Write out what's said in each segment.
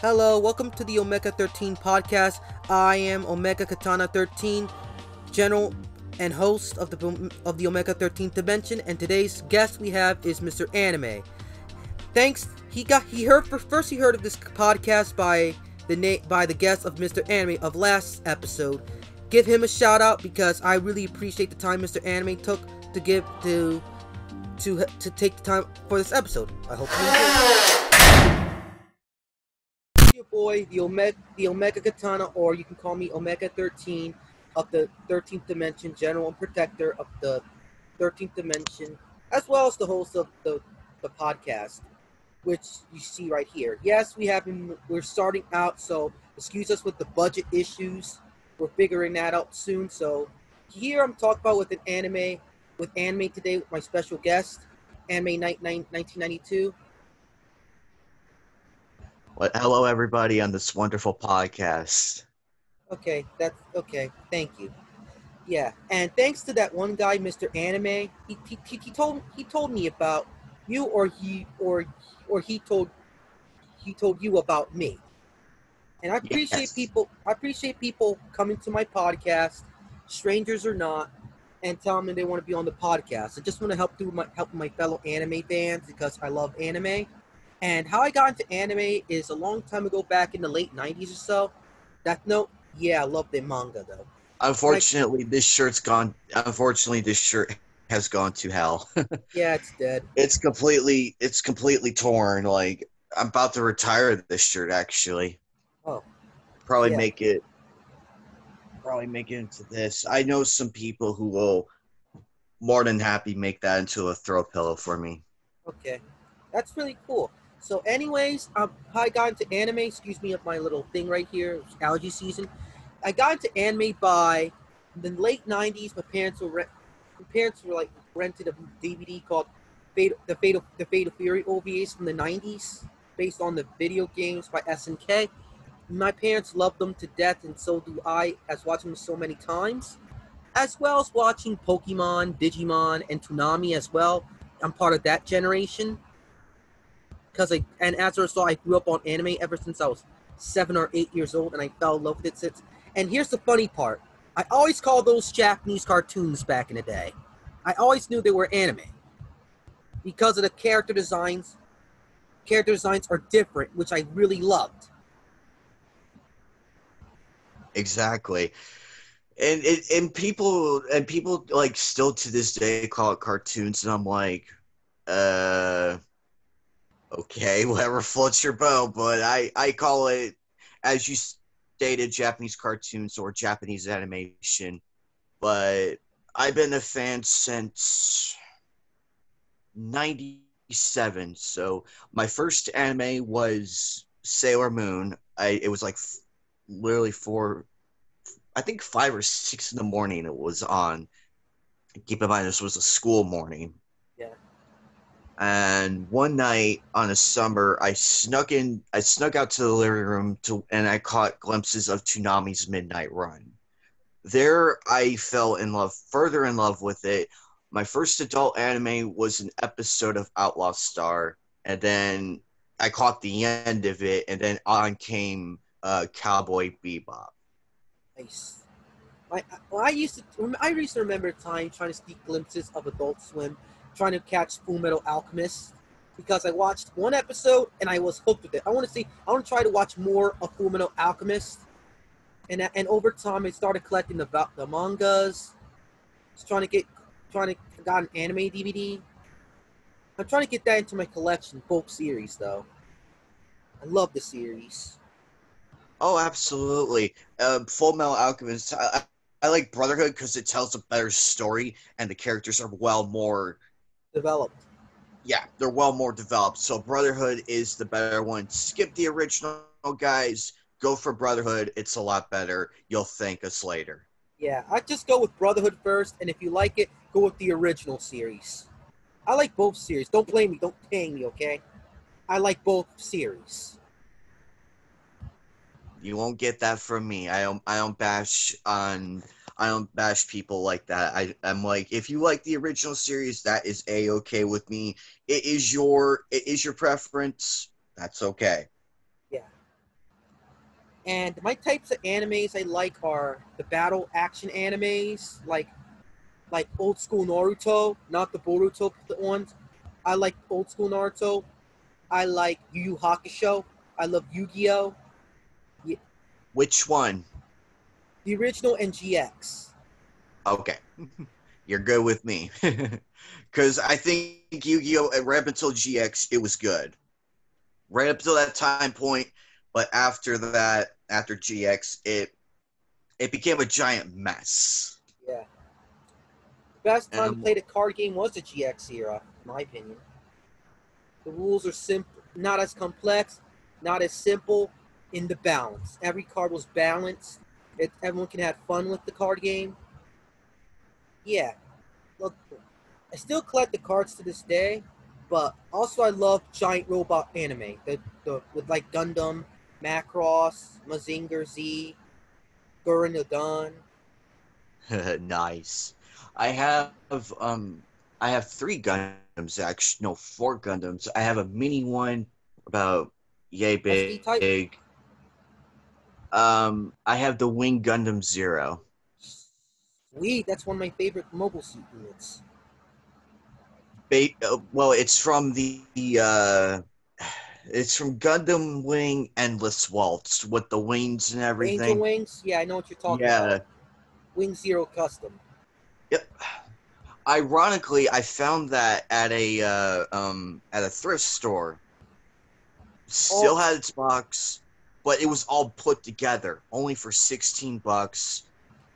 Hello, welcome to the Omega XIII Podcast. I am Omega XIII, General and host of the Omega XIII Dimension, and today's guest we have is Mr. Anime. He heard of this podcast by the guest of Mr. Anime of last episode. Give him a shout out because I really appreciate the time Mr. Anime took to take the time for this episode. I hope you enjoy. Your boy, the Omega Katana, or you can call me Omega XIII of the 13th Dimension, General and Protector of the 13th Dimension, as well as the host of the podcast, which you see right here. Yes, we're starting out, so excuse us with the budget issues. We're figuring that out soon. So here I'm talking about with anime today with my special guest, AnimeKnight 1992. Well, hello, everybody, on this wonderful podcast. Okay, that's okay. Thank you. Yeah, and thanks to that one guy, Mr. Anime, he told me about you, or he told you about me. And I appreciate people coming to my podcast, strangers or not, and telling me they want to be on the podcast. I just want to help my fellow anime fans because I love anime. And how I got into anime is a long time ago, back in the late 90s or so. I love the manga though. Unfortunately, this shirt has gone to hell. Yeah, it's dead. It's completely torn. Like, I'm about to retire this shirt, actually. Oh. Probably make it into this. I know some people who will more than happy make that into a throw pillow for me. Okay. That's really cool. So anyways, how I got into anime, excuse me of my little thing right here, it's allergy season. I got into anime by the late 90s. My parents were like rented a DVD called the Fate of Fury OVAs from the 90s, based on the video games by SNK. My parents loved them to death, and so do I, as watching them so many times, as well as watching Pokemon, Digimon, and Toonami as well. I'm part of that generation. And as a result, I grew up on anime ever since I was 7 or 8 years old, and I fell in love with it since. And here's the funny part. I always called those Japanese cartoons back in the day. I always knew they were anime. Because of the character designs. Character designs are different, which I really loved. Exactly. And people like still to this day call it cartoons, and I'm like, okay, whatever floats your boat, but I call it, as you stated, Japanese cartoons or Japanese animation. But I've been a fan since 97. So my first anime was Sailor Moon. It was like literally 5 or 6 in the morning it was on. Keep in mind, this was a school morning. Yeah. And one night on a summer, I snuck out to the living room and I caught glimpses of Toonami's Midnight Run. There, I fell further in love with it. My first adult anime was an episode of Outlaw Star, and then I caught the end of it, and then on came Cowboy Bebop. Nice. I used to remember a time trying to sneak glimpses of Adult Swim, trying to catch Fullmetal Alchemist, because I watched one episode and I was hooked with it. I want to try to watch more of Fullmetal Alchemist, and over time I started collecting the mangas. Got an anime DVD. I'm trying to get that into my collection, both series though. I love the series. Oh, absolutely. Full Metal Alchemist. I like Brotherhood because it tells a better story and the characters are well more developed. Yeah, they're well more developed. So Brotherhood is the better one. Skip the original, guys. Go for Brotherhood. It's a lot better. You'll thank us later. Yeah, I just go with Brotherhood first, and if you like it, go with the original series. I like both series. Don't blame me. Don't pay me, okay? I like both series. You won't get that from me. I don't bash people like that. I'm like, if you like the original series, that is A-okay with me. It is your preference. That's okay. Yeah. And my types of animes I like are the battle action animes, like old school Naruto, not the Boruto ones. I like old school Naruto. I like Yu Yu Hakusho. I love Yu-Gi-Oh. Which one? The original and GX. Okay. You're good with me. Because I think Yu-Gi-Oh! Right up until GX, it was good. Right up until that time point, but after that, after GX, it became a giant mess. Yeah. The best And time to play the card game was the GX era, in my opinion. The rules are simple, not as complex, not as simple in the balance. Every card was balanced. Everyone can have fun with the card game. Yeah. Look, I still collect the cards to this day, but also I love giant robot anime. The with like Gundam, Macross, Mazinger Z, Gurren Lagann. nice. I have um I have 3 Gundams actually. No, 4 Gundams. I have a mini one about yay SD type. big. I have the Wing Gundam Zero. Sweet, that's one of my favorite mobile suit units. Well, it's from Gundam Wing Endless Waltz with the wings and Angel everything. Wings, yeah, I know what you're talking Yeah. about. Wing Zero Custom. Yep. Ironically, I found that at a thrift store. Still Oh, had its box, but it was all put together, only for $16.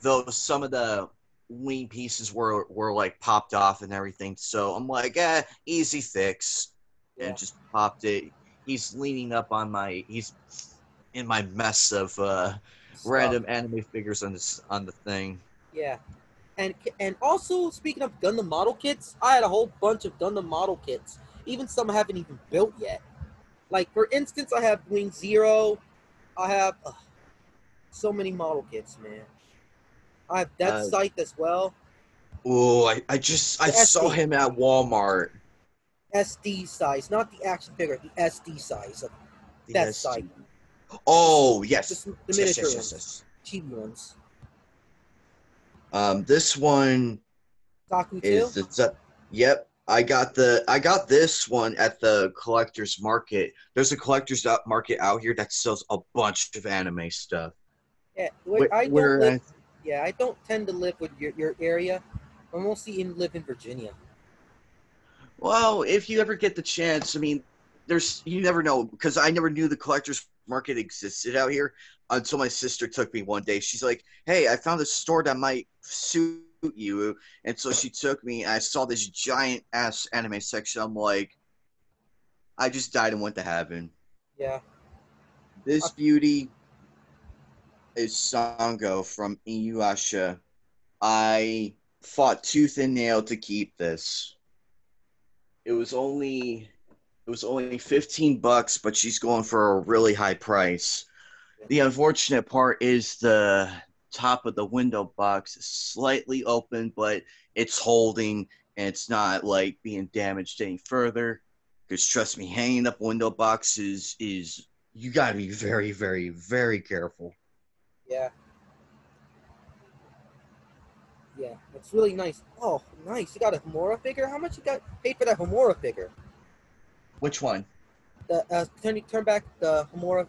Though some of the wing pieces were like popped off and everything. So I'm like, easy fix, yeah. and just popped it. He's leaning up on he's in my mess of Stuff. random anime figures on the thing. Yeah. And also speaking of Gundam model kits, I had a whole bunch of Gundam model kits. Even some I haven't even built yet. Like for instance, I have Wing Zero. I have so many model kits, man. I have Dead Uh, Sight as well. oh, I The saw SD. him at Walmart. SD size, not the action figure, the SD size of The Death Sight. SD. Oh yes, The yes, miniature yes, yes, ones. yes. Chibi ones. This one Taku 2? is yep. I got this one at the collector's market. There's a collector's market out here that sells a bunch of anime stuff. Yeah, I don't Where live. Yeah, I don't tend to live with your area. I mostly live in Virginia. well, if you ever get the chance, I mean, you never know because I never knew the collector's market existed out here until my sister took me one day. She's like, "Hey, I found a store that might suit you," and so she took me. And I saw this giant ass anime section. I'm like, I just died and went to heaven. Yeah. This beauty is Sango from Inuyasha. I fought tooth and nail to keep this. It was only $15, but she's going for a really high price. The unfortunate part is the top of the window box is slightly open, but it's holding and it's not like being damaged any further. Because trust me, hanging up window boxes is you gotta be very, very, very careful. Yeah. Yeah. It's really nice. Oh, nice. You got a Homura figure? How much you got paid for that Homura figure? Which one? The can you turn back the Homura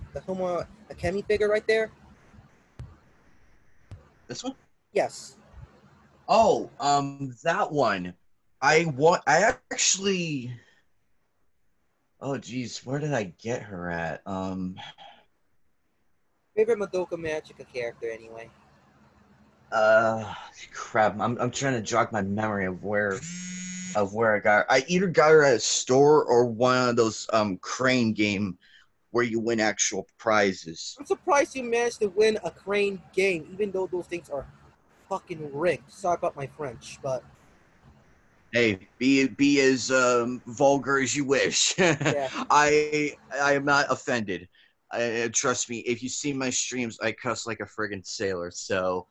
Akemi figure right there? This one? Yes. Oh, that one. I actually. Oh, geez, where did I get her at? Favorite Madoka Magica character anyway. Crap. I'm trying to jog my memory of where I got her. I either got her at a store or one of those crane game where you win actual prizes. I'm surprised you managed to win a crane game, even though those things are fucking rigged. Sorry about my French, but Hey, be as vulgar as you wish. yeah. I am not offended. Trust me, if you see my streams, I cuss like a friggin' sailor. So,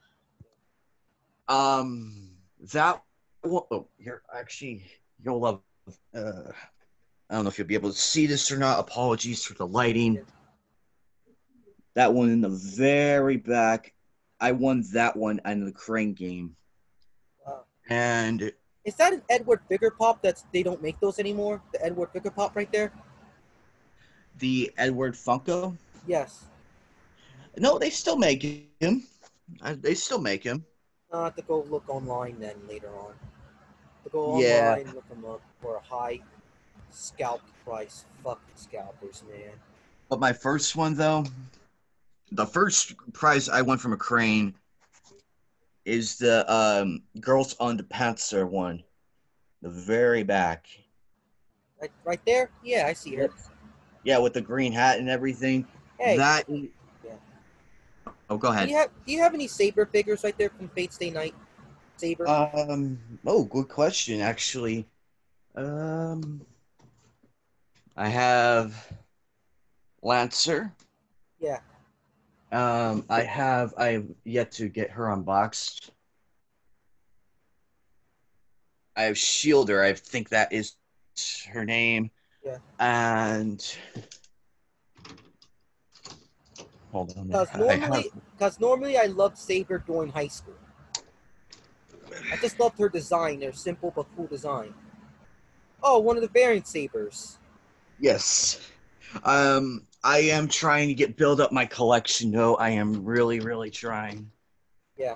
that oh, you'll love. I don't know if you'll be able to see this or not. Apologies for the lighting. That one in the very back. I won that one in the crane game. Wow. And Is that an Edward Figure Pop? They don't make those anymore. The Edward Figure Pop right there. the Edward Funko? Yes. No, they still make him. They still make him. I'll have to go look online then later on. To go Yeah. online, look them up for a high scalp price. Fucking scalpers, man. But my first one, though, the first prize I won from a crane is the Girls on the Panzer one. The very back. Right there? Yeah, I see her. Yeah, with the green hat and everything. Hey. That. Yeah. Oh, go ahead. Do you have any Saber figures right there from Fate Stay Night? Saber? Oh, good question, actually. I have Lancer. Yeah. I've yet to get her unboxed. I have Shielder. I think that is her name. Yeah. And hold on. Because normally I loved Saber during high school. I just loved her design. They're simple but cool design. Oh, one of the variant Sabers. Yes. I am trying to build up my collection, though. I am really, really trying. Yeah.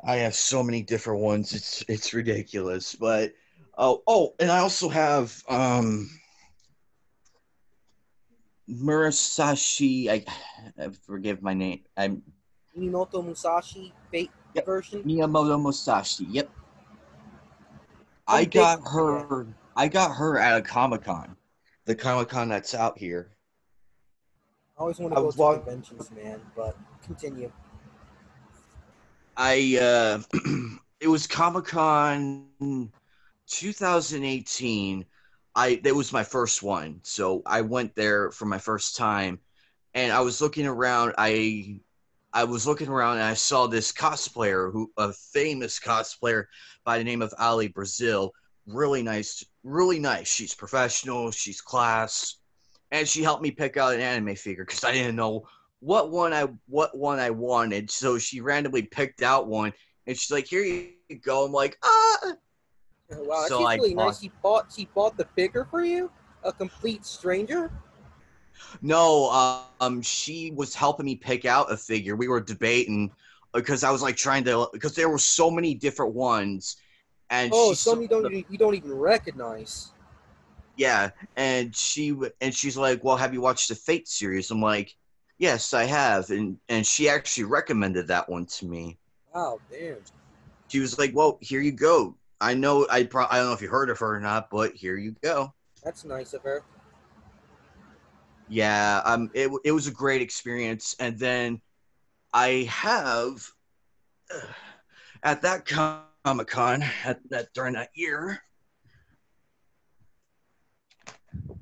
I have so many different ones. It's ridiculous. But and I also have Murasashi. I forgive my name. I'm Minamoto Musashi Fate version. Miyamoto Musashi. Yep. I got her at a Comic-Con. The Comic-Con that's out here. I always want to go to conventions, man, but continue. It was Comic-Con 2018. That was my first one, so I went there for my first time, and I was looking around. I was looking around and I saw this cosplayer, a famous cosplayer by the name of Ali Brazil. Really nice, really nice. She's professional, she's class, and she helped me pick out an anime figure because I didn't know what one I wanted. So she randomly picked out one, and she's like, "Here you go." I'm like, "Ah." Wow, So that's really nice. She bought the figure for you, a complete stranger. No, she was helping me pick out a figure. We were debating because I was like because there were so many different ones, and some you don't even recognize. Yeah, and she's like, "Well, have you watched the Fate series?" I'm like, "Yes, I have," and she actually recommended that one to me. Wow, damn. She was like, "Well, here you go. I know I don't know if you heard of her or not, but here you go." That's nice of her. Yeah, it was a great experience, and then I have at that Comic-Con during that year.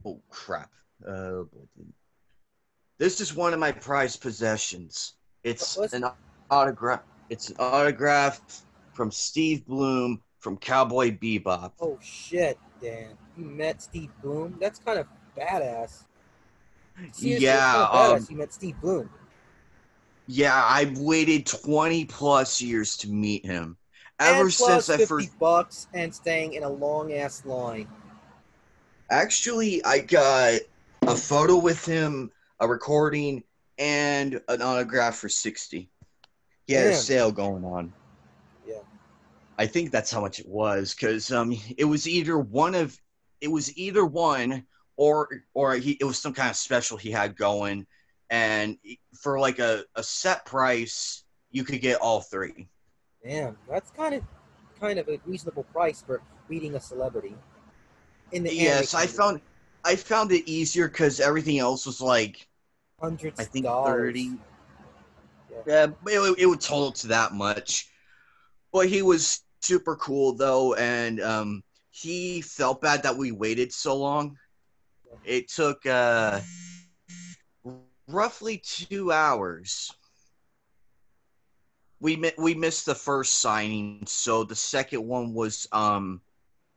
Oh crap! This is one of my prized possessions. It's an autograph. It's an autograph from Steve Bloom from Cowboy Bebop. Oh shit, Dan! You met Steve Bloom? That's kind of badass. Seriously, Yeah, it's kind of badass. You met Steve Bloom. Yeah, I've waited 20 plus years to meet him. Ever since I first $50 and staying in a long ass line. Actually, I got a photo with him, a recording, and an autograph for 60. He had a sale going on. Yeah. I think that's how much it was, because it was either one, or it was some kind of special he had going, and for like a set price, you could get all three. Damn, that's kind of a reasonable price for meeting a celebrity. Yes, I found it easier because everything else was like hundreds. I think $30. Yeah, it would total to that much. But he was super cool though, and he felt bad that we waited so long. It took roughly 2 hours. We missed the first signing, so the second one was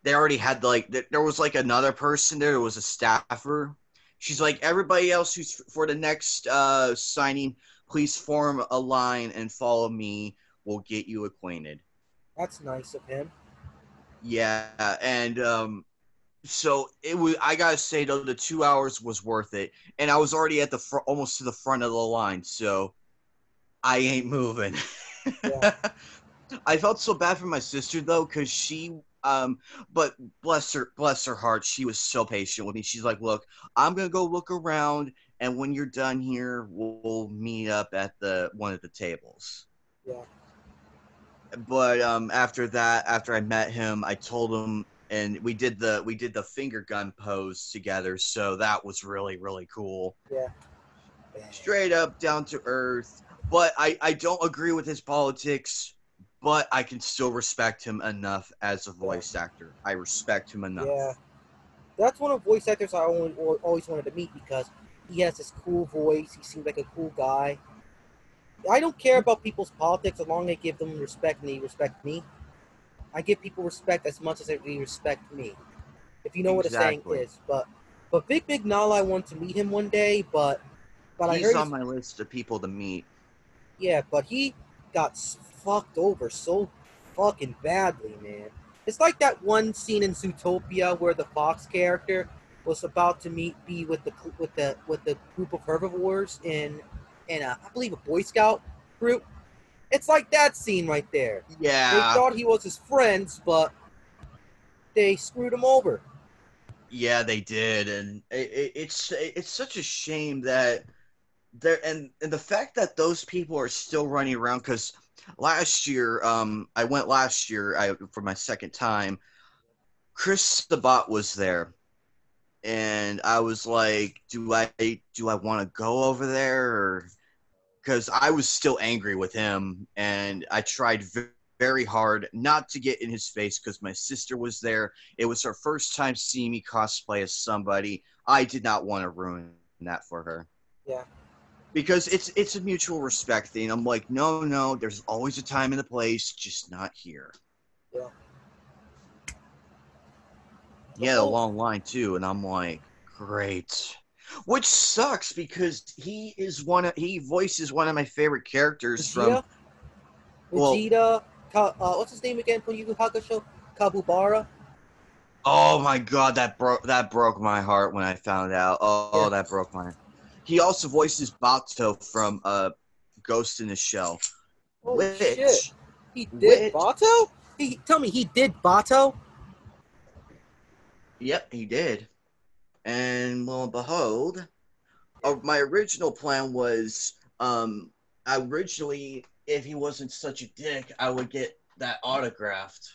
they already had there was like another person there. There was a staffer, She's like, everybody else who's for the next signing, please form a line and follow me. We'll get you acquainted. That's nice of him. Yeah, and so it was. I gotta say though, the 2 hours was worth it, and I was already at the almost to the front of the line, so I ain't moving. Yeah. I felt so bad for my sister though, because but bless her heart, she was so patient with me. She's like, look, I'm gonna go look around, and when you're done here, we'll meet up at the one of the tables. Yeah. But after that, after I met him, I told him, and we did the finger gun pose together, so that was really cool. Yeah. Straight up, down to earth. But I don't agree with his politics, but I can still respect him enough as a voice actor. I respect him enough. Yeah. That's one of the voice actors I always wanted to meet, because he has this cool voice. He seems like a cool guy. I don't care about people's politics as long as they give them respect and they respect me. I give people respect as much as they respect me. If you know what a saying is. But Big Nala, I want to meet him one day, but I heard he's on my list of people to meet. Yeah, but he got fucked over so fucking badly, man. It's like that one scene in Zootopia where the fox character was about to be with the group of herbivores in I believe a Boy Scout group. It's like that scene right there. Yeah. They thought he was his friends, but they screwed him over. Yeah, they did, and it's such a shame that there and the fact that those people are still running around. Because last year, I went last year for my second time. Chris Sabat was there, and I was like, do I want to go over there? Because I was still angry with him, and I tried very hard not to get in his face because my sister was there. It was her first time seeing me cosplay as somebody. I did not want to ruin that for her. Yeah. Because it's a mutual respect thing. I'm like, no, there's always a time and a place, just not here. Yeah. He had a long line too, and I'm like, great. Which sucks because he voices one of my favorite characters Vegeta? from Vegeta, what's his name again from Yu Yu Hakusho? Kabubara? Oh my god, that broke my heart when I found out. Oh, yeah. That broke my heart. He also voices Bato from Ghost in the Shell. Oh shit! He did Bato? Tell me, he did Bato? Yep, he did. And lo and behold, my original plan was, originally, if he wasn't such a dick, I would get that autographed.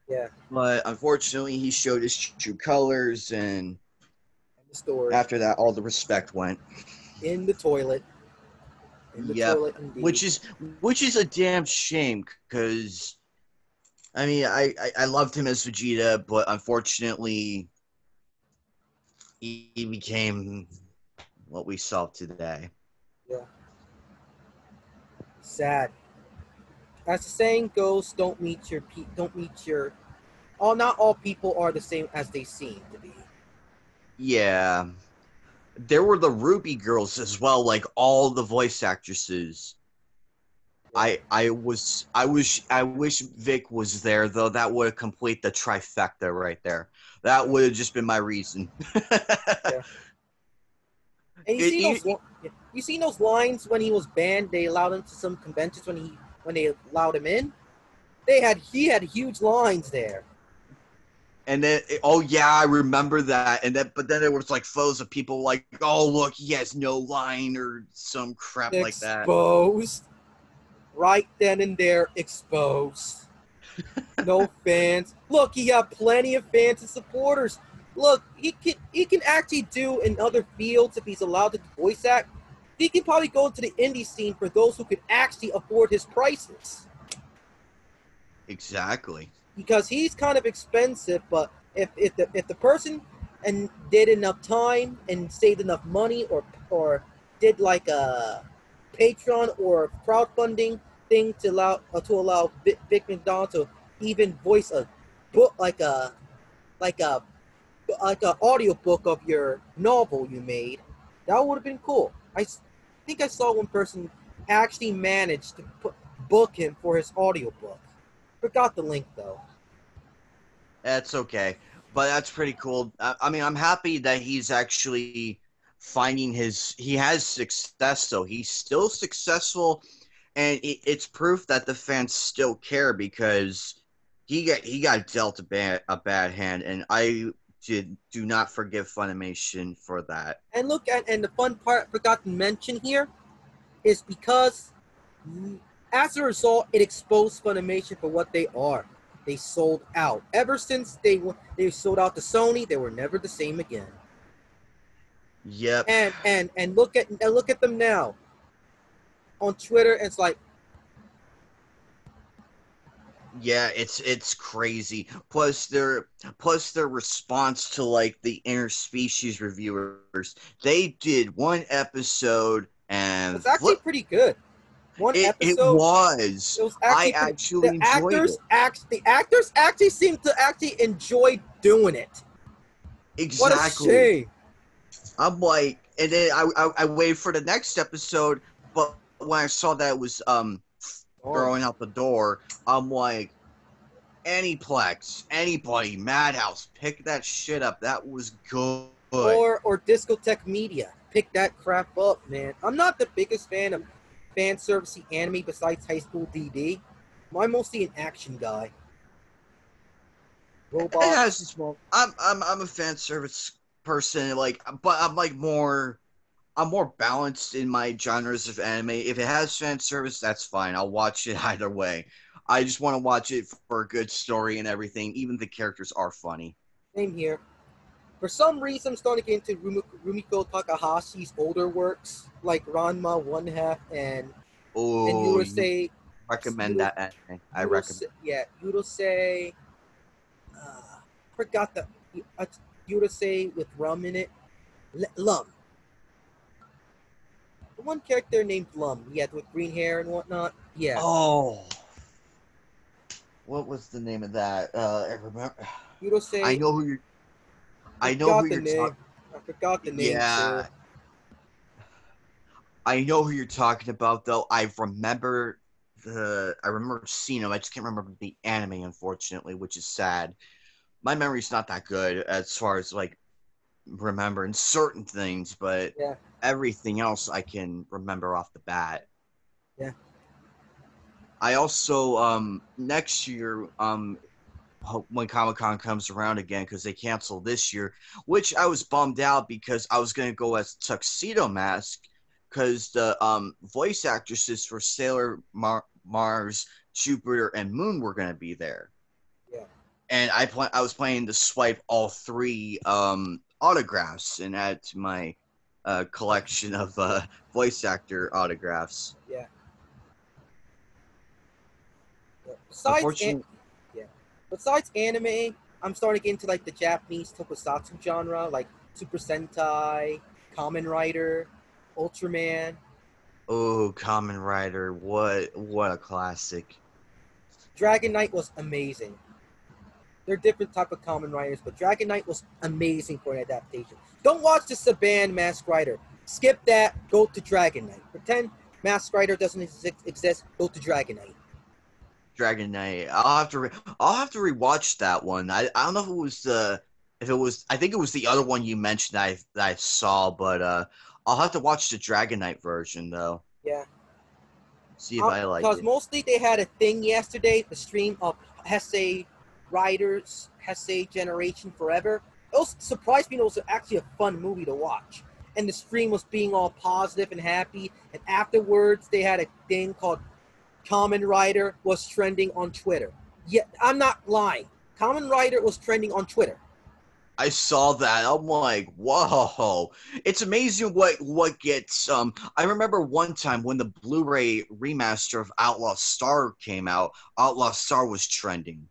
Yeah. But unfortunately, he showed his true colors, and after that, all the respect went. In the toilet. Toilet, indeed. Which is a damn shame, because, I mean, I loved him as Vegeta, but unfortunately, he became what we saw today. Yeah. Sad. As the saying goes, not all people are the same as they seem to be. Yeah. There were the Ruby girls as well, like all the voice actresses. I wish Vic was there though. That would complete the trifecta right there. That would have just been my reason. Yeah. And you see those lines when he was banned? They allowed him to some conventions when they allowed him in. He had huge lines there. And then, oh yeah, I remember that. But then there was like photos of people like, oh look, he has no line or some crap like that. Exposed. Right then and there, exposed. No fans. Look, he got plenty of fans and supporters. Look, he can actually do in other fields if he's allowed to voice act. He can probably go into the indie scene for those who could actually afford his prices. Exactly. Because he's kind of expensive, but if the person did enough time and saved enough money, or did like a Patreon or crowdfunding thing to allow Vic McDonald to even voice a book like a like an audiobook of your novel you made, that would have been cool. Think I saw one person actually managed to book him for his audiobook. Forgot the link though. That's okay, but that's pretty cool. I mean, I'm happy that he's actually finding his. He has success, though. He's still successful, and it's proof that the fans still care because he got dealt a bad hand, and I do not forgive Funimation for that. And look at and the fun part I forgot to mention here is because as a result, it exposed Funimation for what they are. They sold out. Ever since they sold out to Sony, they were never the same again. Yep. And look at them now on Twitter. It's like, yeah, it's crazy. Plus their response to like the interspecies reviewers. They did one episode and it's actually pretty good. It was. I actually enjoyed it. The actors actually seem to actually enjoy doing it. Exactly. What a shame. I'm like, and then I waited for the next episode, but when I saw that it was throwing out the door, I'm like, Aniplex, anybody, Madhouse, pick that shit up. That was good. Or Discotheque Media, pick that crap up, man. I'm not the biggest fan of fan servicey anime besides High School DD. I'm mostly an action guy. Robot. It has its moment. I'm a fan service person, like, but I'm more balanced in my genres of anime. If it has fan service, that's fine. I'll watch it either way. I just want to watch it for a good story and everything. Even the characters are funny. Same here. For some reason, I'm starting to get into Rumiko Takahashi's older works, like Ranma 1/2 and Urusei. Recommend that anime. I recommend. Yeah, Urusei. Forgot the Urusei with rum in it. Lum. The one character named Lum. Yeah, with green hair and whatnot. Yeah. Oh. What was the name of that? I remember. Urusei. I know who you're. I know who you're talking. I forgot the name. Yeah. Sir. I know who you're talking about, though. I remember seeing him. I just can't remember the anime, unfortunately, which is sad. My memory's not that good as far as like remembering certain things, but everything else I can remember off the bat. Yeah. I also next year when Comic-Con comes around again, because they canceled this year, which I was bummed out because I was going to go as Tuxedo Mask because the voice actresses for Sailor Mars, Jupiter, and Moon were going to be there. Yeah. And I was planning to swipe all 3 autographs and add to my collection of voice actor autographs. Yeah. Besides anime, I'm starting to get into like the Japanese tokusatsu genre, like Super Sentai, Kamen Rider, Ultraman. Oh, Kamen Rider! What a classic! Dragon Knight was amazing. They're different type of Kamen Riders, but Dragon Knight was amazing for an adaptation. Don't watch the Saban Mask Rider. Skip that. Go to Dragon Knight. Pretend Mask Rider doesn't exist. Go to Dragon Knight. Dragon Knight. I'll have to rewatch that one. I don't know if it was I think it was the other one you mentioned that I saw, but I'll have to watch the Dragon Knight version though. Yeah. See if I like it. Because mostly they had a thing yesterday, the stream of Heisei Riders, Heisei Generation Forever. It was surprised me. It was actually a fun movie to watch, and the stream was being all positive and happy. And afterwards, they had a thing called Kamen Rider was trending on Twitter. Yeah, I'm not lying. Kamen Rider was trending on Twitter. I saw that. I'm like, whoa! It's amazing what gets. I remember one time when the Blu-ray remaster of Outlaw Star came out. Outlaw Star was trending.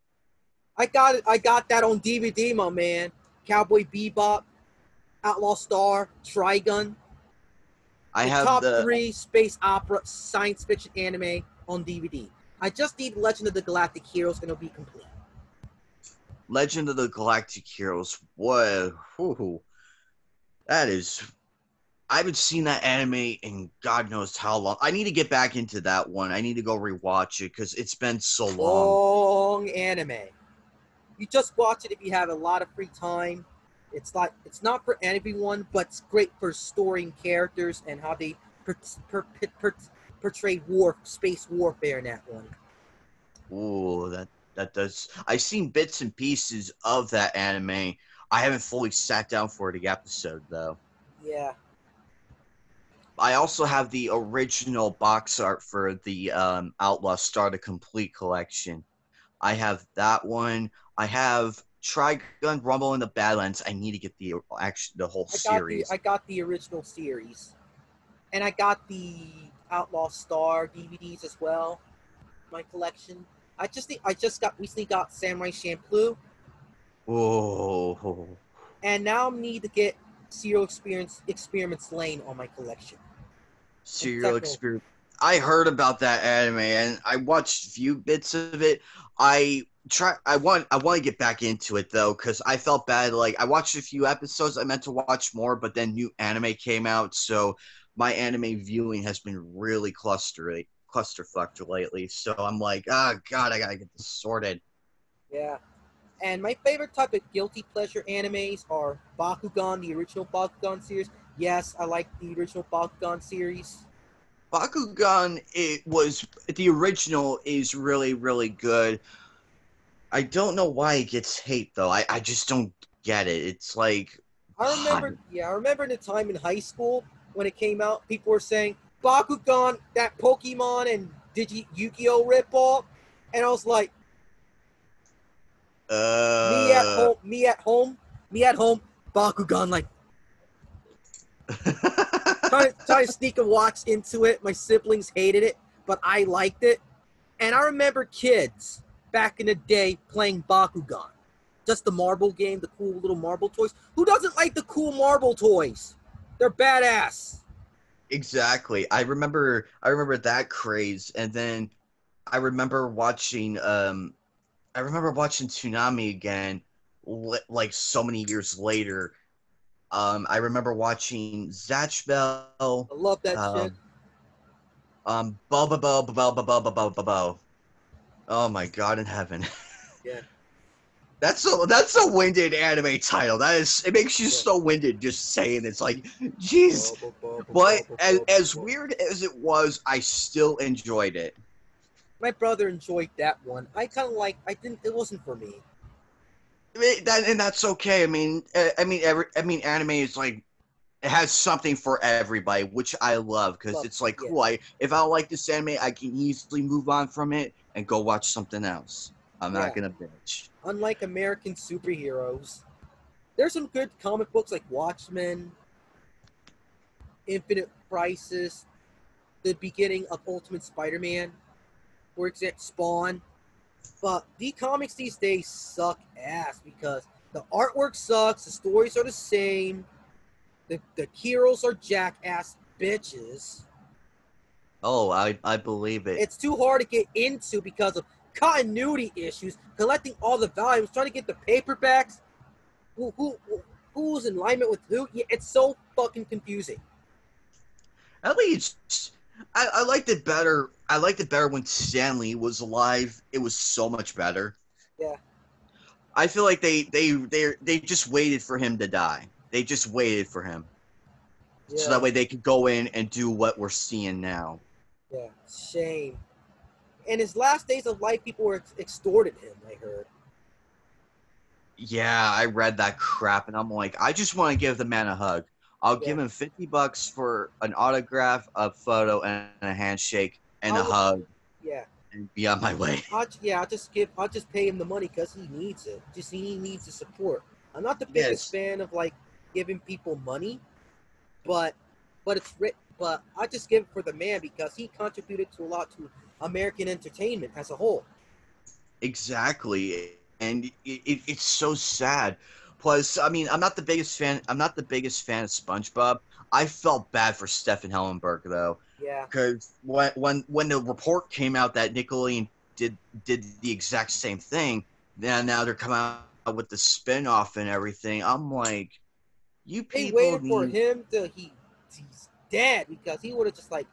I got that on DVD, my man. Cowboy Bebop, Outlaw Star, Trigun. I have top 3 space opera science fiction anime on DVD. I just need Legend of the Galactic Heroes and it'll be complete. Legend of the Galactic Heroes. What? Whew, that is. I haven't seen that anime in God knows how long. I need to get back into that one. I need to go rewatch it because it's been so long. Long anime. You just watch it if you have a lot of free time. It's not for everyone, but it's great for storing characters and how they portray space warfare in that one. Ooh, that does. I've seen bits and pieces of that anime. I haven't fully sat down for the episode though. Yeah. I also have the original box art for the Outlaw Star the Complete collection. I have that one. I have Trigun Rumble in the Badlands. I need to get the whole series. I got the original series, and I got the Outlaw Star DVDs as well. My collection. I recently got Samurai Champloo. Oh. And now I need to get Serial Experiments Lane on my collection. Serial Experiment. I heard about that anime and I watched a few bits of it. I want to get back into it though because I felt bad. Like I watched a few episodes. I meant to watch more, but then new anime came out, so my anime viewing has been really clusterfucked lately. So I'm like, oh god, I gotta get this sorted. Yeah. And my favorite type of guilty pleasure animes are Bakugan, the original Bakugan series. Yes, I like the original Bakugan series. Bakugan, the original is really, really good. I don't know why it gets hate though. I just don't get it. It's like I remember in the time in high school when it came out, people were saying Bakugan, that Pokemon and Yu-Gi-Oh ripoff, and I was like, me at home, Bakugan, like trying to sneak a watch into it. My siblings hated it, but I liked it. And I remember kids back in the day playing Bakugan. Just the marble game, the cool little marble toys. Who doesn't like the cool marble toys? They're badass. Exactly. I remember that craze, and then I remember watching Toonami again, like so many years later. I remember watching Zatch Bell. I love that shit. Bo. Oh my god in heaven. Yeah. That's a winded anime title. It makes you so winded just saying it's like, jeez. But as weird as it was, I still enjoyed it. My brother enjoyed that one. It wasn't for me. And that's okay. I mean, anime is like, it has something for everybody, which I love because it's like, cool. If I don't like this anime, I can easily move on from it and go watch something else. I'm not gonna bitch. Unlike American superheroes, there's some good comic books like Watchmen, Infinite Crisis, the beginning of Ultimate Spider-Man, for example, Spawn. But the comics these days suck ass because the artwork sucks, the stories are the same, the heroes are jackass bitches. Oh, I believe it. It's too hard to get into because of continuity issues, collecting all the volumes, trying to get the paperbacks. Who's in alignment with who? Yeah, it's so fucking confusing. At least I liked it better. I liked it better when Stan Lee was alive. It was so much better. Yeah. I feel like they just waited for him to die. They just waited for him. Yeah. So that way they could go in and do what we're seeing now. Yeah, shame. In his last days of life, people were extorted him, I heard. Yeah, I read that crap, and I'm like, I just want to give the man a hug. I'll give him $50 for an autograph, a photo, and a handshake, and a hug. Yeah. And be on my way. I'll just pay him the money because he needs it. He needs the support. I'm not the biggest fan of like giving people money, but I just give it for the man because he contributed to a lot to American entertainment as a whole. Exactly, and it's so sad. Plus, I mean, I'm not the biggest fan of SpongeBob. I felt bad for Stefan Hellenberg though. Yeah. Because when the report came out that Nickelodeon did the exact same thing, now they're coming out with the spinoff and everything, I'm like, you They people waited for need. him till he's dead because he would have just like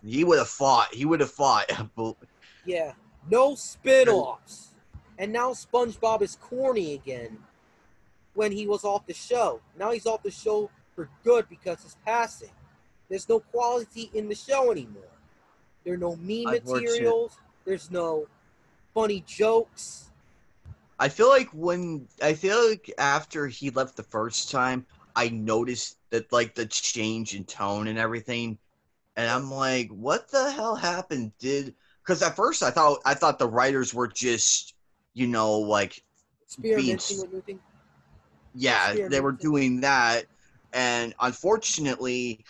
He would have fought. He would have fought. yeah, no spin-offs. And now SpongeBob is corny again when he was off the show. Now he's off the show for good because he's passing. There's no quality in the show anymore. There are no meme materials. There's no funny jokes. I feel like after he left the first time, I noticed that like the change in tone and everything, and I'm like, what the hell happened? Because at first I thought the writers were just, like Experimenting with new things. yeah, they were doing that, and unfortunately,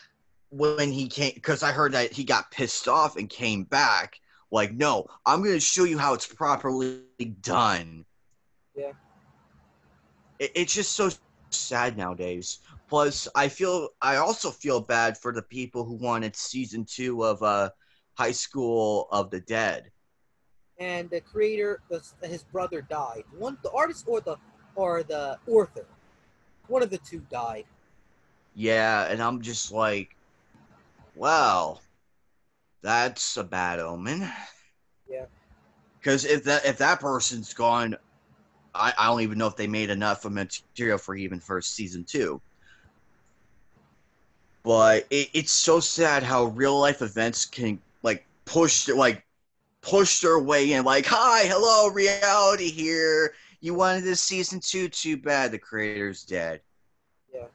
when he came, because I heard that he got pissed off and came back, like, no, I'm going to show you how it's properly done. Yeah. It's just so sad nowadays. Plus, I also feel bad for the people who wanted season 2 of High School of the Dead. And the creator, his brother died. The artist or the author, one of the two died. Yeah, and I'm just like, well, that's a bad omen. Yeah. Because if that person's gone, I don't even know if they made enough of material for season 2. But it's so sad how real life events can push their way in. Like, hi, hello, reality here. You wanted this season 2, too bad. The creator's dead. Yeah.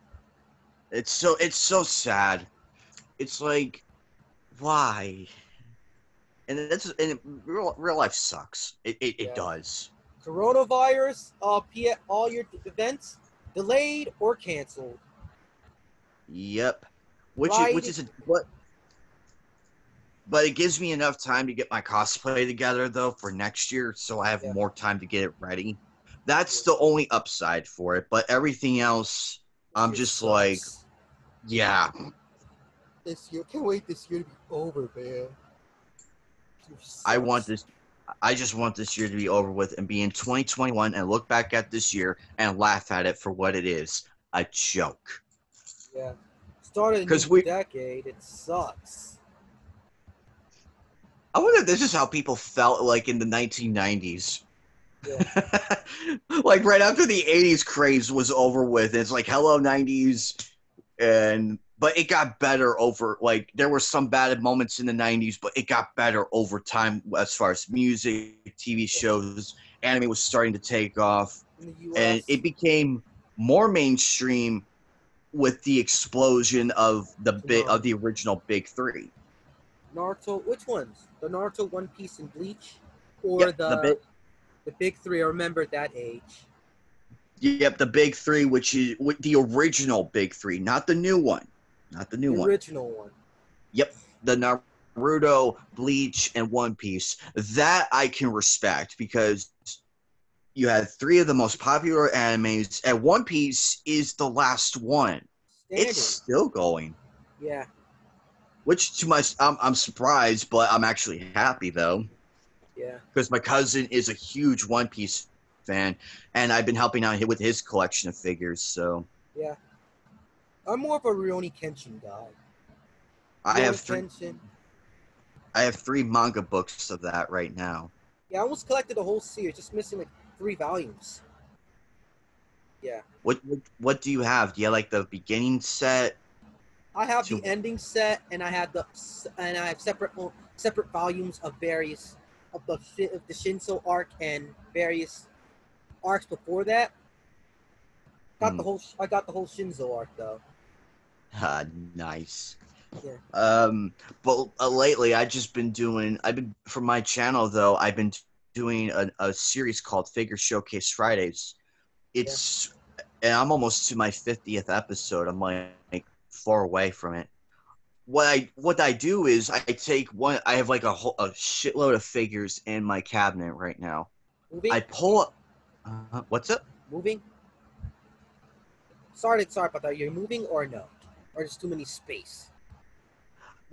It's so sad. It's like, why? And real life sucks. It does. Coronavirus, all your events delayed or canceled. Yep. Which is what. But it gives me enough time to get my cosplay together though for next year, so I have more time to get it ready. That's the only upside for it. But everything else, I'm just like, yeah. This year, can't wait this year to be over, man. I just want this year to be over with and be in 2021 and look back at this year and laugh at it for what it is, a joke. Yeah. Started a new decade. It sucks. I wonder if this is how people felt like in the 1990s. Yeah. Like right after the 80s craze was over with. It's like, hello, 90s. But it got better there were some bad moments in the 90s, but it got better over time as far as music, TV shows, anime was starting to take off. And it became more mainstream with the explosion of the original big 3. Naruto, which ones? The Naruto, One Piece, and Bleach? Or the big 3, I remember that age. Yep, the big 3, which is the original big 3, not the new one. The original one. Yep, the Naruto, Bleach, and One Piece. That I can respect because you had 3 of the most popular animes, and One Piece is the last one. Standard. It's still going. Yeah. Which I'm surprised, but I'm actually happy though. Yeah. Because my cousin is a huge One Piece fan, and I've been helping out with his collection of figures. So. Yeah. I'm more of a Rurouni Kenshin guy. I have 3 manga books of that right now. Yeah, I almost collected the whole series, just missing like 3 volumes. Yeah. What do you have? Do you have like the beginning set? I have the ending set, and I have separate volumes of various of the Shinso arc and various arcs before that. I got the whole Shinzo arc though. Nice. Yeah. But lately for my channel though, I've been doing a series called Figure Showcase Fridays. And I'm almost to my 50th episode. I'm like far away from it. What I do is I have like a shitload of figures in my cabinet right now. Moving? I pull up. What's up? Moving? Sorry about that. You're moving or no? Or just too many space?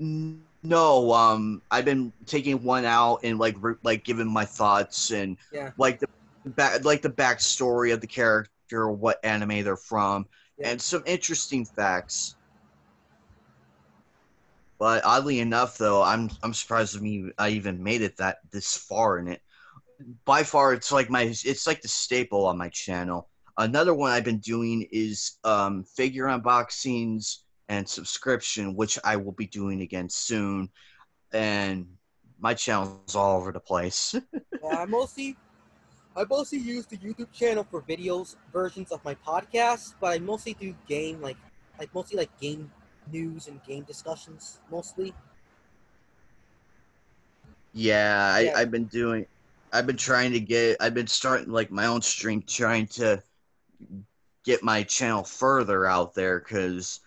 No, I've been taking one out and like giving my thoughts and Yeah, like the backstory of the character, what anime they're from, yeah. and some interesting facts. But oddly enough, though, I'm surprised of me I even made it that this far in it. By far, it's like the staple on my channel. Another one I've been doing is figure unboxings and subscription, which I will be doing again soon. And my channel's all over the place. Yeah, I mostly use the YouTube channel for videos versions of my podcast, but I mostly do mostly like game news and game discussions mostly. Yeah, Yeah, I've been starting like my own stream, trying to get my channel further out there because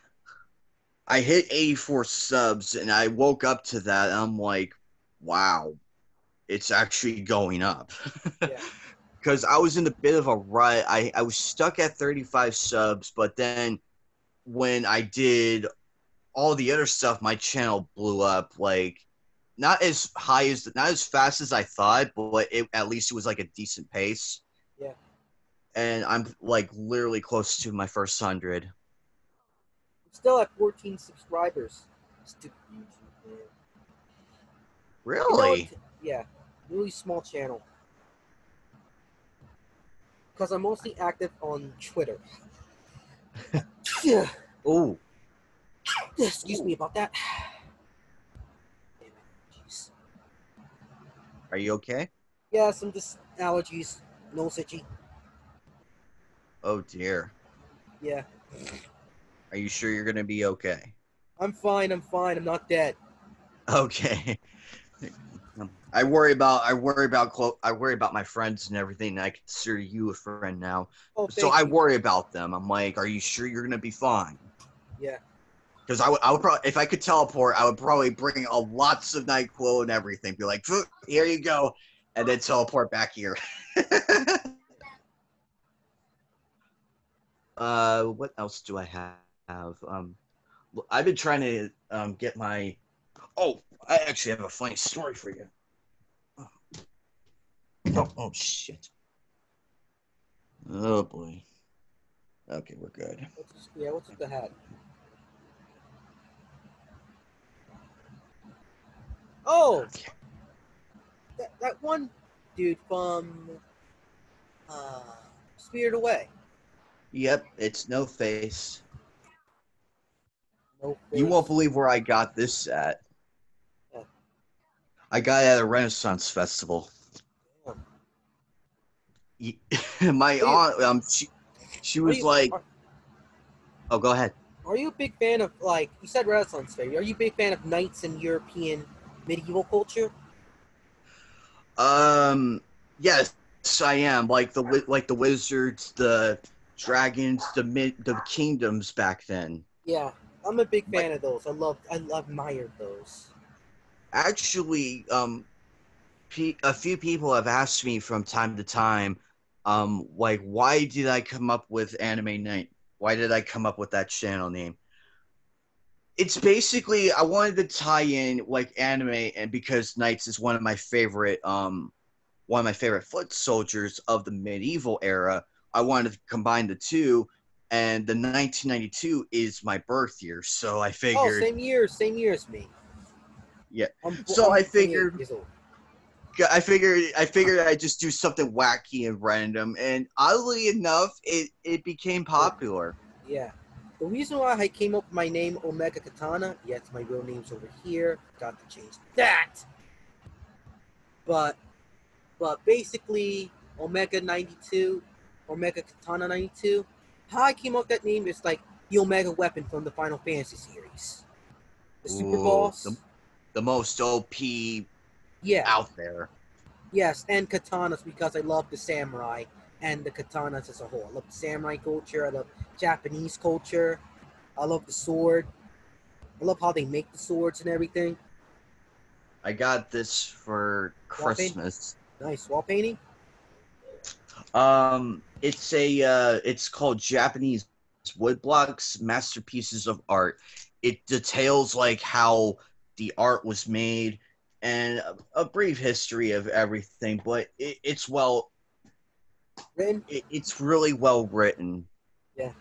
I hit 84 subs and I woke up to that. And I'm like, wow, it's actually going up. yeah, Because I was in a bit of a rut. I was stuck at 35 subs, but then when I did all the other stuff, my channel blew up. Like, not as not as fast as I thought, but at least it was like a decent pace. yeah. And I'm like literally close to my first 100. I'm still at 14 subscribers. Stupid YouTube, man. Really? Yeah, really small channel. Because I'm mostly active on Twitter. Yeah. Oh, Excuse me about that. Damn it. Jeez. are you okay? Yeah, some just allergies. Nose itchy. Oh dear. Yeah. Are you sure you're gonna be okay? I'm fine. I'm not dead. Okay. I worry about my friends and everything. I consider you a friend now, Oh, so thank I you. worry about them. I'm like, are you sure you're gonna be fine? Yeah. Because I would probably, if I could teleport, I would probably bring a lots of NyQuil and everything. Be like, here you go, and then teleport back here. What else do I have? I've been trying to get my. Oh, I actually have a funny story for you. Oh shit. Oh boy. Okay, we're good. What's with the hat? Oh, Okay. that one dude from uh, Spirited Away. Yep, it's No Face. No You won't face. believe where I got this at. Yeah. I got it at a Renaissance festival. My Are you, aunt, she are was you like, are, "Oh, go ahead." are you a big fan of, like you said, Renaissance fair? Are you a big fan of knights and European medieval culture? Yes, I am. Like the wizards, the dragons, the kingdoms back then. Yeah, I'm a big Like fan of those. I admired those. actually, a few people have asked me from time to time, like why did I come up with Anime Night? Why did I come up with that channel name? It's basically I wanted to tie in like anime, and because Knights is one of my favorite foot soldiers of the medieval era, I wanted to combine the two, and the 1992 is my birth year, so I Oh, figured, same year as me. yeah. I'm So I'm 28 years old. I figured I'd just do something wacky and random, and oddly enough, it became popular. Yeah. The reason why I came up with my name Omega Katana, yes, my real name's over here. Got to change that. But basically Omega 92, Omega Katana 92. How I came up with that name is like the Omega weapon from the Final Fantasy series. The super Ooh, boss. the most OP Yeah. out there. Yes, and katanas because I love the samurai and the katanas as a whole. I love the samurai culture. I love Japanese culture. I love the sword. I love how they make the swords and everything. I got this for Wall paint? Christmas. Nice. Wall painting? It's called Japanese Woodblocks Masterpieces of Art. It details like how the art was made, and a brief history of everything. But it's Written? it's really well written. Yeah.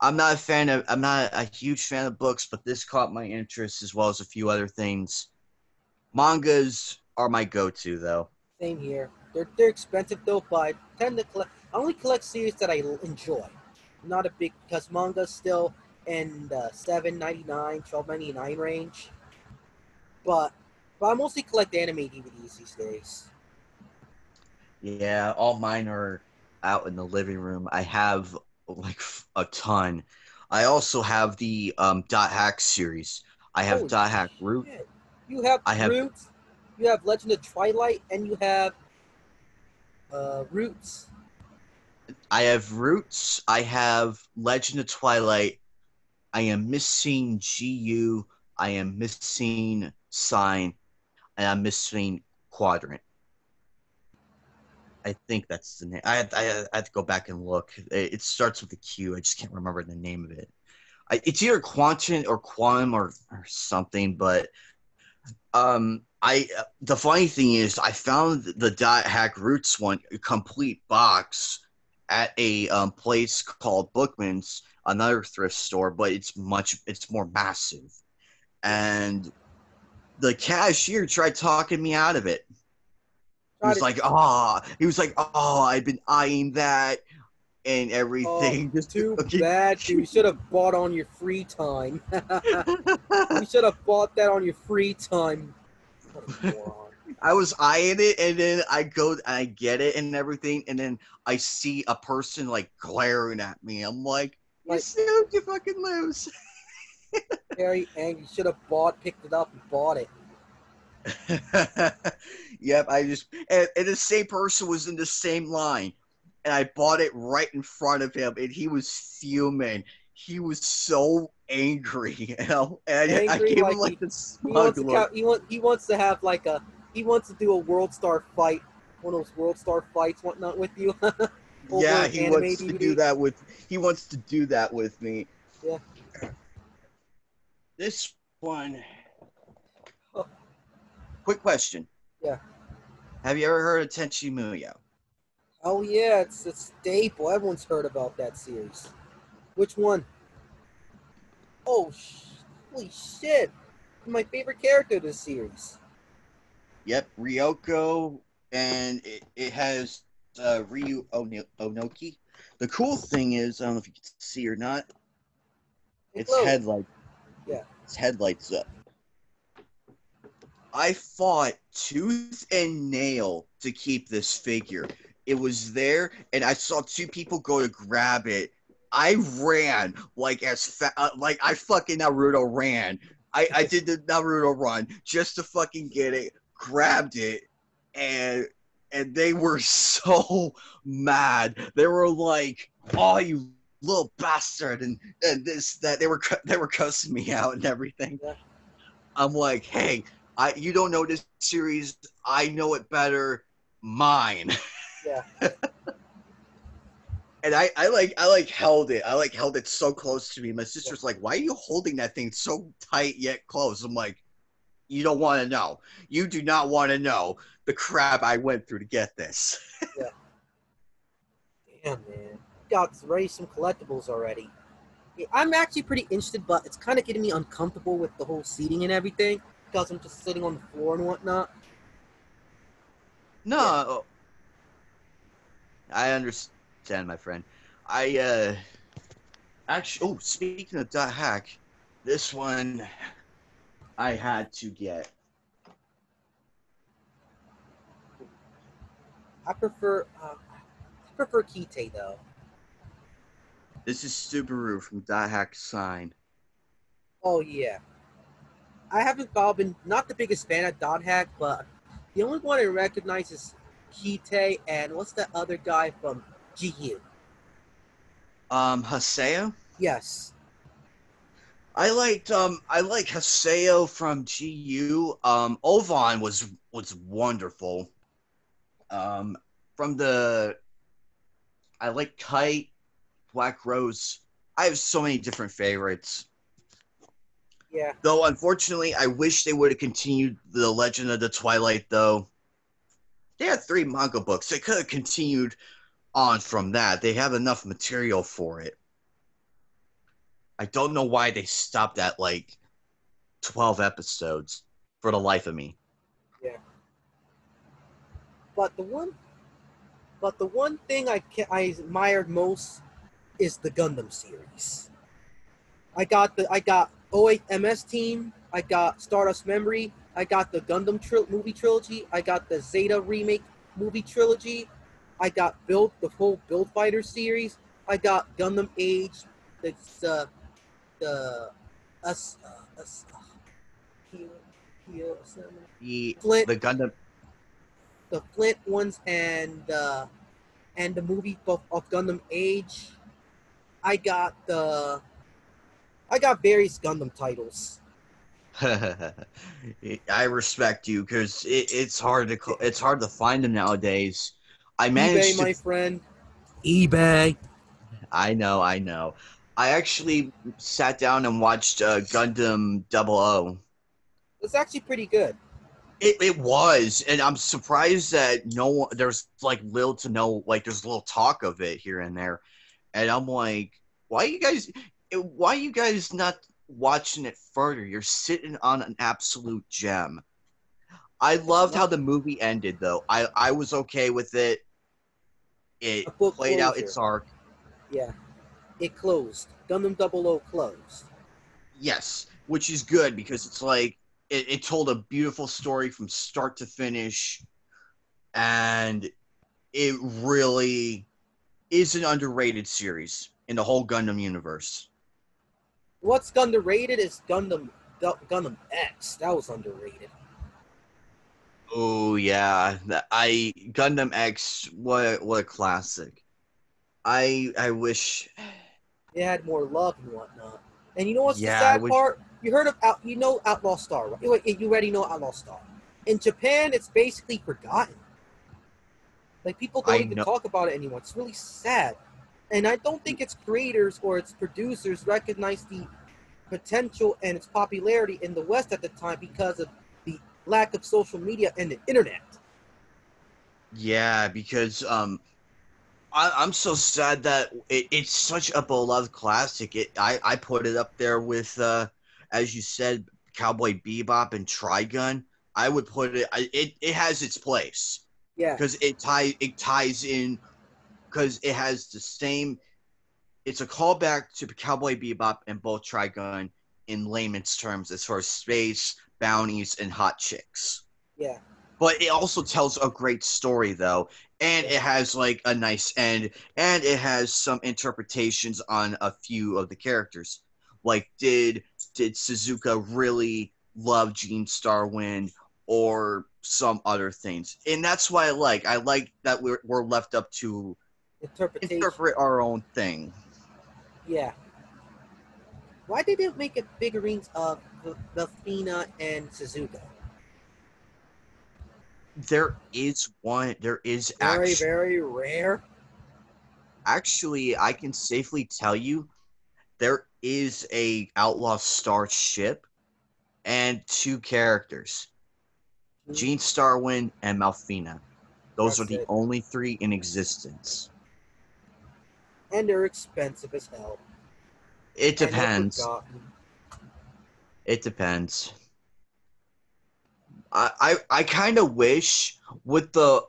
I'm not a huge fan of books, but this caught my interest as well as a few other things. Mangas are my go-to, though. Same here. They're expensive though, but I tend to collect. I only collect series that I enjoy. I'm not a big because manga's still in the $7.99, $12.99 range. But I mostly collect anime DVDs these days. Yeah, all mine are out in the living room. I have like a ton. I also have the Dot Hack series. I have Holy Dot Hack Root. shit! You have I have Roots, you have Legend of Twilight, and you have Roots. I have Roots. I have Legend of Twilight. I am missing GU. I am missing Sign, and I'm missing Quadrant. I think that's the name. I have to go back and look. It starts with a Q. I just can't remember the name of it. It's either Quantum or Quantum or something. But I the funny thing is, I found the Dot Hack Roots one a complete box at a place called Bookman's, another thrift store, but it's more massive. And the cashier tried talking me out of it. He was like, I've been eyeing that and everything. Oh, too bad. You should have bought on your free time. You should have bought that on your free time. What a moron. I was eyeing it, and then I go and I get it and everything, and then I see a person like glaring at me. I'm like, you snooze, you fucking lose. Very angry. You should have picked it up and bought it. Yep, and the same person was in the same line, and I bought it right in front of him, and he was fuming. He was so angry, and I gave him like the smug look. He wants to have like he wants to do a World Star fight, one of those World Star fights, whatnot, with you. Yeah, he wants to do that with me. Yeah. This one. Oh. Quick question. Yeah. Have you ever heard of Tenchi Muyo? Oh yeah, it's a staple. Everyone's heard about that series. Which one? Oh, holy shit! My favorite character of this series. Yep, Ryoko, and it has Ryu Onoki. The cool thing is, I don't know if you can see or not. Its headlight. Yeah. Its headlights up. I fought tooth and nail to keep this figure. It was there, and I saw two people go to grab it. I ran like like I fucking Naruto ran. I did the Naruto run just to fucking get it, grabbed it, and they were so mad. They were like, "Oh, you little bastard," and this that they were cussing me out and everything. Yeah. I'm like, "Hey, you don't know this series. I know it better. Mine." Yeah. And I held it. I held it so close to me. My sister's like, "Why are you holding that thing so tight yet close?" I'm like, "You don't want to know. You do not want to know the crap I went through to get this." Yeah. Damn, man. Got ready some collectibles already. Yeah, I'm actually pretty interested, but it's kind of getting me uncomfortable with the whole seating and everything because I'm just sitting on the floor and whatnot. No, yeah. I understand, my friend. Actually, speaking of Dot Hack, this one I had to get. I prefer Kite though. This is Subaru from Dot Hack Sign. Oh yeah. I haven't been not the biggest fan of Dot Hack, but the only one I recognize is Kite and what's that other guy from GU? Haseo? Yes. I like Haseo from GU. Ovan was wonderful. I like Kite, Black Rose. I have so many different favorites. Yeah. Though, unfortunately, I wish they would have continued the Legend of the Twilight, though. They had 3 manga books. They could have continued on from that. They have enough material for it. I don't know why they stopped at, like, 12 episodes for the life of me. Yeah. But the one thing I admired most is the Gundam series. I got 08 MS Team. I got Stardust Memory. I got the Gundam movie trilogy. I got the Zeta remake movie trilogy. I got the whole Build Fighter series. I got Gundam Age. It's the us Flint, The Gundam. the Flint ones, and the movie of Gundam Age. I got various Gundam titles. I respect you because it's hard to find them nowadays. I eBay, managed my friend. eBay. I know. I actually sat down and watched Gundam 00. It's actually pretty good. It was, and I'm surprised that there's like little to no, like there's little talk of it here and there, and I'm like, why you guys not watching it further? You're sitting on an absolute gem. I loved how the movie ended, though. I was okay with it. It played out its arc. Yeah, it closed. Gundam 00 closed. Yes, which is good because it's like it told a beautiful story from start to finish, and it really is an underrated series in the whole Gundam universe. What's underrated is Gundam X. That was underrated. Oh yeah, Gundam X. What a classic. I wish It had more love and whatnot. And you know what's the Yeah, sad part? You heard of Outlaw Star, right? You already know Outlaw Star. In Japan, it's basically forgotten. Like, people don't even talk about it anymore. It's really sad. And I don't think its creators or its producers recognized the potential and its popularity in the West at the time because of the lack of social media and the internet. Yeah, because I'm so sad that it's such a beloved classic. I put it up there with as you said, Cowboy Bebop and Trigun. I would put it has its place. Yeah. Because it ties in, because it has the same. It's a callback to Cowboy Bebop and both Trigun in layman's terms, as far as space, bounties, and hot chicks. Yeah. But it also tells a great story, though, and it has like a nice end, and it has some interpretations on a few of the characters. Like, did Suzuka really love Gene Starwind, or some other things? And that's why I like that we're left up to interpret our own thing. Yeah. Why did it make figurines of Velfina and Suzuka? There is very, very rare. Actually, I can safely tell you there is a Outlaw Star ship and 2 characters, Gene Starwind and Malfina. Those are the only 3 in existence. And they're expensive as hell. It depends. It depends. I kind of wish with the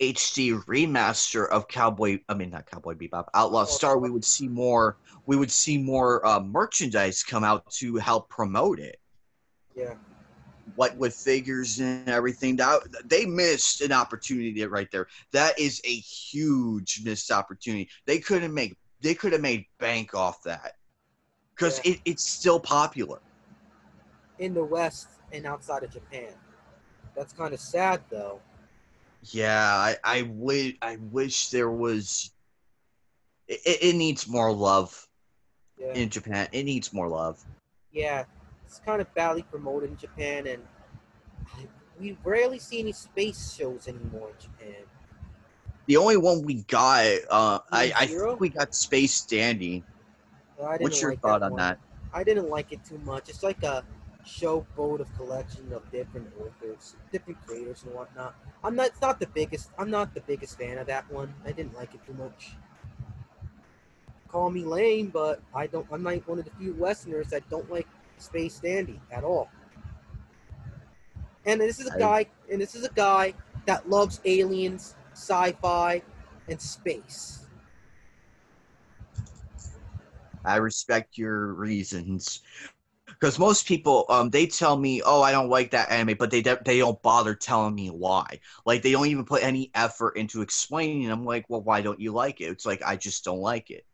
HD remaster of Outlaw Star, we would see more merchandise come out to help promote it. Yeah. What with figures and everything, that they missed an opportunity right there. That is a huge missed opportunity. They could have made bank off that, because it's still popular in the West and outside of Japan. That's kind of sad, though. Yeah, I wish there was. It needs more love in Japan. It needs more love. Yeah, it's kind of badly promoted in Japan, and we rarely see any space shows anymore in Japan. The only one we got, I think we got Space Dandy. What's your thought on that? I didn't like it too much. It's like a showboat of collection of different authors, different creators and whatnot. I'm not. It's not the biggest. I'm not the biggest fan of that one. I didn't like it too much. Call me lame, but I don't. I'm not one of the few Westerners that don't like Space Dandy at all. And this is a I guy. And this is a guy that loves aliens, sci-fi, and space. I respect your reasons. Because most people, they tell me, "Oh, I don't like that anime," but they don't bother telling me why. Like they don't even put any effort into explaining. I'm like, well, why don't you like it? It's like I just don't like it.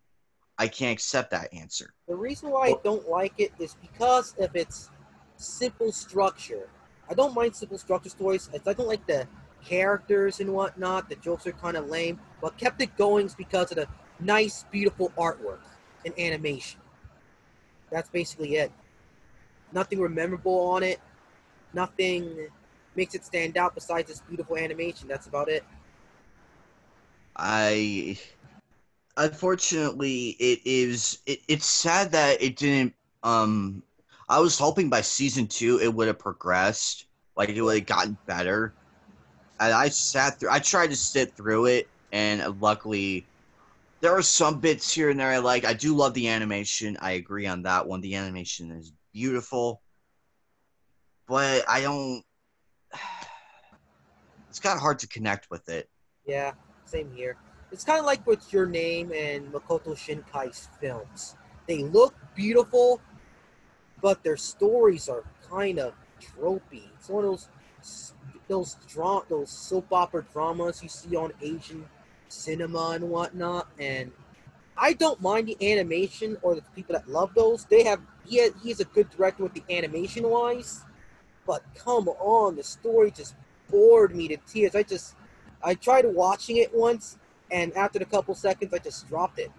I can't accept that answer. The reason why I Well, don't like it is because of its simple structure. I don't mind simple structure stories. I don't like the characters and whatnot. The jokes are kind of lame. What kept it going is because of the nice, beautiful artwork and animation. That's basically it. Nothing memorable on it. Nothing makes it stand out besides this beautiful animation. That's about it. I unfortunately it's sad that it didn't. I was hoping by season 2 it would have progressed, like it would have gotten better. And I tried to sit through it, and luckily there are some bits here and there I like. I do love the animation. I agree on that one. The animation is beautiful, but I don't. It's kind of hard to connect with it. Yeah, same here. It's kind of like with Your Name and Makoto Shinkai's films. They look beautiful, but their stories are kind of tropey. It's one of those soap opera dramas you see on Asian cinema and whatnot. And I don't mind the animation or the people that love those. He is a good director with the animation wise, but come on, the story just bored me to tears. I tried watching it once, and after a couple seconds, I just dropped it.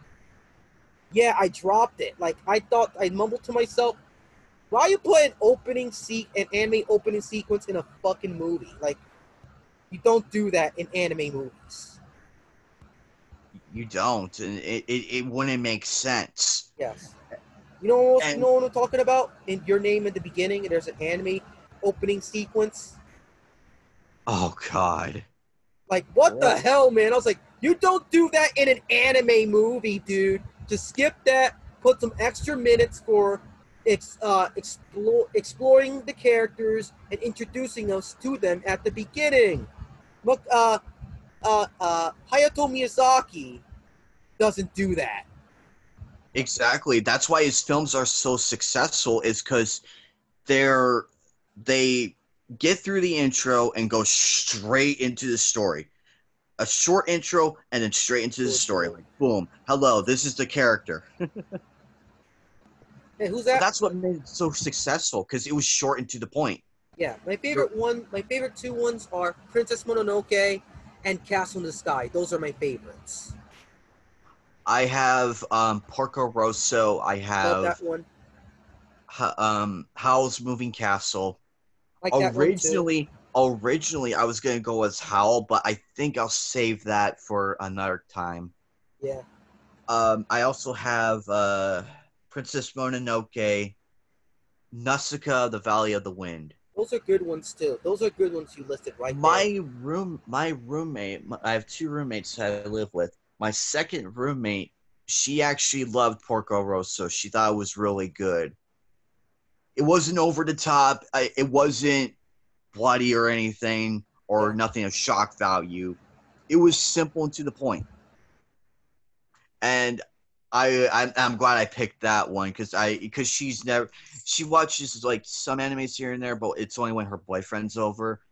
Yeah, I dropped it. Like I mumbled to myself, "Why you put an anime opening sequence in a fucking movie? Like, you don't do that in anime movies." You don't, and it wouldn't make sense. Yes. You And know what I'm talking about? In Your Name at the beginning, there's an anime opening sequence. oh god, Like, what the what? hell, man? I was like, you don't do that in an anime movie, dude. Just skip that. Put some extra minutes for exploring the characters and introducing us to them at the beginning. Look, Hayato Miyazaki doesn't do that. Exactly. That's why his films are so successful. Is because they're they get through the intro and go straight into the story. A short intro and then straight into the story. Like boom, hello, this is the character. Hey, who's But that? that's what made it so successful because it was short and to the point. Yeah, my favorite two ones are Princess Mononoke and Castle in the Sky. Those are my favorites. I have Porco Rosso. I Love have that one. Howl's Moving Castle. Like that one too. Originally, I was gonna go as Howl, but I think I'll save that for another time. Yeah. I also have Princess Mononoke, Nausicaa, The Valley of the Wind. Those are good ones too. Those are good ones you listed right there. My roommate, I have two roommates that I live with. My second roommate, she actually loved Porco Rosso. She thought it was really good. It wasn't over the top. It wasn't bloody or anything or Yeah. nothing of shock value. It was simple and to the point. And I'm glad I picked that one because she watches like some animes here and there, but it's only when her boyfriend's over.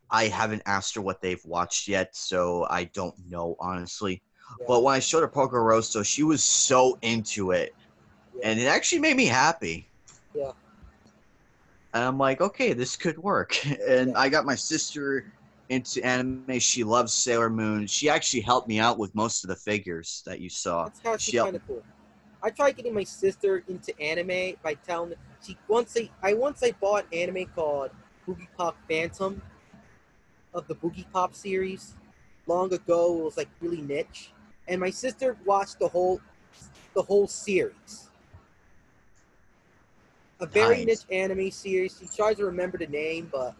I haven't asked her what they've watched yet, so I don't know honestly. Yeah. But when I showed her Poker Rosso, she was so into it, Yeah. and it actually made me happy. Yeah. And I'm like, okay, this could work. And Yeah. I got my sister into anime. She loves Sailor Moon. She actually helped me out with most of the figures that you saw. That's actually She helped. kind of cool. I tried getting my sister into anime by telling her once I bought an anime called Boogie Pop Phantom of the Boogie Pop series. Long ago, it was like really niche, and my sister watched the whole series. a very niche Nice. anime series. She tries to remember the name, but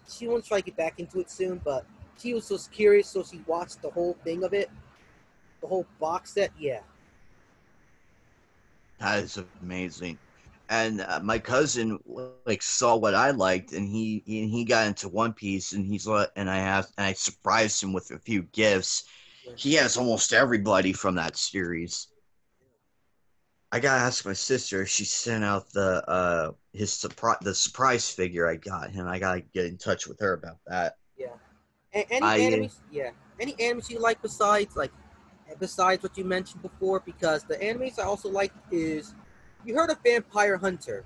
she wants to try to get back into it soon. But she was so curious, so she watched the whole thing of it, the whole box set. Yeah, That is amazing. And my cousin like saw what I liked, and he got into One Piece, and he's like, and I surprised him with a few gifts. yeah. He has almost everybody from that series. I gotta ask my sister if she sent out the surprise figure I got him. I gotta get in touch with her about that. Yeah. Any I animes? Yeah. Any animes you like besides what you mentioned before? Because the animes I also like is you heard of Vampire Hunter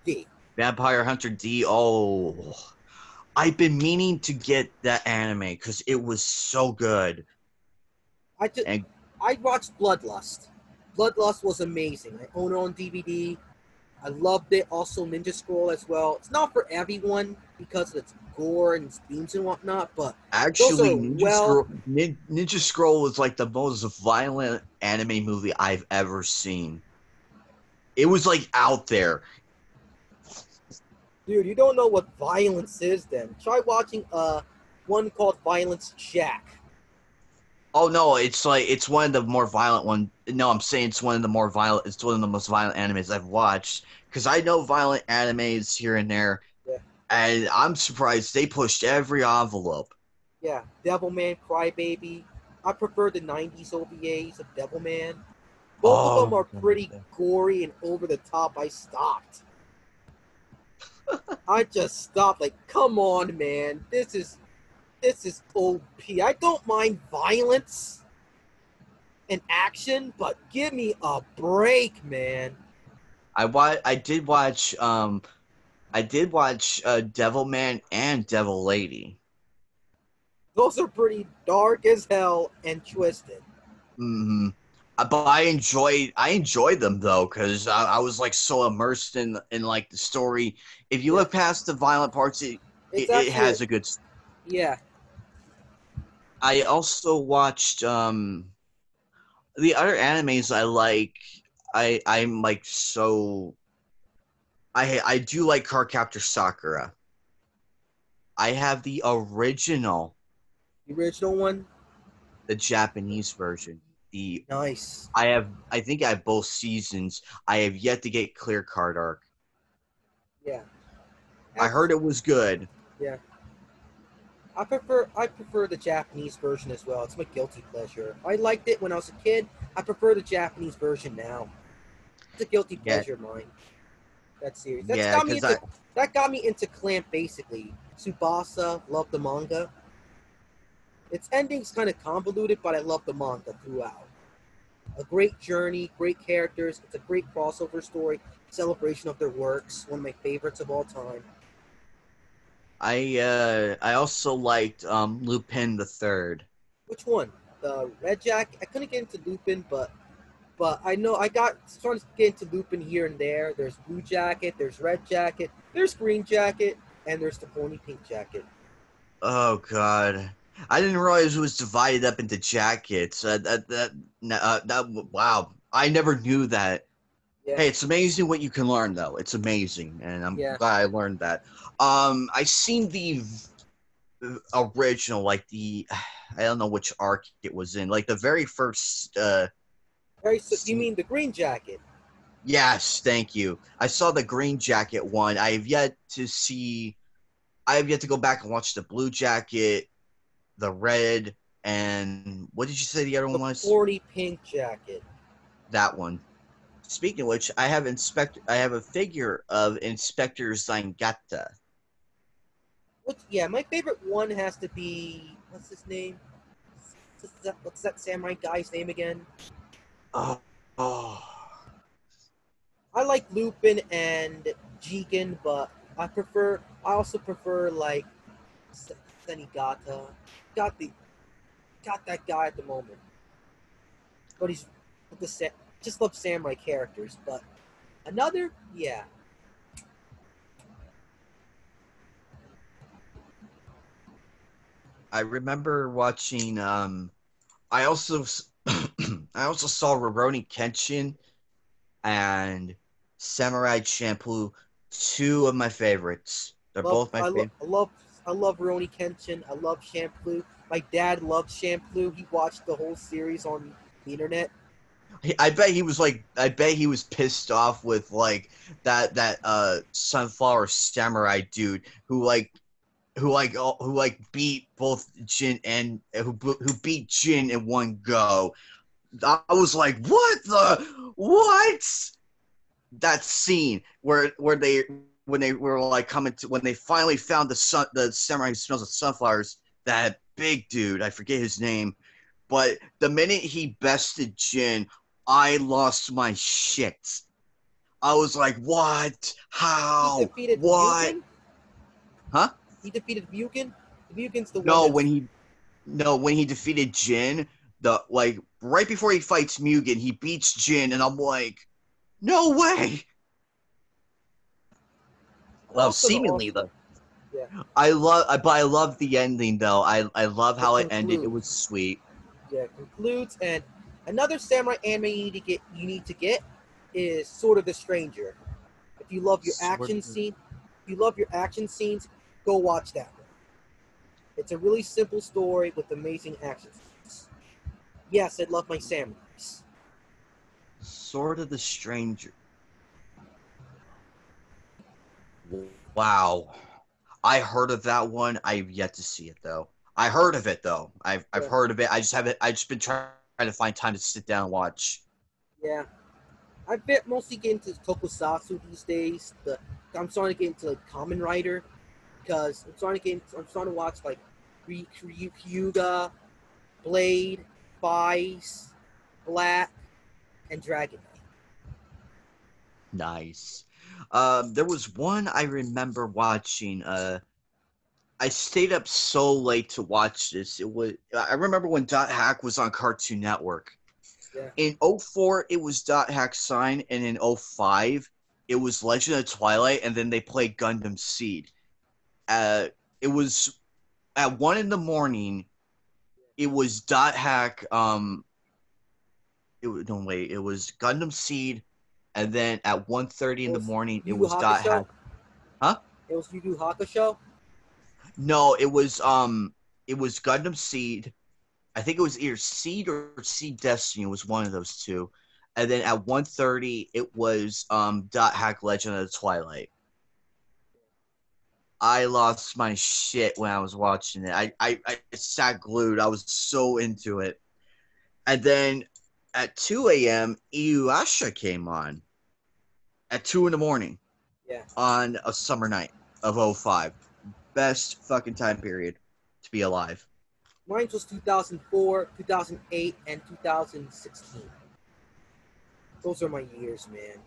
D. Vampire Hunter D. Oh, I've been meaning to get that anime because it was so good. I just And I watched Bloodlust. Bloodlust was amazing. I own it on DVD. I loved it. Also Ninja Scroll as well. It's not for everyone because of its gore and themes and whatnot, but those actually, are well. Ninja Scroll was like the most violent anime movie I've ever seen. It was like out there. Dude, you don't know what violence is then. Try watching one called Violence Jack. Oh no, it's like it's one of the more violent one. No, I'm saying it's one of the more violent. It's one of the most violent animes I've watched because I know violent animes here and there, Yeah. and I'm surprised they pushed every envelope. Yeah. Devilman, Crybaby. I prefer the 90s OVAs of Devilman. Both of them Oh, are pretty gory and over the top. I stopped. I just stopped. Like, come on, man. This is OP. I don't mind violence and action, but give me a break, man. I did watch Devilman and Devil Lady. Those are pretty dark as hell and twisted. Hmm. But I enjoyed them though because I was like so immersed in like the story. If you Yeah. look past the violent parts, It's it actually has a good. yeah. I also watched the other animes I like. I'm like so I do like Cardcaptor Sakura. I have the original, The original one. the Japanese version. The Nice. I think I have both seasons. I have yet to get Clear Card Arc. Yeah. I That's heard it was good. yeah. I prefer the Japanese version as well. It's my guilty pleasure. I liked it when I was a kid. I prefer the Japanese version now. It's a guilty Yeah, pleasure of mine. That series. yeah, because I That got me into Clamp basically. Tsubasa, love the manga. Its ending's kind of convoluted, but I love the manga throughout. A great journey, great characters. It's a great crossover story, celebration of their works. One of my favorites of all time. I also liked Lupin the Third. Which one? The Red Jacket. I couldn't get into Lupin, but I know I got starting to get into Lupin here and there. There's Blue Jacket, there's Red Jacket, there's Green Jacket, and there's the Pony Pink Jacket. Oh God, I didn't realize it was divided up into jackets. Wow, I never knew that. Yeah, Hey, it's amazing what you can learn, though. It's amazing, and I'm yeah. glad I learned that. I seen the original, like the I don't know which arc it was in, like the very first. Very. So, you mean the Green Jacket? Yes, thank you. I saw the Green Jacket one. I have yet to see. I have yet to go back and watch the Blue Jacket, the Red, and what did you say the other The one was? Pony Pink Jacket. That one. Speaking of which, I have a figure of Inspector Zangata. Yeah, my favorite one has to be what's his name? What's that samurai guy's name again? Oh, oh. I like Lupin and Jigen, but I also prefer like Senigata. Got the got that guy at the moment, but he's with just love samurai characters. But another, yeah, I remember watching. I also I also saw Rurouni Kenshin and Samurai Champloo, two of my favorites. They're Love, both my favorite. I love Rurouni Kenshin. I love Shampoo. My dad loved Shampoo. He watched the whole series on the internet. I bet he was pissed off with like that sunflower samurai dude who beat both Jin and who beat Jin in one go. I was like, what? That scene where they when they were like coming to when they finally found the samurai who smells of sunflowers, that big dude, I forget his name, but the minute he bested Jin, I lost my shit. I was like, what? How? He defeated what? Mugen? Huh? He defeated Mugen? Mugen's the No, one when he defeated Jin, right before he fights Mugen, he beats Jin, and I'm like, no way. Well, seemingly though. Yeah. I love the ending though. I love how it ended. It was sweet. Yeah, it concludes, and another samurai anime you need to get is Sword of the Stranger. If you love your action scenes, go watch that one. It's a really simple story with amazing action scenes. Yes, I love my samurais. Sword of the Stranger. Wow. I heard of that one. I've yet to see it though. I heard of it though. I've heard of it. I just been trying to find time to sit down and watch. Yeah. I've been mostly getting into tokusatsu these days. I'm starting to get into like Kamen Rider because I'm starting to watch like Ryuga, Blade, Vice, Black, and Dragon Knight. Nice. There was one I remember watching. I stayed up so late to watch this. I remember when Dot Hack was on Cartoon Network. Yeah. In 04, it was Dot Hack Sign, and in 05, it was Legend of Twilight, and then they played Gundam Seed. It was at 1 in the morning. It was Dot Hack. It was Gundam Seed, and then at 1:30 in the morning, it was Dot Hack. Huh? It was Yu Yu Hakusho? No, it was Gundam Seed. I think it was either Seed or Seed Destiny. It was one of those two. And then at 1:30, it was Dot Hack Legend of the Twilight. I lost my shit when I was watching it. I sat glued. I was so into it. And then at 2 a.m., Iyuasha came on at 2 in the morning. Yeah. On a summer night of 05. Best fucking time period to be alive. Mine was 2004, 2008, and 2016. Those are my years, man.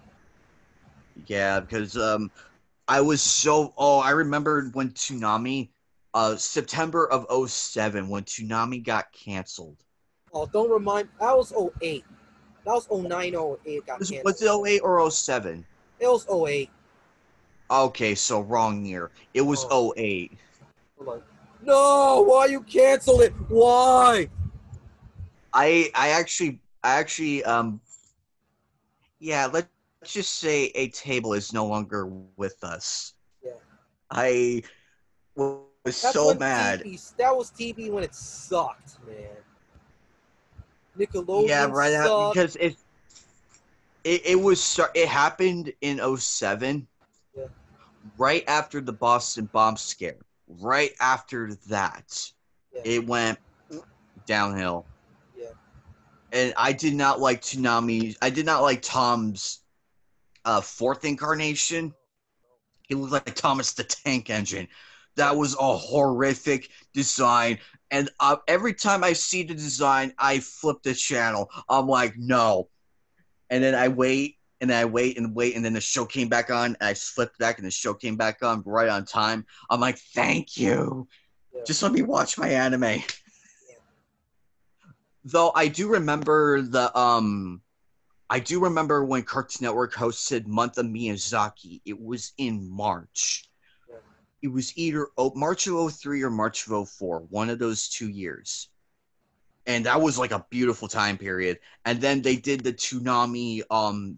Yeah, because I was so... Oh, I remember when Toonami... September of 07, when Toonami got canceled. Oh, don't remind... That was 08. That was 09 or 08 got canceled. Was it 08 or 07? It was 08. Okay, so wrong year. It was 08. Hold on. No, why you canceled it? Why? I actually yeah, let's just say a table is no longer with us. Yeah. I was so mad. That was TV when it sucked, man. Nickelodeon. Yeah, right sucked. Because it happened in 07. Yeah. Right after the Boston bomb scare. Right after that, it went downhill. Yeah. And I did not like Toonami. I did not like Tom's fourth incarnation. He looked like Thomas the Tank Engine. That was a horrific design. And every time I see the design, I flip the channel. I'm like, no. And then I wait. And then I wait, and then the show came back on, and I flipped back, and the show came back on right on time. I'm like, thank you. Yeah. Just let me watch my anime. Yeah. Though I do remember when Cartoon Network hosted Month of Miyazaki. It was in March. Yeah. It was either March of 03 or March of 04, one of those 2 years. And that was like a beautiful time period. And then they did the Toonami,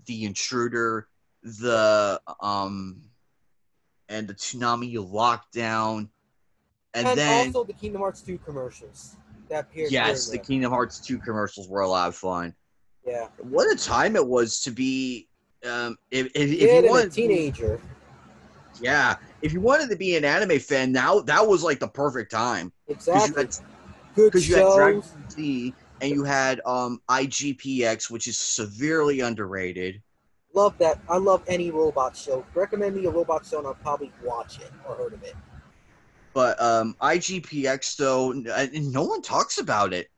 The Intruder, the Toonami lockdown, and then also the Kingdom Hearts 2 commercials that appeared here yes, and the there. Kingdom Hearts 2 commercials were a lot of fun. Yeah. What a time it was to be if Kid you and a wanted teenager. yeah, if you wanted to be an anime fan, now that was like the perfect time. Exactly. Good Because you had Dragon shows. Ball Z and you had IGPX, which is severely underrated. Love that. I love any robot show. Recommend me a robot show and I'll probably watch it or heard of it. But IGPX, though, no one talks about it.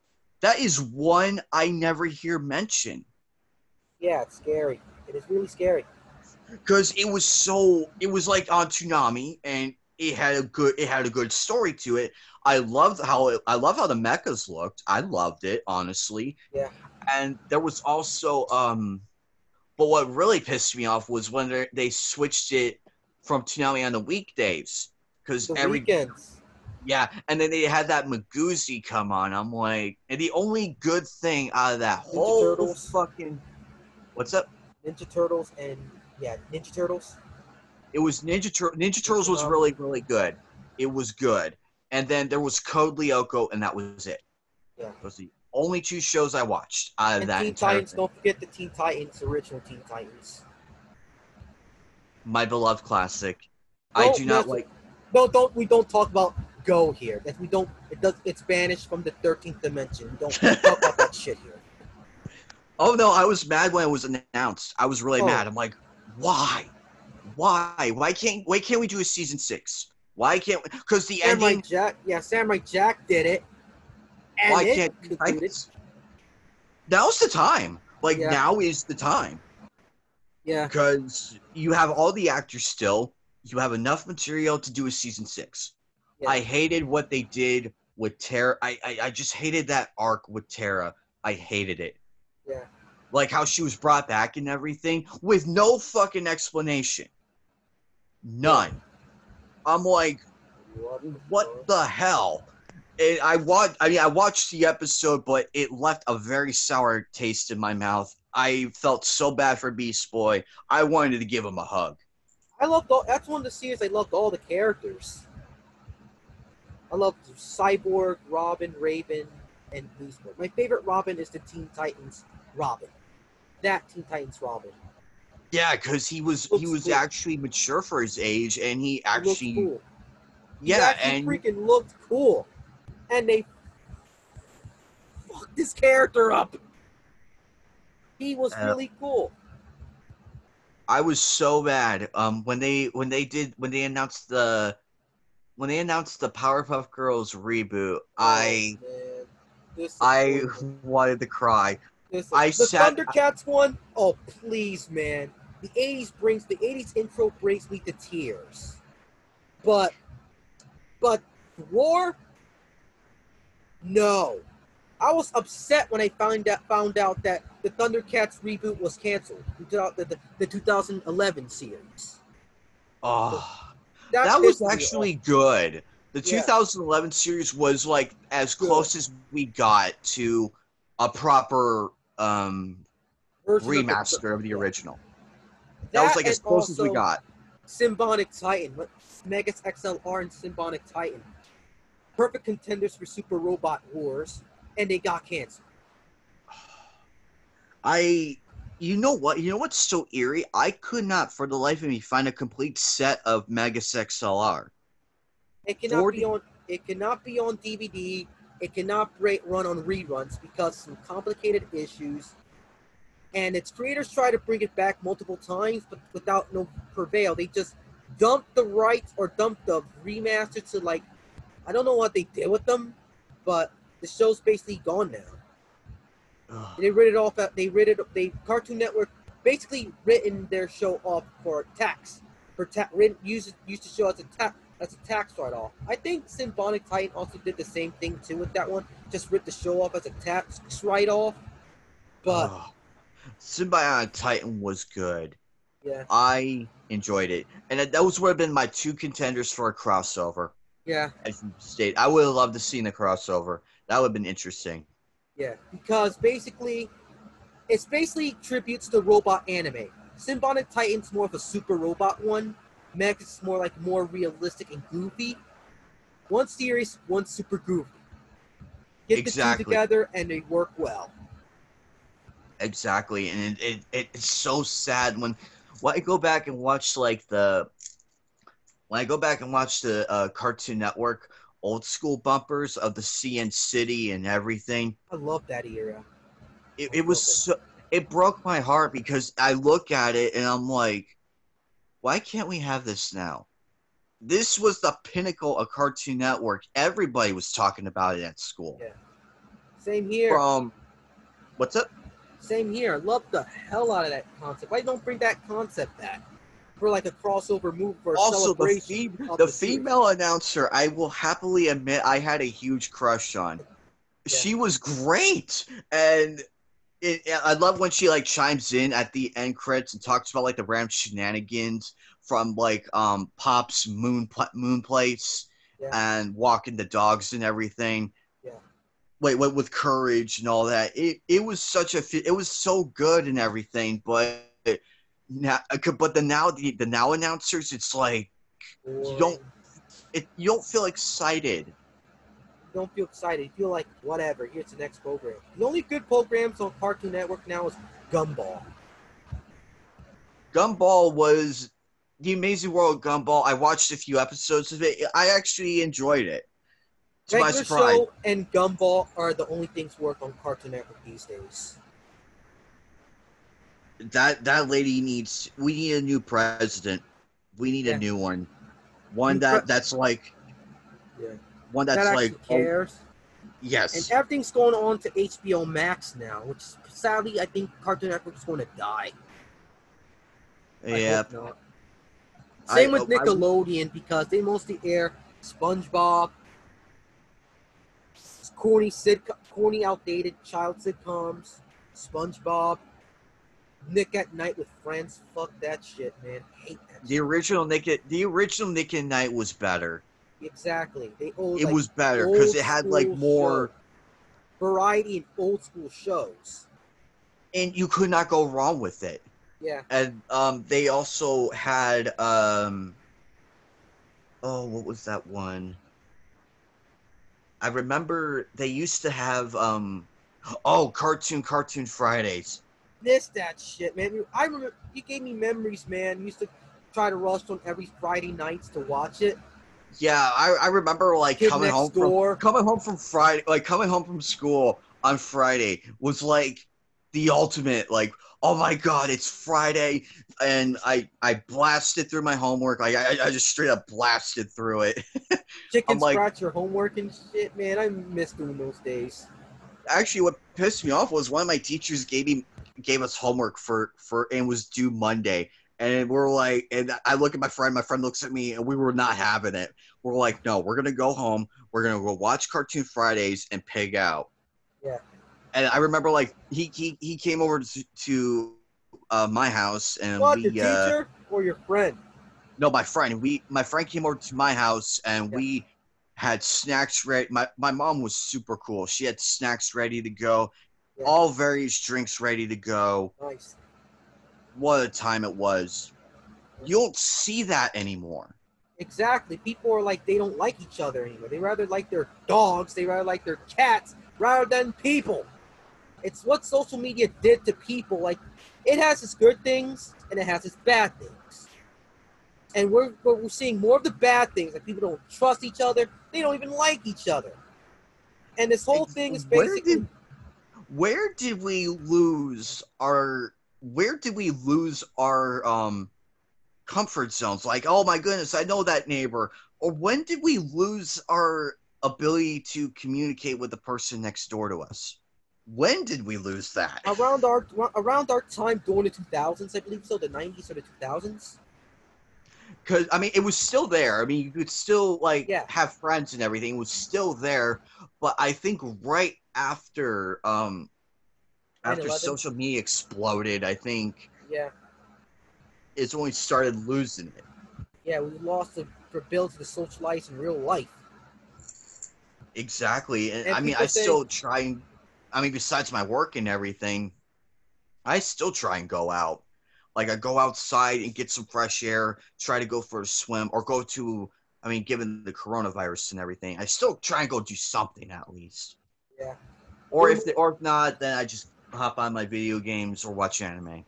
That is one I never hear mentioned. Yeah, it's scary. It is really scary. Because it was like on Toonami, and it had a good story to it. I love how the mechas looked. I loved it, honestly. Yeah. And there was also but what really pissed me off was when they switched it from Toonami on the weekdays, because The weekends. yeah, and then they had that Maguzi come on. I'm like, and the only good thing out of that whole Turtles. fucking what's up? Ninja Turtles and Ninja Turtles. It was Ninja Turtles was really, really good. It was good. And then there was Code Lyoko, and that was it. Yeah. Those are the only two shows I watched out of And that Teen entire Titans, thing. don't forget the Teen Titans, original Teen Titans. My beloved classic. I do not like. No, we don't talk about Go here. That we don't. It's banished from the 13th dimension. We don't talk about that shit here. Oh no, I was mad when it was announced. I was really mad. I'm like, why? Why can't we do a season 6? Why can't? Because the ending. Samurai Jack did it. And Why can't now's the time? Like now is the time. Yeah. Because you have all the actors still. You have enough material to do a season 6. Yeah. I hated what they did with Terra. I just hated that arc with Terra. I hated it. Yeah. Like how she was brought back and everything with no fucking explanation. None. Yeah. I'm like, what the hell? And I watched the episode, but it left a very sour taste in my mouth. I felt so bad for Beast Boy. I wanted to give him a hug. That's one of the series I loved all the characters. I loved Cyborg, Robin, Raven, and Beast Boy. My favorite Robin is the Teen Titans Robin. That Teen Titans Robin. Yeah, because he was cool. Actually mature for his age, and he actually cool. Yeah, and freaking looked cool. And they fucked this character up. He was really cool. I was so bad. When they announced the Powerpuff Girls reboot, I wanted to cry. The Thundercats one. Oh please, man! The '80s intro brings me to tears. But Roar. No, I was upset when I found out that the Thundercats reboot was canceled. The 2011 series. Oh, that was actually good. The 2011 series was like as close as we got to a proper remaster of the original. That was like as close as we got. Symbonic Titan, Omega XLR and Symbonic Titan. Perfect contenders for Super Robot Wars, and they got canceled. You know what's so eerie? I could not, for the life of me, find a complete set of Megas XLR. It cannot be on DVD. It cannot run on reruns because of some complicated issues. And its creators try to bring it back multiple times, but without no prevail. They just dumped the rights or dumped the remaster to like. I don't know what they did with them, but the show's basically gone now. They rid it off. Cartoon Network basically written their show off for tax. Used the show as a tax write-off. I think Symbonic Titan also did the same thing too with that one. Just ripped the show off as a tax write-off. But Symbiotic Titan was good. Yeah, I enjoyed it, and those would have been my two contenders for a crossover. Yeah. As you stated, I would have loved to see the crossover. That would have been interesting. Yeah, because it's basically tributes to robot anime. Symbiotic Titan's more of a super robot one. Mech is more realistic and goofy. One serious, one super goofy. Get the two together and they work well. Exactly, and it's so sad when I go back and watch the Cartoon Network old school bumpers of the CN City and everything. I love that era. It broke my heart because I look at it and I'm like, why can't we have this now? This was the pinnacle of Cartoon Network. Everybody was talking about it at school. Yeah. Same here. What's up? Same here. I love the hell out of that concept. Why don't bring that concept back for like a crossover move for a celebration? The female announcer, I will happily admit, I had a huge crush on. Yeah. She was great, and I love when she chimes in at the end credits and talks about the random shenanigans from Pop's moon place and walking the dogs and everything. Yeah. With courage and all that. It was so good and everything, but now the now announcers, it's like you don't feel excited. You don't feel excited. You feel like whatever. Here's the next program. The only good programs on Cartoon Network now is Gumball. Gumball was the Amazing World of Gumball. I watched a few episodes of it. I actually enjoyed it. Regular Show and Gumball are the only things work on Cartoon Network these days. That lady we need a new president. We need a new one. One that's like one that's that cares. Yes. And everything's going on to HBO Max now, which sadly I think Cartoon Network is going to die. Yeah. Same with Nickelodeon because they mostly air SpongeBob, corny, outdated child sitcoms, SpongeBob, Nick at Night with Friends. Fuck that shit, man. Hate that. The original Nick at Night was better. Exactly. It was better because it had more variety in old school shows, and you could not go wrong with it. Yeah. And they also had what was that one? I remember they used to have Cartoon Fridays. Missed that shit, man. I remember you gave me memories, man. You used to try to rush on every Friday nights to watch it. Yeah, I remember coming home from Friday, coming home from school on Friday was the ultimate, oh my god, it's Friday, and I blasted through my homework. I just straight up blasted through it. Chicken scratch your homework and shit, man. I miss doing those days. Actually, what pissed me off was one of my teachers gave us homework and was due Monday. And we're and I look at my friend looks at me, and we were not having it. We're like, no, we're going to go home. We're going to go watch Cartoon Fridays and pig out. Yeah. And I remember, he came over to my house. And the teacher or your friend? No, my friend. My friend came over to my house, and we had snacks ready. My mom was super cool. She had snacks ready to go. Yeah. All various drinks ready to go. Nice. What a time it was. You don't see that anymore. Exactly. People are they don't like each other anymore. They rather like their dogs. They rather like their cats rather than people. It's what social media did to people. It has its good things and it has its bad things. And we're seeing more of the bad things. People don't trust each other. They don't even like each other. And this whole thing is basically... Where did we lose our comfort zones? Oh my goodness, I know that neighbor. Or when did we lose our ability to communicate with the person next door to us? When did we lose that? Around our time during the 2000s, I believe so, the 90s or the 2000s. Because it was still there. You could still have friends and everything. It was still there, but I think right after social media exploded, I think it's when we started losing it. Yeah, we lost the ability to socialize in real life. Exactly, and I still try. Besides my work and everything, I still try and go out. Like I go outside and get some fresh air, try to go for a swim, or go to. I mean, given the coronavirus and everything, I still try and go do something at least. Yeah. Or if not, then I just hop on my video games or watch anime.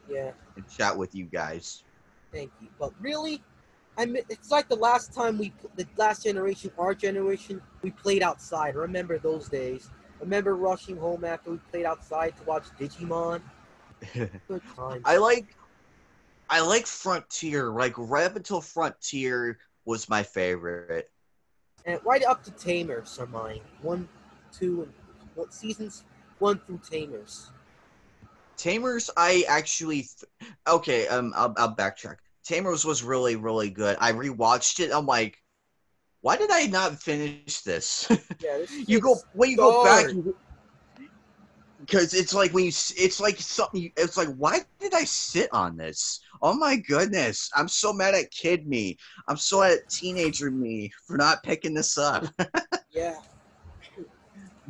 Yeah. And chat with you guys. Thank you. But really, it's like the last generation, our generation, we played outside. Remember those days? Remember rushing home after we played outside to watch Digimon? Good times. I like Frontier. Like right up until Frontier was my favorite. And right up to Tamers are mine. 1, 2, and what seasons? 1 through Tamers. Tamers, I actually okay. I'll backtrack. Tamers was really, really good. I rewatched it. I'm like, why did I not finish this? Yeah, go back, because it's like it's like something. It's like, why did I sit on this? Oh my goodness! I'm so mad at kid me. I'm so mad at teenager me for not picking this up. Yeah.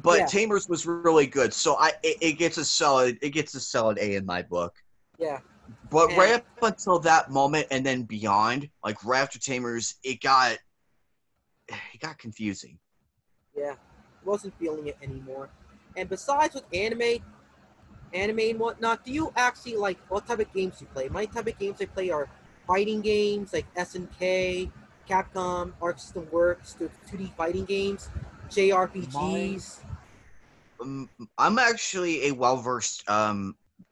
But yeah. Tamers was really good, so it gets a solid A in my book. Yeah. But right up until that moment and then beyond, like right after Tamers, it got confusing. Yeah, wasn't feeling it anymore. And besides with anime and whatnot, do you actually like what type of games you play? My type of games I play are fighting games like SNK, Capcom, Arc System Works, 2D fighting games, JRPGs. I'm actually a well-versed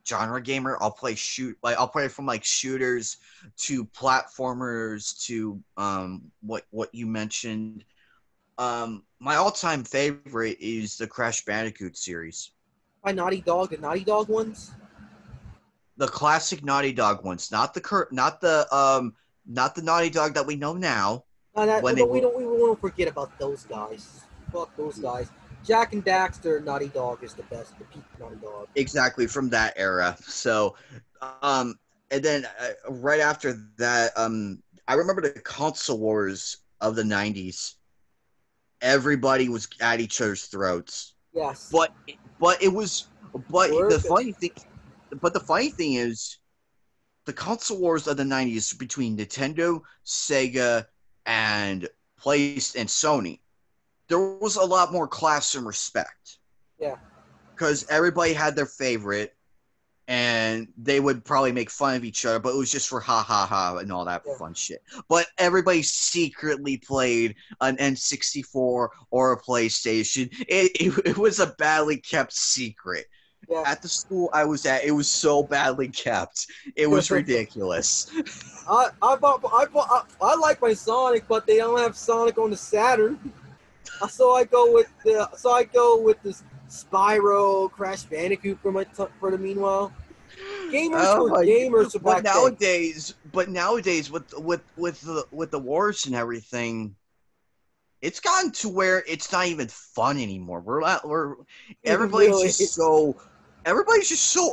genre gamer. I'll play from like shooters to platformers to what you mentioned. My all-time favorite is the Crash Bandicoot series. By Naughty Dog, the Naughty Dog ones. The classic Naughty Dog ones, not the Naughty Dog that we know now. We won't forget about those guys. Fuck those guys. Jack and Daxter Naughty Dog is the best, the peak Naughty Dog. Exactly, from that era. So, and then right after that, I remember the console wars of the 90s. Everybody was at each other's throats. Yes. But the funny thing is, the console wars of the 90s between Nintendo, Sega, and Sony, there was a lot more class and respect. Yeah. Because everybody had their favorite, and they would probably make fun of each other, but it was just for ha ha ha and all that fun shit. But everybody secretly played an N64 or a PlayStation. It was a badly kept secret. Yeah. At the school I was at, it was so badly kept. It was ridiculous. I like my Sonic, but they don't have Sonic on the Saturn. So I go with this Spyro, Crash Bandicoot for the meanwhile. Gamers were gamers. But nowadays with the wars and everything, it's gotten to where it's not even fun anymore. Everybody's just so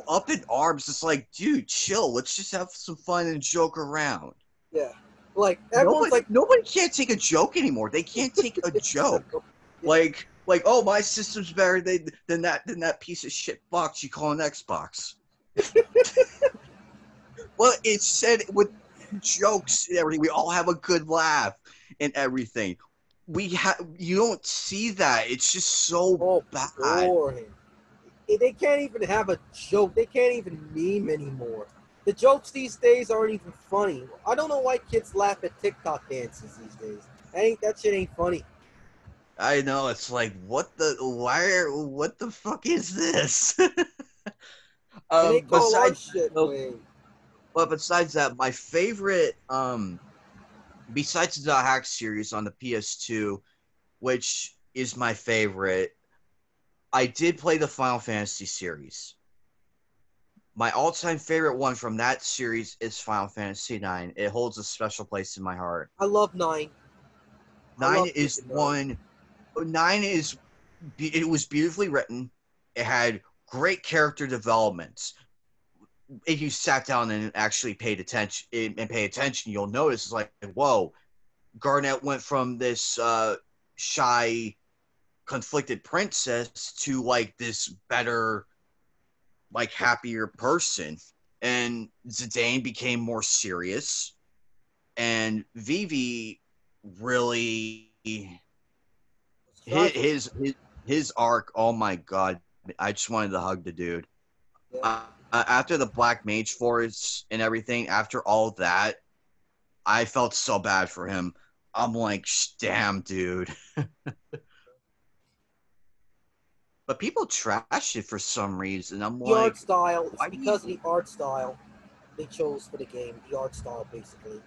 up in arms. It's like, dude, chill. Let's just have some fun and joke around. Yeah. Like everyone's nobody can't take a joke anymore. They can't take a joke. Yeah. Like, oh, my system's better than that piece of shit box you call an Xbox. Well, it's said with jokes and everything. We all have a good laugh and everything. You don't see that. It's just so bad. Boring. They can't even have a joke. They can't even meme anymore. The jokes these days aren't even funny. I don't know why kids laugh at TikTok dances these days. That shit ain't funny. I know, it's like, what the fuck is this? Besides that, my favorite, besides the Hack series on the PS2, which is my favorite, I did play the Final Fantasy series. My all-time favorite one from that series is Final Fantasy IX. It holds a special place in my heart. I love 9. It was beautifully written. It had great character developments. If you sat down and actually paid attention, you'll notice it's like, whoa, Garnet went from this shy, conflicted princess to like this better, like happier person. and Zidane became more serious, and Vivi really his arc. Oh my god, I just wanted to hug the dude. Yeah. After the Black Mage Forest and everything, after all that, I felt so bad for him. I'm like, damn, dude. But people trash it for some reason. I'm The like, art style, it's why do because of the art style they chose for the game. The art style, basically.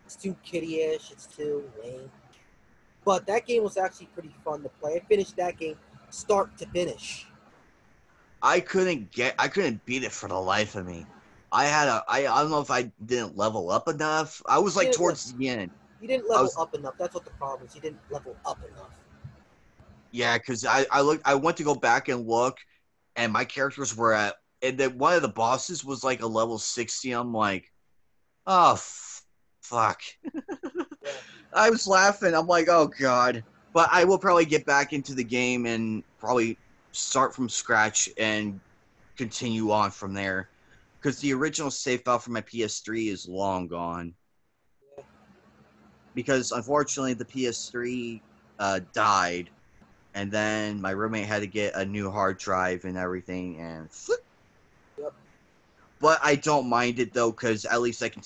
It's too kiddie-ish, it's too lame. But that game was actually pretty fun to play. I finished that game start to finish. I couldn't beat it for the life of me. I don't know if I didn't level up enough. I was like towards the end. You didn't level up enough. That's what the problem is. You didn't level up enough. Yeah, because I went to go back and look, and my characters were at, and then one of the bosses was like a level 60. I'm like, oh fuck. Yeah. I was laughing. I'm like, oh god. But I will probably get back into the game and probably start from scratch and continue on from there. Because the original save file for my PS3 is long gone. Yeah. Because unfortunately the PS3 died, and then my roommate had to get a new hard drive and everything, and flip. Yep. But I don't mind it though, because at least I can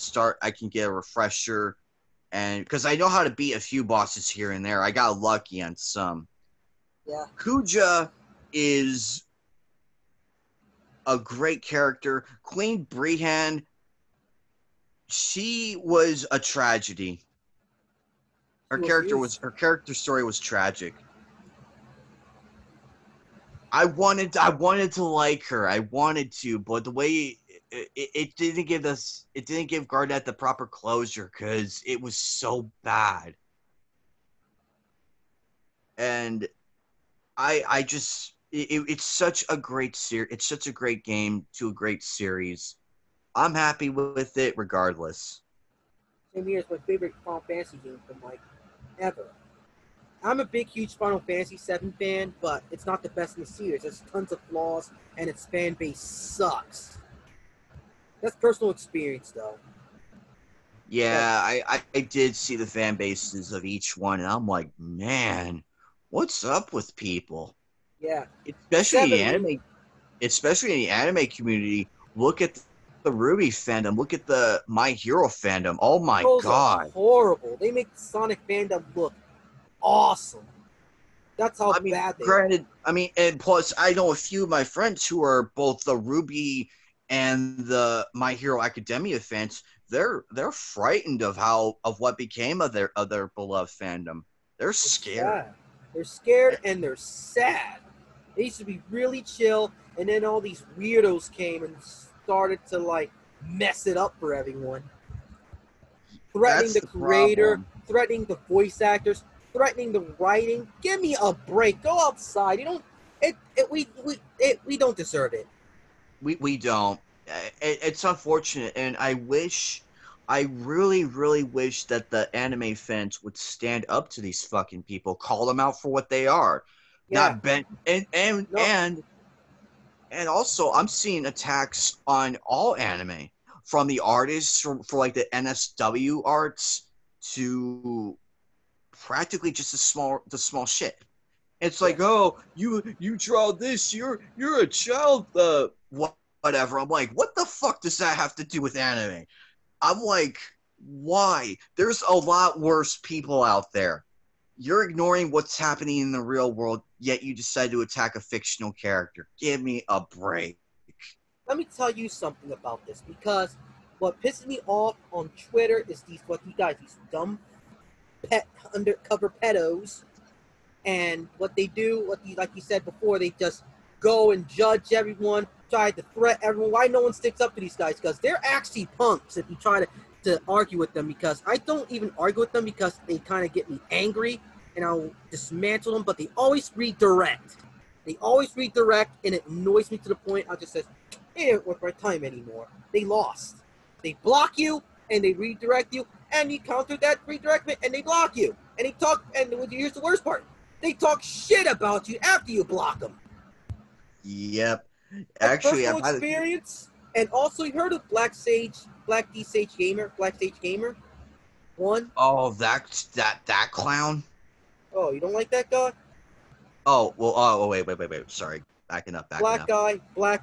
get a refresher, and because I know how to beat a few bosses here and there. I got lucky on some. Yeah. Kuja is a great character. Queen Brehand, she was a tragedy. Her character story was tragic. I wanted to like her. I wanted to, but the way it didn't give Garnet the proper closure because it was so bad. And I just it's such a great it's such a great game to a great series. I'm happy with it regardless. Same here, it's my favorite Final Fantasy game from like ever. I'm a big, huge Final Fantasy VII fan, but it's not the best in the series. There's tons of flaws, and its fan base sucks. That's personal experience, though. Yeah, I did see the fan bases of each one, and I'm like, man, what's up with people? Yeah. Especially in the anime community. Look at the Ruby fandom. Look at the My Hero fandom. Oh my god. Are horrible. They make the Sonic fandom look awesome. That's how bad they are. And plus, I know a few of my friends who are both the Ruby and the My Hero Academia fans. They're frightened of what became of their beloved fandom. They're scared. Sad. They're scared and they're sad. They used to be really chill, and then all these weirdos came and started to like mess it up for everyone. Threatening the creator, threatening the voice actors, threatening the writing. Give me a break. Go outside. You don't. We don't deserve it. We don't. It's unfortunate, and I really, really wish that the anime fans would stand up to these fucking people, call them out for what they are. Yeah. Not bent, and also I'm seeing attacks on all anime, from the artists for like the NSW arts to practically just the small shit. It's like, oh, you draw this, you're a child, whatever. I'm like, what the fuck does that have to do with anime? I'm like, why? There's a lot worse people out there. You're ignoring what's happening in the real world, yet you decide to attack a fictional character. Give me a break. Let me tell you something about this, because what pisses me off on Twitter is these dumb undercover pedos, and what they do, like you said before, they just go and judge everyone, try to threat everyone. Why no one sticks up to these guys? Because they're actually punks if you try to argue with them, because I don't even argue with them because they kind of get me angry and I'll dismantle them, but they always redirect. And it annoys me to the point I just says, it ain't worth my time anymore. They lost. They block you and they redirect you, and you counter that redirectment and they block you. And they talk, and here's the worst part. They talk shit about you after you block them. Yep. Actually, personal experience, And also, you heard of Black D Sage Gamer, Black Sage Gamer 1? Oh, that clown. Oh, you don't like that guy? Oh well. Oh wait. Sorry, backing up. Black guy, Black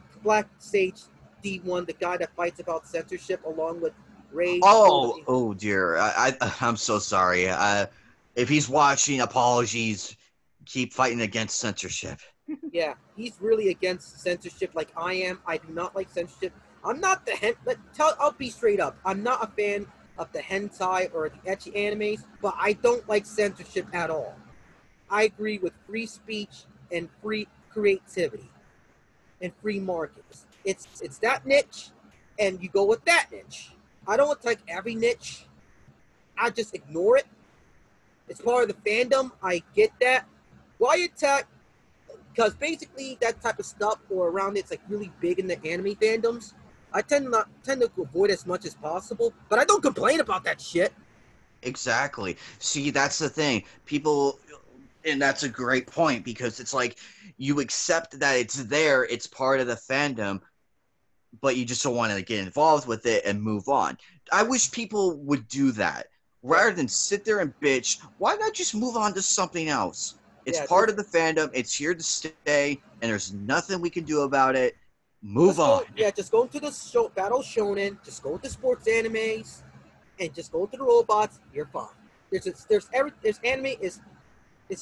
Sage D1, the guy that fights about censorship along with Rage. Oh dear. I'm so sorry. If he's watching, apologies. Keep fighting against censorship. Yeah, he's really against censorship like I am. I do not like censorship. I'm not I'll be straight up. I'm not a fan of the hentai or the ecchi animes, but I don't like censorship at all. I agree with free speech and free creativity and free markets. It's that niche, and you go with that niche. I don't attack every niche. I just ignore it. It's part of the fandom. I get that. Why attack? Because basically that type of stuff or around it's like really big in the anime fandoms. I tend to avoid as much as possible, but I don't complain about that shit. Exactly. See, that's the thing. People, and that's a great point because it's like you accept that it's there, it's part of the fandom, but you just don't want to get involved with it and move on. I wish people would do that. Rather than sit there and bitch, why not just move on to something else? It's part of the fandom, it's here to stay, and there's nothing we can do about it. Move on. Just go into the Battle Shonen, just go into sports animes, and just go to the robots, you're fine. There's anime is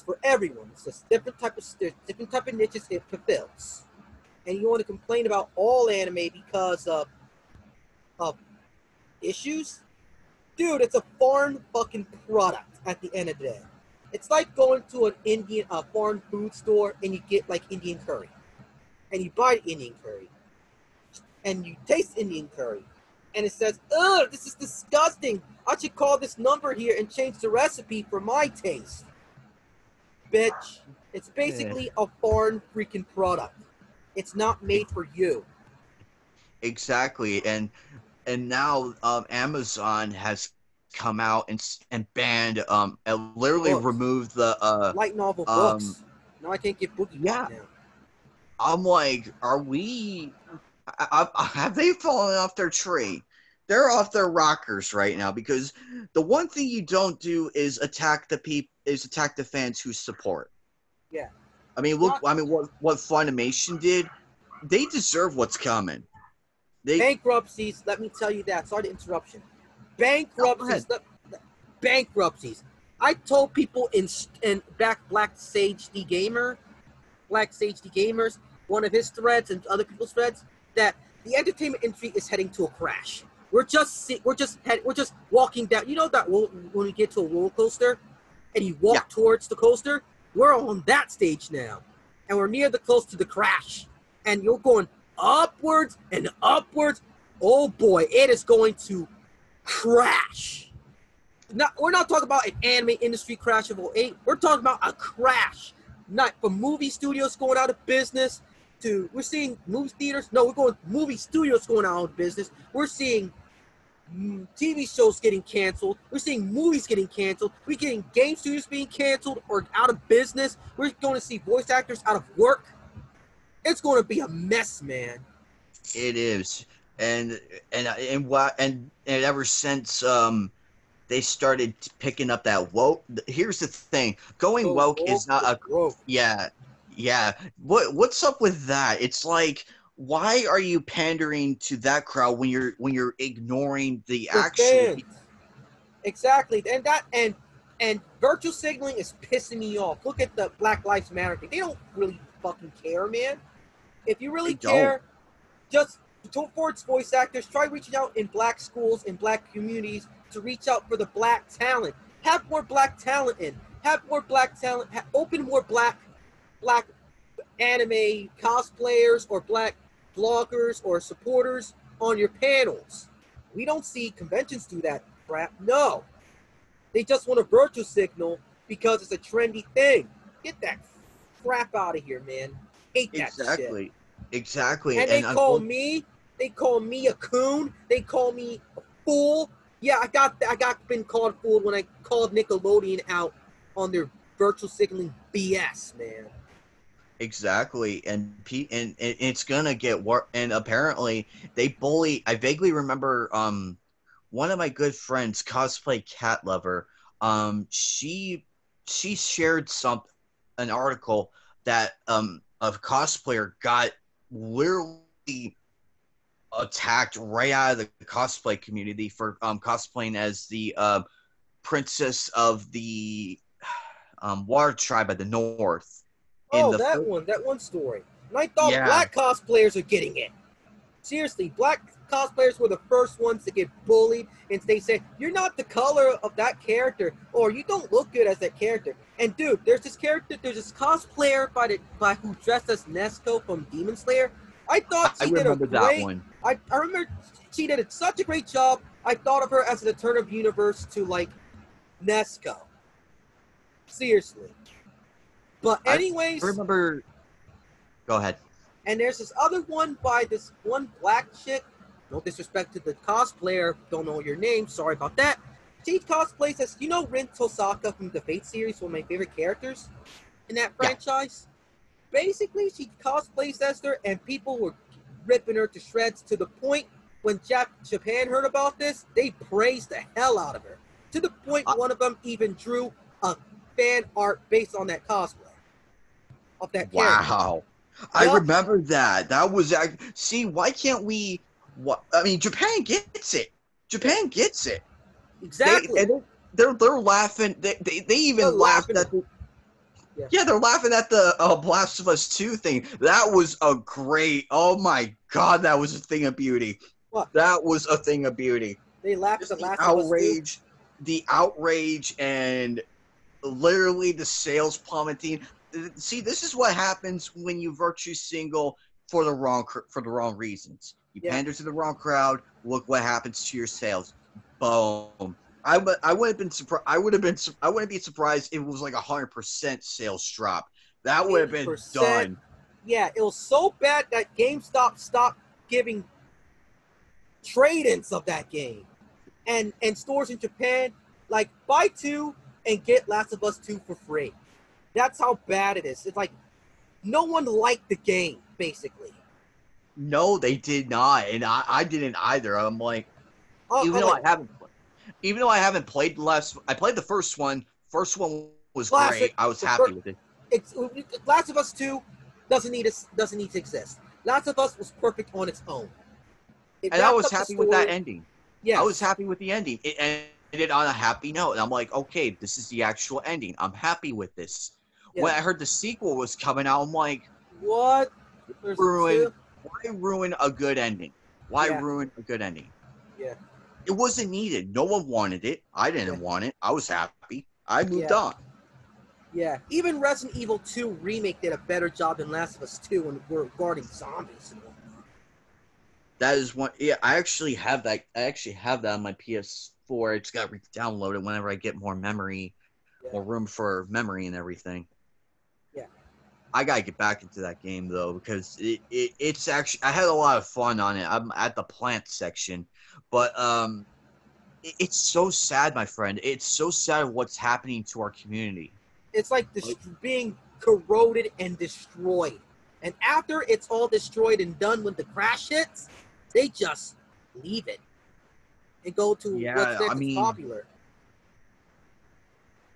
for everyone. It's just different type of niches it fulfills. And you want to complain about all anime because of issues? Dude, it's a foreign fucking product at the end of the day. It's like going to a foreign food store and you get like Indian curry. And you buy Indian curry. And you taste Indian curry. And it says, ugh, this is disgusting. I should call this number here and change the recipe for my taste. Bitch. It's basically a foreign freaking product. It's not made for you. Exactly. And now Amazon has come out and banned literally books. Removed the light novel books. Now I can't get Boogie yeah. now. I'm like, are we have they fallen off their tree? They're off their rockers right now because the one thing you don't do is attack the fans who support. Yeah. I mean, look. I mean, what Funimation did, they deserve what's coming. Bankruptcies. Let me tell you that. Sorry to interruption. Bankruptcies. I told people in Black Sage D Gamers, one of his threads and other people's threads, that the entertainment industry is heading to a crash. We're just walking down. You know that when you get to a roller coaster and you walk towards the coaster, we're on that stage now, and we're close to the crash, and you're going upwards and upwards. Oh boy, it is going to crash. We're not talking about an anime industry crash of 2008. We're talking about a crash. Not from movie studios going out of business to we're seeing movie theaters. No, we're going movie studios going out of business. We're seeing TV shows getting canceled. We're seeing movies getting canceled. We're getting game studios being canceled or out of business. We're going to see voice actors out of work. It's going to be a mess, man. It is, and ever since they started picking up that woke. Here's the thing: going woke is not a yeah. What's up with that? It's like, why are you pandering to that crowd when you're ignoring the actual? Exactly, and virtual signaling is pissing me off. Look at the Black Lives Matter thing. They don't really fucking care, man. If you really care, just towards voice actors, try reaching out in black schools and black communities to reach out for the black talent. Have more black talent in. Have more black talent. Open more black anime cosplayers or black bloggers or supporters on your panels. We don't see conventions do that crap. No. They just want a virtual signal because it's a trendy thing. Get that crap out of here, man. Hate that shit. Exactly. And they call me a coon. They call me a fool. Yeah, I got been called fool when I called Nickelodeon out on their virtual signaling BS, man. Exactly, and it's gonna get worse. And apparently, they bully. I vaguely remember one of my good friends, cosplay cat lover. She shared an article that a cosplayer got literally attacked right out of the cosplay community for cosplaying as the princess of the water tribe of the north. In Oh, the that one story. And I thought yeah, black cosplayers are getting it. Seriously, black cosplayers were the first ones to get bullied, and they say, you're not the color of that character, or you don't look good as that character. And dude, there's this cosplayer by who dressed as Nesco from Demon Slayer. I thought I she did a remember that great, one. I remember she did such a great job. I thought of her as an alternative universe to, like, Nesco. Seriously. But I anyways, remember. Go ahead. and there's this other one by this one black chick. No disrespect to the cosplayer, don't know your name, sorry about that. She cosplays as, you know, Rin Tosaka from the Fate series, one of my favorite characters in that Yeah. franchise. Basically, she cosplays as her, and people were ripping her to shreds to the point when Japan heard about this, they praised the hell out of her. To the point one of them even drew a fan art based on that cosplay of that character. Wow. I remember that. That was see, why can't we I mean, Japan gets it. Japan gets it. Exactly. They're laughing. They even laughed at the yeah, they're laughing at the Last of Us 2 thing. That was a great. Oh my god, that was a thing of beauty. What? That was a thing of beauty. They laughed at the Last of Us 2. The outrage, and literally the sales plummeting. See, this is what happens when you virtue single for the wrong reasons. You pander to the wrong crowd. Look what happens to your sales. Boom. I wouldn't be surprised if it was like 100% sales drop. That would have been done. Yeah, it was so bad that GameStop stopped giving trade-ins of that game, and stores in Japan like buy 2 and get Last of Us 2 for free. That's how bad it is. It's like no one liked the game, basically. No, they did not, and I didn't either. I'm like, even though I haven't played the last, I played the first one. First one was great. I was happy with it. Last of Us 2 doesn't need to exist. Last of Us was perfect on its own. And I was happy with that ending. Yeah, I was happy with the ending. It ended on a happy note, and I'm like, okay, this is the actual ending. I'm happy with this. Yeah. When I heard the sequel was coming out, I'm like, what? Why ruin a good ending? Why ruin a good ending? Yeah. It wasn't needed. No one wanted it. I didn't want it. I was happy. I moved on. Yeah. Even Resident Evil 2 Remake did a better job than Last of Us 2 regarding zombies and whatnot. That is one. Yeah, I actually have that. On my PS4. It's got re-downloaded whenever I get more memory, more room for memory and everything. Yeah. I gotta get back into that game though, because it's actually, I had a lot of fun on it. I'm at the plant section, but it's so sad, my friend. It's so sad what's happening to our community. It's like being corroded and destroyed, and after it's all destroyed and done, when the crash hits, they just leave it and go to what's next popular.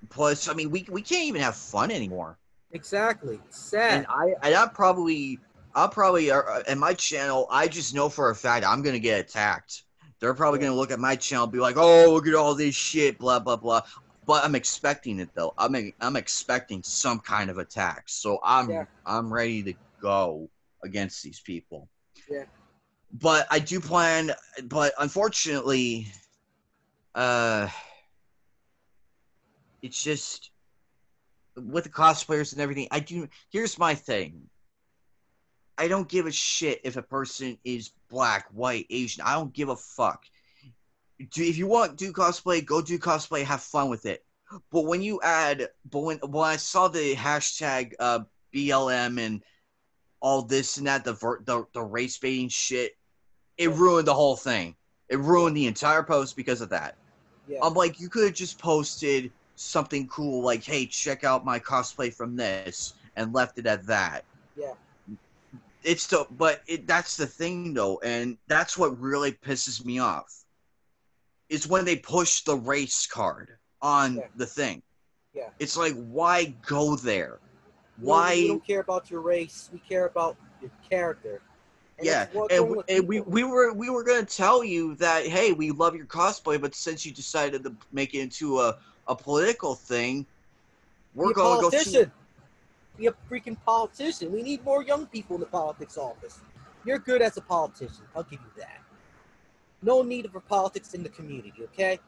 Plus, I mean, we can't even have fun anymore. Exactly. Sad. And I'll probably in my channel, I just know for a fact I'm gonna get attacked. They're probably gonna look at my channel and be like, "Oh, look at all this shit, blah blah blah." But I'm expecting it though. I'm expecting some kind of attack. So I'm ready to go against these people. Yeah. But I do plan. But unfortunately, it's just with the cosplayers and everything. Here's my thing. I don't give a shit if a person is black, white, Asian. I don't give a fuck. If you want to do cosplay, go do cosplay. Have fun with it. But when when I saw the hashtag BLM and all this and that, the race baiting shit, it ruined the whole thing. It ruined the entire post because of that. Yeah. I'm like, you could have just posted something cool like, "Hey, check out my cosplay from this," and left it at that. Yeah. That's the thing though, and that's what really pisses me off. Is when they push the race card on the thing. Yeah. It's like, why go there? Why? We Why? don't care about your race. We care about your character. And Yeah, that's what's wrong with people. we were gonna tell you that, hey, we love your cosplay, but since you decided to make it into a political thing, we're gonna go see. Be a freaking politician. We need more young people in the politics office. You're good as a politician. I'll give you that. No need for politics in the community, okay?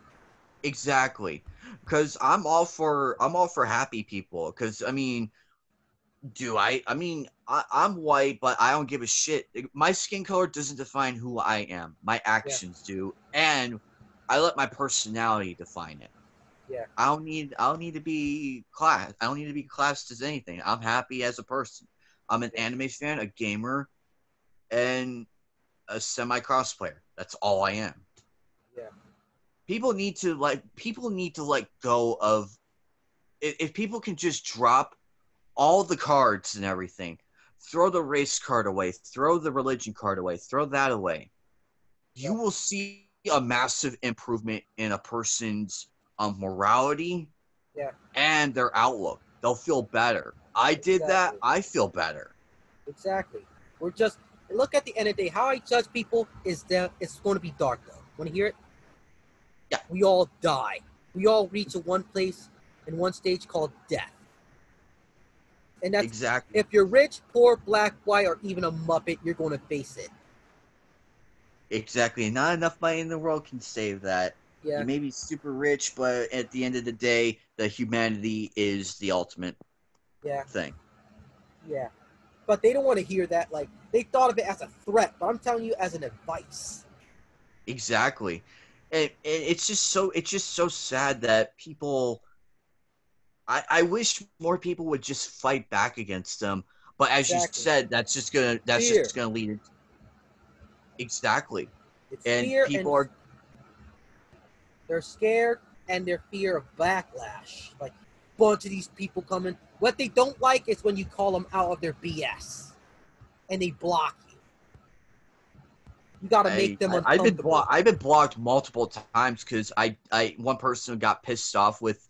Exactly, because I'm all for happy people. Because I mean, I'm white, but I don't give a shit. My skin color doesn't define who I am. My actions do, and I let my personality define it. Yeah. I don't need to be classed. I don't need to be classed as anything. I'm happy as a person. I'm an anime fan, a gamer, and a semi cosplayer. That's all I am. Yeah. People need to let go of, if people can just drop all the cards and everything, throw the race card away, throw the religion card away, throw that away. You will see a massive improvement in a person's morality and their outlook. They'll feel better. I did that. I feel better. Exactly. We're just, look, at the end of the day, how I judge people is that it's going to be dark though. Want to hear it? Yeah. We all die. We all reach a one place in one stage called death. And that's exactly. If you're rich, poor, black, white, or even a Muppet, you're going to face it. Exactly. Not enough money in the world can save that. Yeah. You may be super rich, but at the end of the day, the humanity is the ultimate thing. Yeah. But they don't want to hear that. Like, they thought of it as a threat, but I'm telling you as an advice. Exactly. And it's just so sad that people, I wish more people would just fight back against them. But as you said, that's just gonna lead it. Exactly. It's and fear, people and they're scared, and their fear of backlash. Like, a bunch of these people coming. What they don't like is when you call them out of their BS, and they block you. You got to make them uncomfortable. I've been blocked multiple times because one person got pissed off with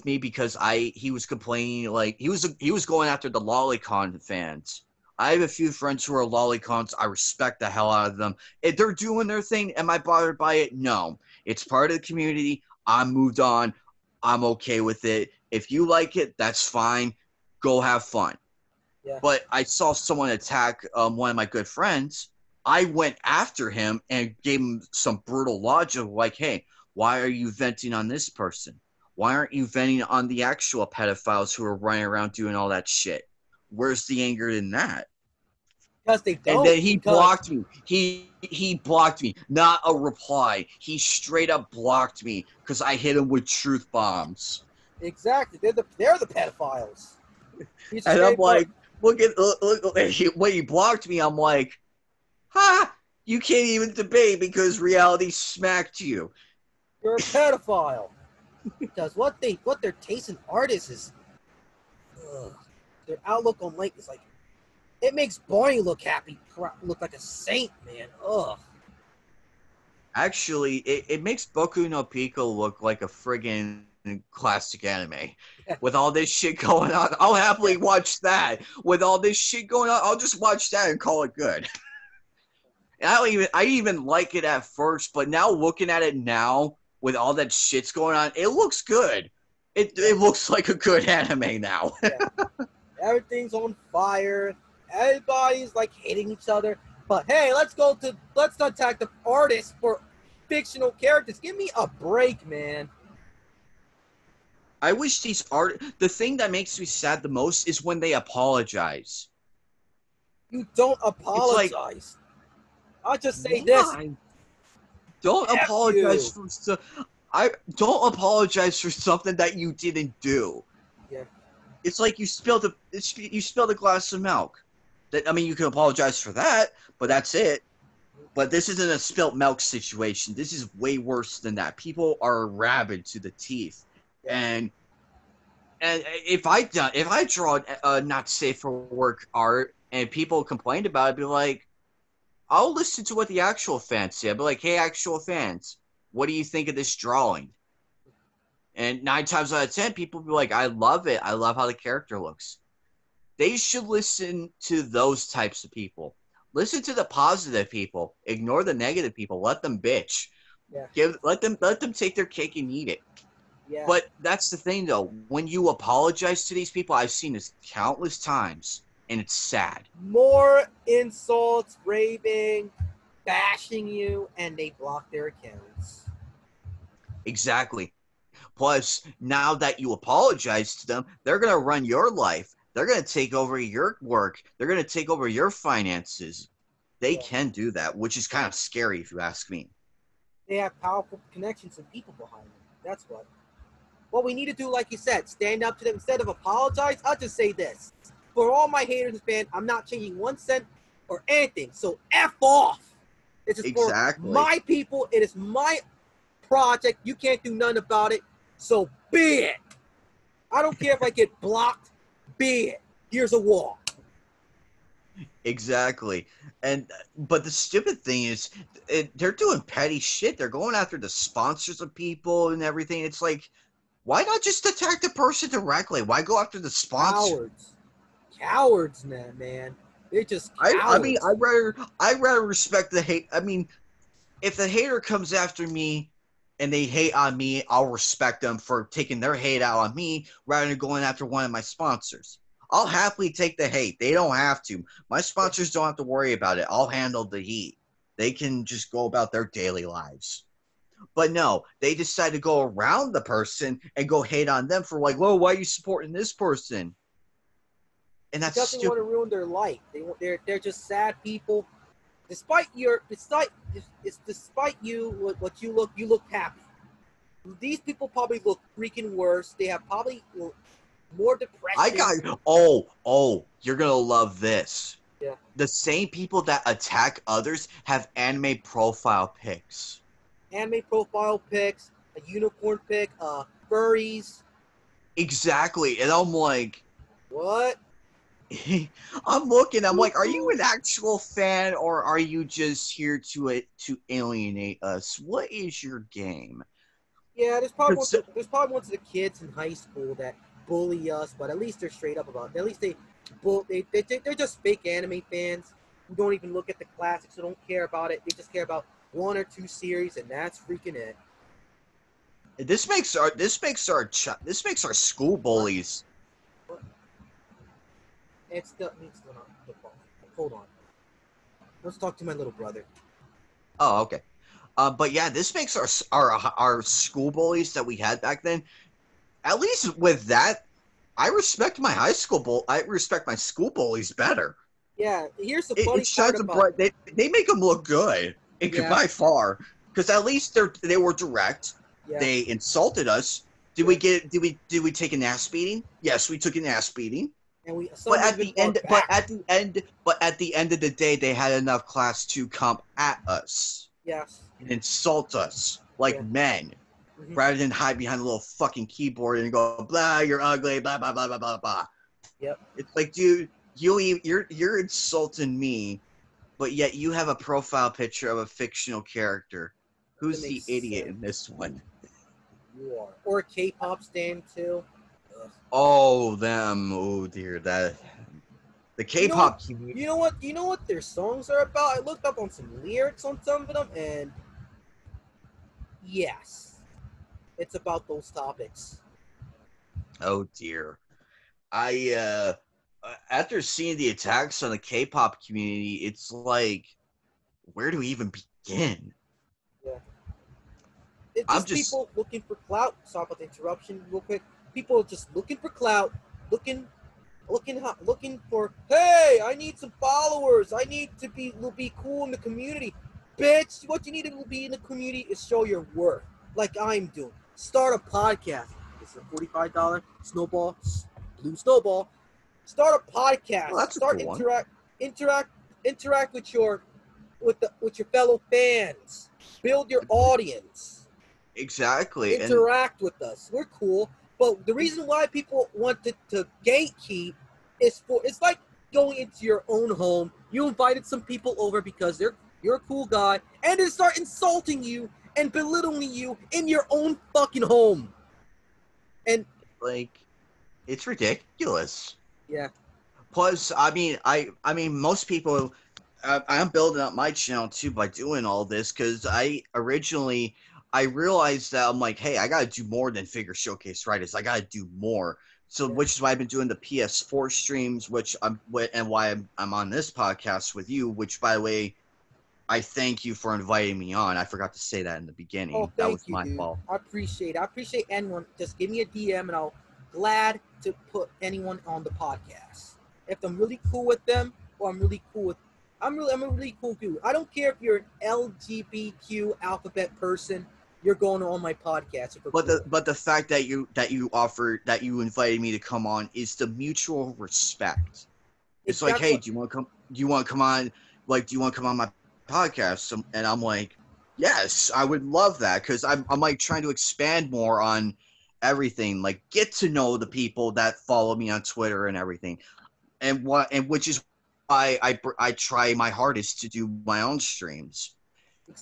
me because he was complaining, like he was going after the Lolicon fans. I have a few friends who are Lolicons. I respect the hell out of them. If they're doing their thing, am I bothered by it? No. It's part of the community. I'm moved on. I'm okay with it. If you like it, that's fine. Go have fun. Yeah. But I saw someone attack one of my good friends. I went after him and gave him some brutal logic, like, hey, why are you venting on this person? Why aren't you venting on the actual pedophiles who are running around doing all that shit? Where's the anger in that? Because they don't. And then he blocked me. He blocked me. Not a reply. He straight up blocked me because I hit him with truth bombs. Exactly. They're the pedophiles. And I'm like, look when he blocked me, I'm like, ha! You can't even debate because reality smacked you. You're a pedophile. Because what their taste in artists is, their outlook on life is like, it makes Barney look happy, look like a saint, man. Ugh. Actually, it makes Boku no Pico look like a friggin' classic anime. With all this shit going on, I'll happily watch that. With all this shit going on, I'll just watch that and call it good. And I even like it at first, but now looking at it now, with all that shit's going on, it looks good. It looks like a good anime now. Yeah. Everything's on fire. Everybody's like hitting each other. But hey, let's attack the artists for fictional characters. Give me a break, man. I wish the thing that makes me sad the most is when they apologize. You don't apologize. I'll just say this. Don't apologize for stuff. Don't apologize for something that you didn't do. Yeah. It's like you spilled a glass of milk. You can apologize for that, but that's it. But this isn't a spilt milk situation. This is way worse than that. People are rabid to the teeth, and if I draw not safe for work art and people complained about it, I'd be like, I'll listen to what the actual fans say. I'd be like, hey, actual fans, what do you think of this drawing? And 9 times out of 10, people be like, I love it. I love how the character looks. They should listen to those types of people. Listen to the positive people. Ignore the negative people. Let them bitch. Yeah. Let them take their cake and eat it. Yeah. But that's the thing, though. When you apologize to these people, I've seen this countless times, and it's sad. More insults, raving, bashing you, and they block their accounts. Exactly. Plus, now that you apologize to them, they're going to run your life. They're going to take over your work. They're going to take over your finances. They can do that, which is kind of scary if you ask me. They have powerful connections and people behind them. That's what. What we need to do, like you said, stand up to them. Instead of apologize, I'll just say this. For all my haters and fans, I'm not changing 1 cent or anything. So F off. This is for my people. It is my project. You can't do nothing about it. So be it. I don't care if I get blocked. Be it. Here's a wall. Exactly. But the stupid thing is, they're doing petty shit. They're going after the sponsors of people and everything. It's like, why not just attack the person directly? Why go after the sponsor? Cowards, man. They're just cowards. I mean, I'd rather respect the hate. I mean, if the hater comes after me and they hate on me, I'll respect them for taking their hate out on me rather than going after one of my sponsors. I'll happily take the hate. They don't have to. My sponsors don't have to worry about it. I'll handle the heat. They can just go about their daily lives. But no, they decide to go around the person and go hate on them for like, whoa, why are you supporting this person? And that's doesn't want to ruin their life. They're just sad people. Despite you, what you look happy. These people probably look freaking worse. They have probably more depression. You're gonna love this. Yeah. The same people that attack others have anime profile pics. Anime profile pics, a unicorn pic, furries. Exactly, and I'm like, what? I'm looking. I'm like, are you an actual fan or are you just here to alienate us? What is your game? Yeah, there's probably one of the kids in high school that bully us, but at least they're straight up about it. At least they're just fake anime fans who don't even look at the classics, who don't care about it. They just care about 1 or 2 series, and that's freaking it. This makes our school bullies. It's still not football. Hold on. Let's talk to my little brother. Oh, okay. But yeah, this makes our school bullies that we had back then. At least with that, I respect my I respect my school bullies better. Yeah, here's the funny part about they make them look good. By far, because at least they were direct. Yeah. They insulted us. Did we take an ass beating? Yes, we took an ass beating. And but at the end of the day, they had enough class to come at us. Yes. And insult us like men, rather than hide behind a little fucking keyboard and go blah, you're ugly, blah blah blah blah blah blah. Yep. It's like, dude, you're insulting me, but yet you have a profile picture of a fictional character. Who's the idiot in this one? You are. Or a K-pop stan too. Oh, them. Oh dear, the K-pop community. You know what their songs are about? I looked up on some lyrics on some of them, and yes, it's about those topics. Oh dear, after seeing the attacks on the K-pop community, it's like, where do we even begin? Yeah, it's just people looking for clout. Sorry about the interruption, real quick. People are just looking for clout, looking for, hey, I need some followers. I need to be cool in the community. Bitch, what you need to be in the community is show your worth, like I'm doing. Start a podcast. It's a $45 blue snowball. Start a podcast. Well, that's Start a cool interact with your fellow fans. Build your audience. Exactly. Interact with us. We're cool. But the reason why people want to gatekeep is it's like going into your own home. You invited some people over because you're a cool guy, and they start insulting you and belittling you in your own fucking home. And like, it's ridiculous. yeah. Plus, I mean, most people. I'm building up my channel too by doing all this because I realized that I'm like, hey, I gotta do more than figure showcase writers. I gotta do more. So, Yeah. which is why I've been doing the PS4 streams, and why I'm on this podcast with you. Which, by the way, I thank you for inviting me on. I forgot to say that in the beginning. Oh, That thank was you, my dude. fault. I appreciate it. I appreciate anyone. Just give me a DM, and I'll glad to put anyone on the podcast. If I'm really cool with them, or I'm really cool with, I'm a really cool dude. I don't care if you're an LGBTQ alphabet person. You're going on my podcast. If we're But cool. the fact that you invited me to come on is the mutual respect. It's like, hey, do you want to come? Do you want to come on? Like, do you want to come on my podcast? And I'm like, yes, I would love that because I'm like trying to expand more on everything, like get to know the people that follow me on Twitter and everything, and which is why I try my hardest to do my own streams.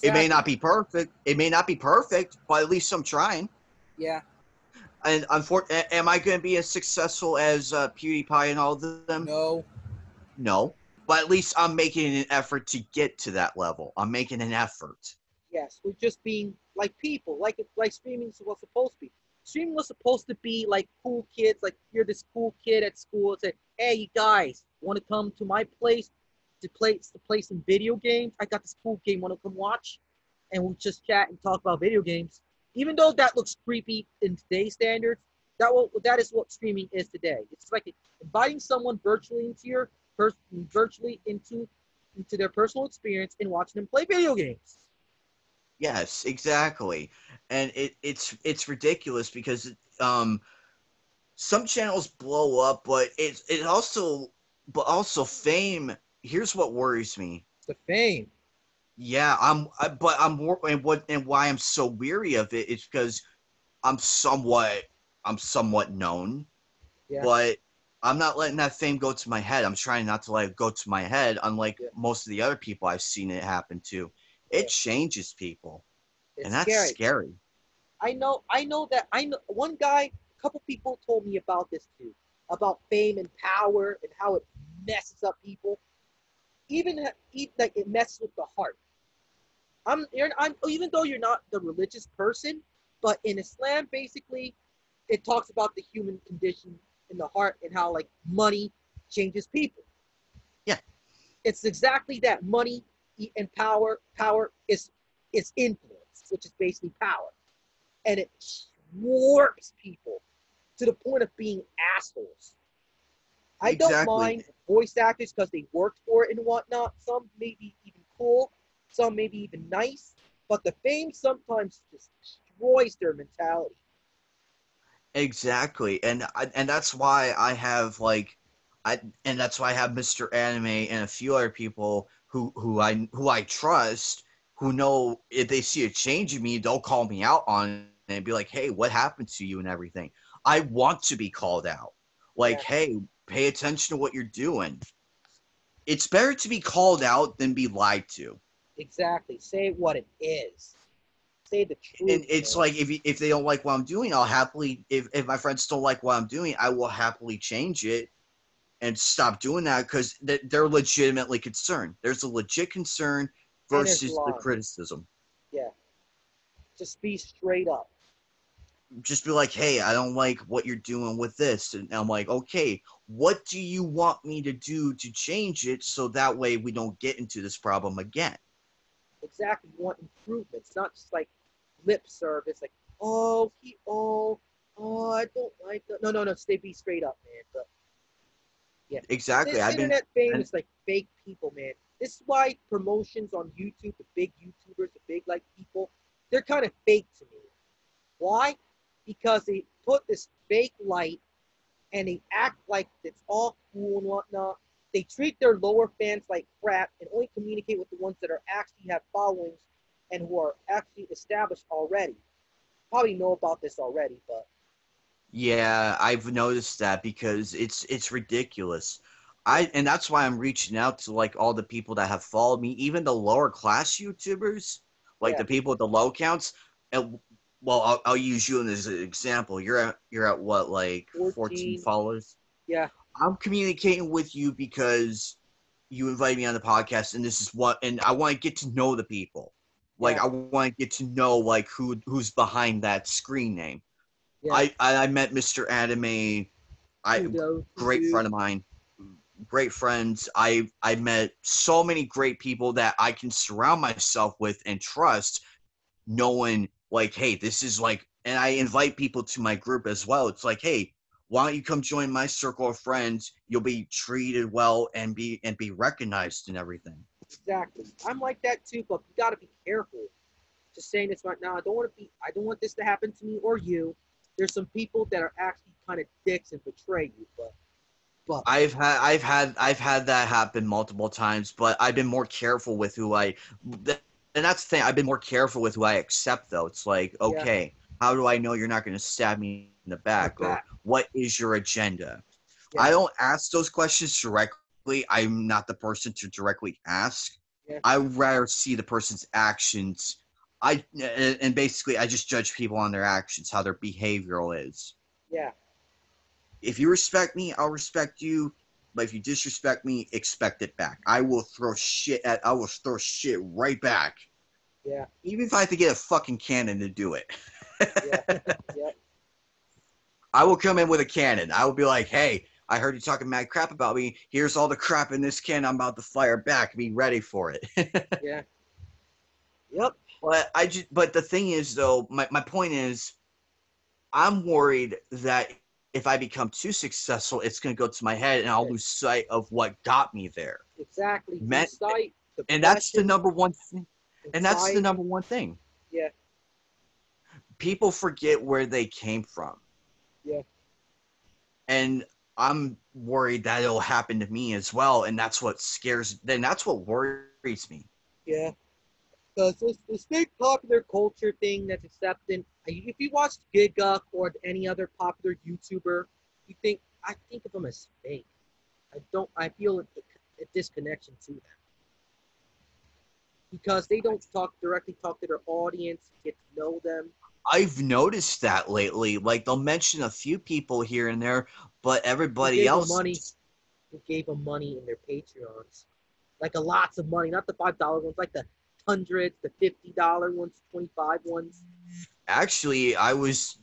It may not be perfect. It may not be perfect, but at least I'm trying. Yeah. And am I going to be as successful as PewDiePie and all of them? No. No, but at least I'm making an effort to get to that level. I'm making an effort. Yes, we're just being like people, like streaming was supposed to be. Streaming was supposed to be like cool kids, like you're this cool kid at school and say, "Hey, you guys, want to come to my place to play some video games? I got this cool game. Want to come watch?" And we'll just chat and talk about video games. Even though that looks creepy in today's standards, that is what streaming is today. It's like inviting someone virtually into your virtually into their personal experience and watching them play video games. Yes, exactly. And it's ridiculous because some channels blow up, but also fame. Here's what worries me. The fame. Yeah, but I'm more and why I'm so weary of it is because I'm somewhat known, Yeah. but I'm not letting that fame go to my head. I'm trying not to let it go to my head, unlike Yeah. most of the other people I've seen it happen to. It changes people, It's and that's scary. I know that one guy, a couple people told me about this too, about fame and power and how it messes up people. Even like it messes with the heart. Even though you're not the religious person, but in Islam, basically, it talks about the human condition in the heart and how like money changes people. Yeah. It's exactly that. Money and power is influence, which is basically power, and it warps people to the point of being assholes. I don't mind voice actors because they worked for it and whatnot. Some may be even cool, some may be even nice, but the fame sometimes just destroys their mentality. Exactly, and that's why I have and that's why I have Mr. Anime and a few other people who I trust, who know if they see a change in me, they'll call me out on it and be like, "Hey, what happened to you?" and everything. I want to be called out. Like, Yeah. hey, pay attention to what you're doing. It's better to be called out than be lied to. Exactly. Say what it is. Say the truth. And it's man. like if they don't like what I'm doing, I'll happily if my friends don't like what I'm doing, I will happily change it and stop doing that because they're legitimately concerned. There's a legit concern versus the criticism. Yeah. Just be straight up. Just be like, hey, I don't like what you're doing with this. And I'm like, okay, what do you want me to do to change it so that way we don't get into this problem again? Exactly. You want improvements, not just like lip service, like, oh, I don't like that. No. Be straight up, man. But yeah. Exactly. This internet fame is like fake people, man. This is why promotions on YouTube, the big YouTubers, the big like people, they're kind of fake to me. Why? Because they put this fake light and they act like it's all cool and whatnot. They treat their lower fans like crap and only communicate with the ones that are actually have followings and who are actually established already. Probably know about this already, but yeah, I've noticed that because it's ridiculous. And that's why I'm reaching out to like all the people that have followed me, even the lower class YouTubers, like Yeah. the people with the low counts. And well, I'll use you as an example. You're at what, like 14 14. followers? Yeah. I'm communicating with you because you invited me on the podcast, and this is what, and I want to get to know the people. Like, Yeah. I want to get to know like who's behind that screen name. Yeah. I met Mr. Anime, Kudo, great Kudo. friend of mine, great friends. I met so many great people that I can surround myself with and trust, knowing like, hey, this is like, and I invite people to my group as well. It's like, hey, why don't you come join my circle of friends? You'll be treated well and be recognized and everything. Exactly. I'm like that too, but you gotta be careful. Just saying this right now. I don't want this to happen to me or you. There's some people that are actually kind of dicks and betray you, but I've had that happen multiple times, but I've been more careful with who I, and that's the thing. I've been more careful with who I accept, though. It's like, yeah, okay, how do I know you're not going to stab me in the back, or back. what is your agenda? Yeah. I don't ask those questions directly. I'm not the person to directly ask. Yeah. I rather see the person's actions. And basically I just judge people on their actions, how their behavioral is. Yeah. If you respect me, I'll respect you. But if you disrespect me, expect it back. I will throw shit right back. Yeah. Even if I have to get a fucking cannon to do it. Yeah. Yeah. I will come in with a cannon. I will be like, hey, I heard you talking mad crap about me. Here's all the crap in this can I'm about to fire back. Be ready for it. Yeah. Yep. But the thing is, though, my point is, I'm worried that if I become too successful, it's going to go to my head and I'll lose sight of what got me there. Exactly. And that's the number one thing. And that's the number one thing. Yeah. People forget where they came from. Yeah. And I'm worried that it'll happen to me as well. And that's what that's what worries me. Yeah. Because this big popular culture thing that's accepted. If you watch Giga or any other popular YouTuber, I think of them as fake. I feel a disconnection to them. Because they don't directly talk to their audience, get to know them. I've noticed that lately. Like, they'll mention a few people here and there, but everybody else. Who gave them money in their Patreons. Like, lots of money, not the $5 ones, like the hundreds, the $50 ones, 25 ones. Actually, I was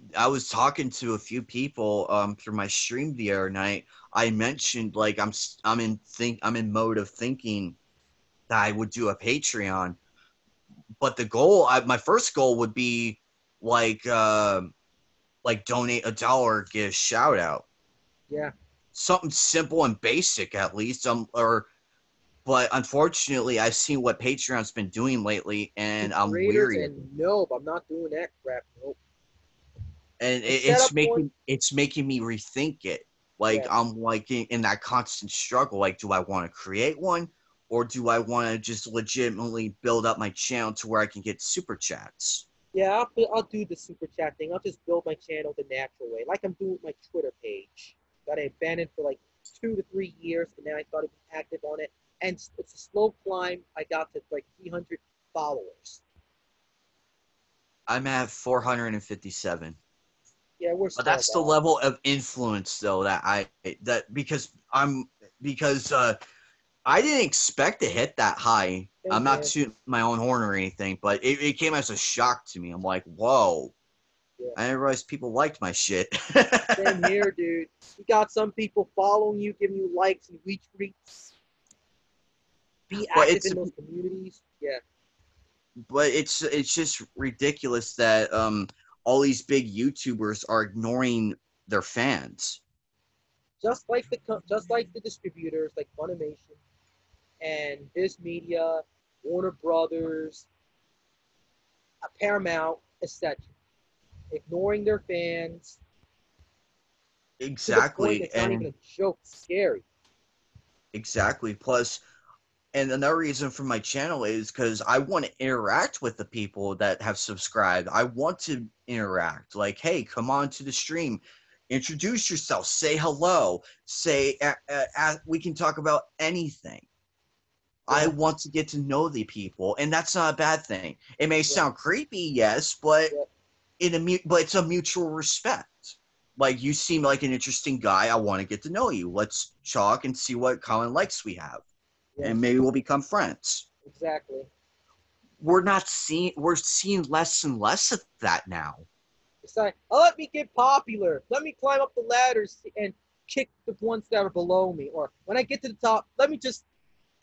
talking to a few people through my stream the other night. I mentioned like I'm in mode of thinking that I would do a Patreon, but my first goal would be like donate $1, get a shout out. Yeah. Something simple and basic at least. But unfortunately, I've seen what Patreon's been doing lately, and I'm weary. Nope, I'm not doing that crap. Nope. And it's making me rethink it. Like, yeah. I'm like in that constant struggle. Like, do I want to create one, or do I want to just legitimately build up my channel to where I can get super chats? Yeah, I'll do the super chat thing. I'll just build my channel the natural way, like I'm doing with my Twitter page. Got it abandoned for like 2 to 3 years, and then I started being active on it. And it's a slow climb. I got to like 300 followers. I'm at 457. Yeah, but that's the level of influence, though, because I didn't expect to hit that high. I'm not tooting my own horn or anything, but it came as a shock to me. I'm like, whoa. Yeah. I didn't realize people liked my shit. Same here, dude. You got some people following you, giving you likes and retweets. Be active in those communities. Yeah. But it's just ridiculous that all these big YouTubers are ignoring their fans. Just like the distributors, like Funimation and Viz Media, Warner Brothers, Paramount, etc. Ignoring their fans. Exactly. It's not even a joke. It's scary. Exactly. Plus, and another reason for my channel is because I want to interact with the people that have subscribed. I want to interact. Like, hey, come on to the stream. Introduce yourself. Say hello. Say we can talk about anything. I want to get to know the people, and that's not a bad thing. It may sound creepy, yes, but it's a mutual respect. Like, you seem like an interesting guy. I want to get to know you. Let's talk and see what common likes we have, and maybe we'll become friends. Exactly. We're seeing less and less of that now. It's like, let me get popular. Let me climb up the ladders and kick the ones that are below me. Or when I get to the top, let me just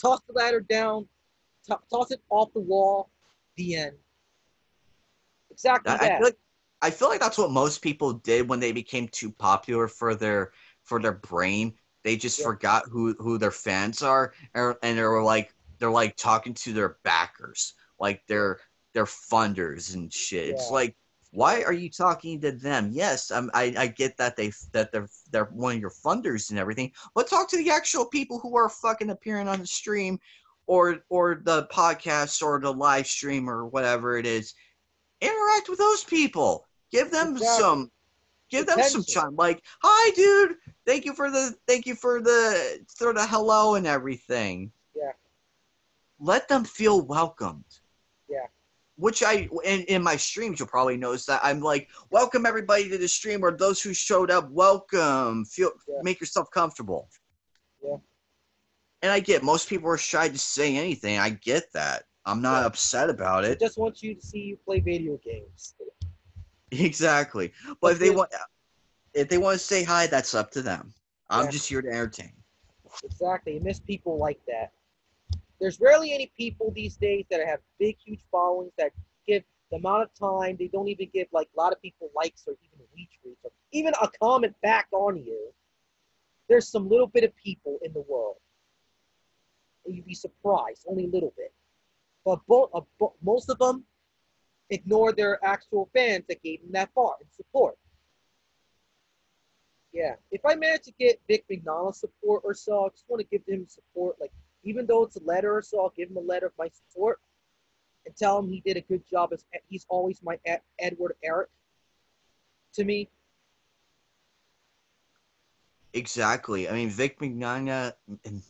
toss the ladder down, toss it off the wall. The end. Exactly that. I feel like that's what most people did when they became too popular for their brain. They just forgot who their fans are, and they're like talking to their backers, like their funders and shit. It's like, why are you talking to them? Yes, I get that they're one of your funders and everything, but talk to the actual people who are fucking appearing on the stream, or the podcast or the live stream or whatever it is. Interact with those people. Give them some time. Like, hi, dude. Thank you for the hello and everything. Yeah. Let them feel welcomed. Yeah. Which in my streams, you'll probably notice that I'm like, welcome everybody to the stream, or those who showed up, welcome. Make yourself comfortable. Yeah. And I get most people are shy to say anything. I get that. I'm not upset about it. I just want you to see you play video games. Exactly. But if they want to say hi, that's up to them. I'm just here to entertain. Exactly. You miss people like that. There's rarely any people these days that have big, huge followings that give the amount of time. They don't even give, like, a lot of people likes or even retweets or even a comment back on you. There's some little bit of people in the world. And you'd be surprised, only a little bit. But most of them ignore their actual fans that gave them that far in support. Yeah. If I manage to get Vic McDonald support or so, I just want to give him support. Like, even though it's a letter or so, I'll give him a letter of my support and tell him he did a good job. He's always my Edward Eric to me. Exactly. I mean, Vic Mignola,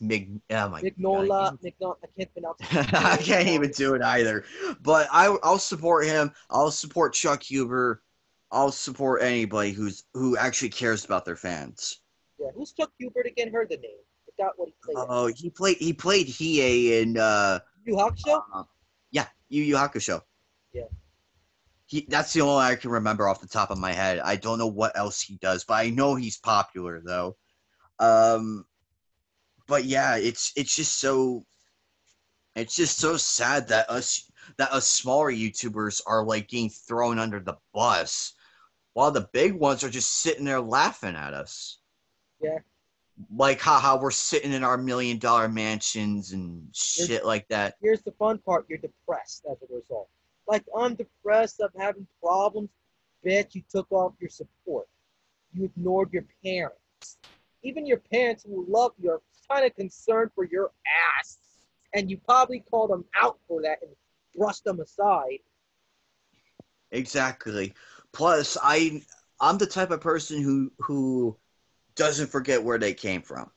Mignola, I can't pronounce it. I can't even do it either. But I'll support him. I'll support Chuck Huber. I'll support anybody who actually cares about their fans. Yeah, who's Chuck Huber again? Heard the name. Forgot what he played. Oh, he played Hiei in Yu Hakusho? Yeah, Yu Hakusho. Yeah. That's the only I can remember off the top of my head. I don't know what else he does, but I know he's popular though. But yeah, it's just so sad that us smaller YouTubers are like getting thrown under the bus, while the big ones are just sitting there laughing at us. Yeah. Like, haha, we're sitting in our $1 million mansions and shit like that. Here's the fun part: you're depressed as a result. Like, I'm depressed, I'm having problems. Bet you took off your support. You ignored your parents. Even your parents who love you are kind of concerned for your ass. And you probably called them out for that and brushed them aside. Exactly. Plus, I'm the type of person who doesn't forget where they came from.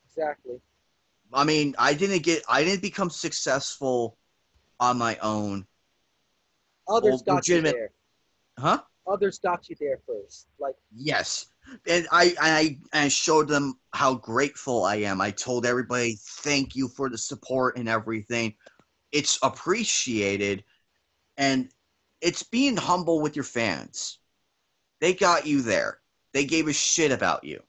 Exactly. I mean, I didn't become successful on my own. Others got you there. Huh? Others got you there first. Like, yes. And I showed them how grateful I am. I told everybody, thank you for the support and everything. It's appreciated. And it's being humble with your fans. They got you there. They gave a shit about you.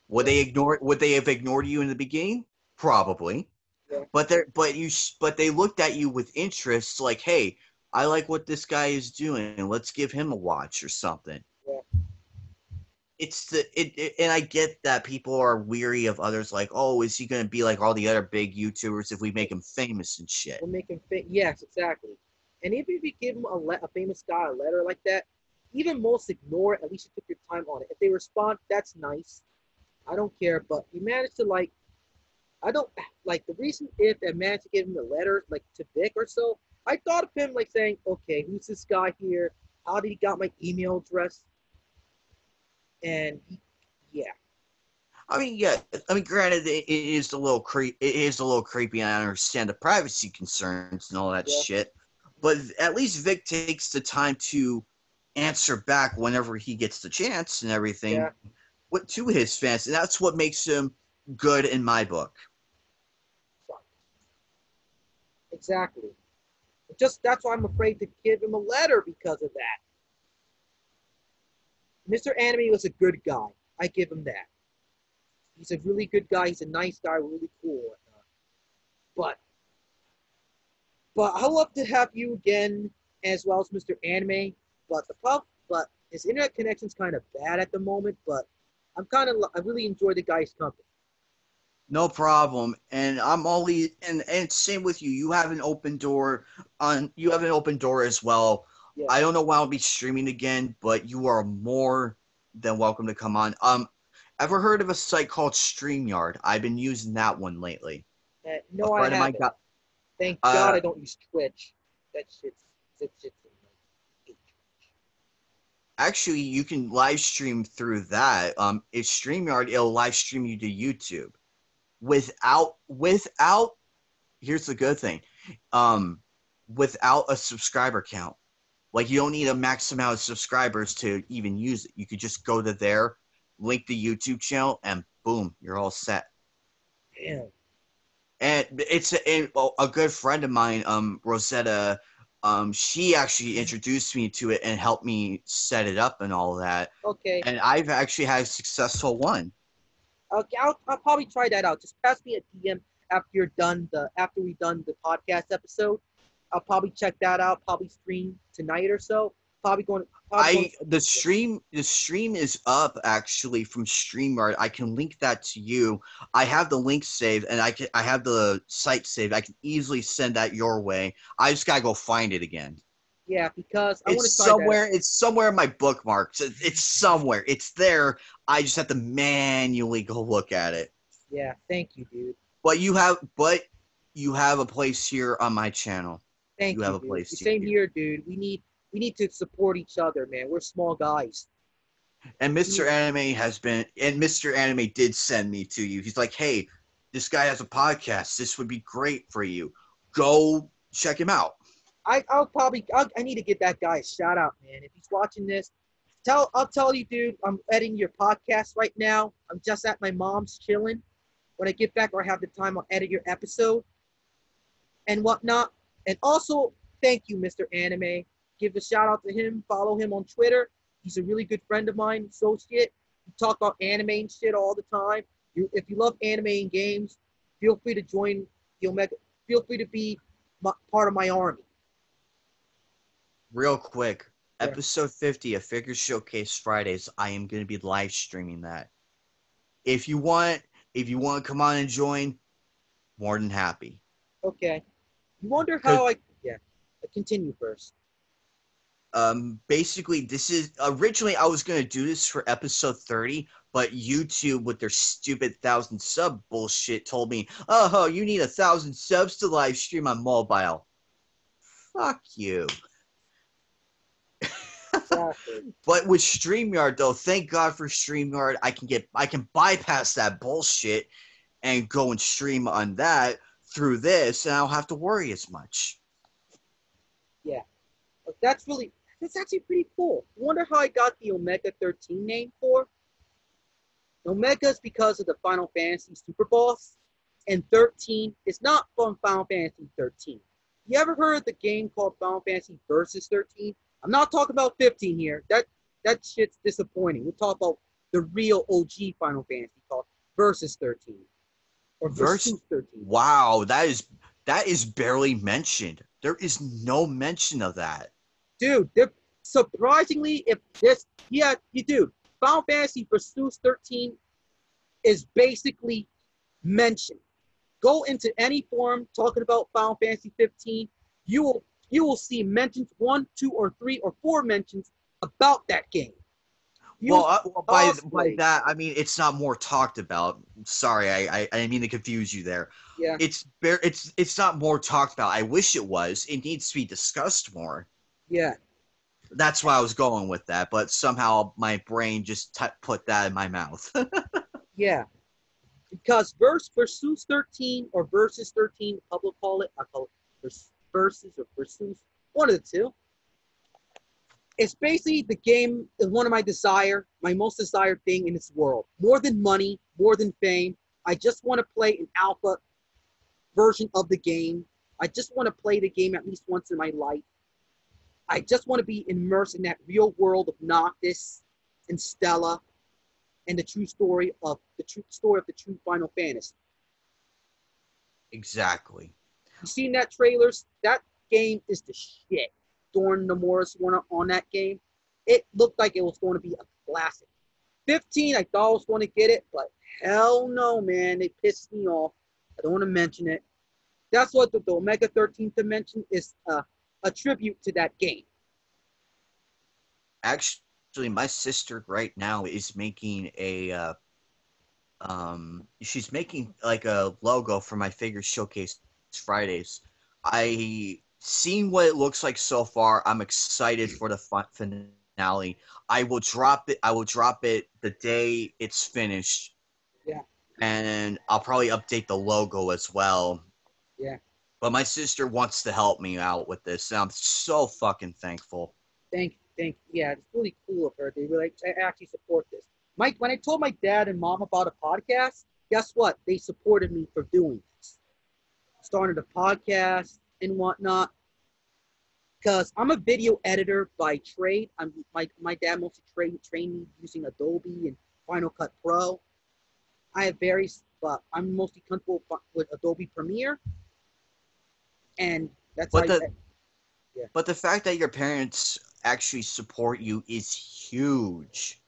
Would they have ignored you in the beginning? Probably. Yeah. But they looked at you with interest, like, hey, I like what this guy is doing. Let's give him a watch or something. Yeah. And I get that people are weary of others. Like, oh, is he going to be like all the other big YouTubers if we make him famous and shit? We'll make him yes, exactly. And even if you give him a famous guy a letter like that, even most ignore it. At least you took your time on it. If they respond, that's nice. I don't care. But you managed to the reason if I managed to give him the letter like to Vic or so. I thought of him like saying, okay, who's this guy here? how did he got my email address, and yeah. I mean, yeah. I mean, granted, it is a little It is a little creepy, and I understand the privacy concerns and all that Yeah. shit. But at least Vic takes the time to answer back whenever he gets the chance and everything Yeah. to his fans, and that's what makes him good in my book. Exactly. Just that's why I'm afraid to give him a letter because of that. Mr. Anime was a good guy. I give him that. He's a really good guy. He's a nice guy, really cool. But I'd love to have you again as well as Mr. Anime. But his internet connection's kind of bad at the moment. But I really enjoy the guy's company. No problem. And I'm always and same with you. You have an open door as well. Yeah. I don't know when I'll be streaming again, but you are more than welcome to come on. Ever heard of a site called StreamYard? I've been using that one lately. No, I haven't. Thank God I don't use Twitch. That shit's actually, you can live stream through that. If StreamYard, it'll live stream you to YouTube. Without here's the good thing. Without a subscriber count. Like, you don't need a max amount of subscribers to even use it. You could just go to there, link the YouTube channel, and boom, you're all set. Damn. And it's a good friend of mine, Rosetta. She actually introduced me to it and helped me set it up and all that. Okay. And I've actually had a successful one. Okay, I'll probably try that out. Just pass me a DM after we're done the podcast episode. I'll probably check that out. Probably stream tonight or so. The stream is up actually from StreamYard. I can link that to you. I have the link saved and I have the site saved. I can easily send that your way. I just gotta go find it again. Yeah, because I want to It's try somewhere. that. It's somewhere in my bookmarks. It's somewhere. It's there. I just have to manually go look at it. Yeah, thank you, dude. But you have a place here on my channel. Thank you, have a dude. place Same here, dude. We need to support each other, man. We're small guys. And Mr. Anime did send me to you. He's like, hey, this guy has a podcast. This would be great for you. Go check him out. I need to give that guy a shout out, man. If he's watching this, I'll tell you, dude, I'm editing your podcast right now. I'm just at my mom's chilling. When I get back or I have the time, I'll edit your episode and whatnot. And also, thank you, Mr. Anime. Give a shout out to him. Follow him on Twitter. He's a really good friend of mine, associate. We talk about anime and shit all the time. If you love anime and games, feel free to join the Omega. Feel free to be part of my army. Real quick, episode 50 of Figure Showcase Fridays. I am going to be live streaming that. If you want to come on and join, more than happy. Okay. You wonder how continue first. Basically, this is originally I was going to do this for episode 30, but YouTube with their stupid 1,000 sub bullshit told me, oh, you need 1,000 subs to live stream on mobile. Fuck you. Exactly. But with StreamYard, though, thank God for StreamYard, I can bypass that bullshit and go and stream on that through this, and I don't have to worry as much. Yeah, that's actually pretty cool. I wonder how I got the Omega 13 name for. Omega is because of the Final Fantasy Super Boss, and 13 is not from Final Fantasy 13. You ever heard of the game called Final Fantasy Versus 13? I'm not talking about 15 here. That shit's disappointing. We're talking about the real OG Final Fantasy called Versus 13. Or Versus 13. Wow, that is barely mentioned. There is no mention of that. Dude, surprisingly, dude, Final Fantasy Versus 13 is basically mentioned. Go into any forum talking about Final Fantasy 15, you will see mentions, 1, 2, or 3, or 4 mentions about that game. By that, I mean it's not more talked about. Sorry, I didn't mean to confuse you there. Yeah. It's not more talked about. I wish it was. It needs to be discussed more. Yeah. That's why I was going with that, but somehow my brain just put that in my mouth. Yeah, because Versus 13 or Versus 13, public call it, I call it Versus or Versus, one of the two. It's basically the game is one of my most desired thing in this world. More than money, more than fame. I just want to play an alpha version of the game. I just want to play the game at least once in my life. I just want to be immersed in that real world of Noctis and Stella and the true story of the true Final Fantasy. Exactly. You seen that trailers? That game is the shit. During Nomura's one on that game, it looked like it was going to be a classic. 15, I thought I was going to get it, but hell no, man. They pissed me off. I don't want to mention it. That's what the Omega 13th Dimension is a tribute to that game. Actually, my sister right now is making she's making like a logo for my figure showcase Fridays. I seen what it looks like so far. I'm excited for the finale. I will drop it. I will drop it the day it's finished. Yeah. And I'll probably update the logo as well. Yeah. But my sister wants to help me out with this, and I'm so fucking thankful. Thank. Yeah, it's really cool of her. They really actually support this. Mike, when I told my dad and mom about a podcast, guess what? They supported me for doing this. Started a podcast and whatnot. Because I'm a video editor by trade. My dad mostly trained me using Adobe and Final Cut Pro. I have various, but I'm mostly comfortable with Adobe Premiere. And that's but the fact that your parents actually support you is huge.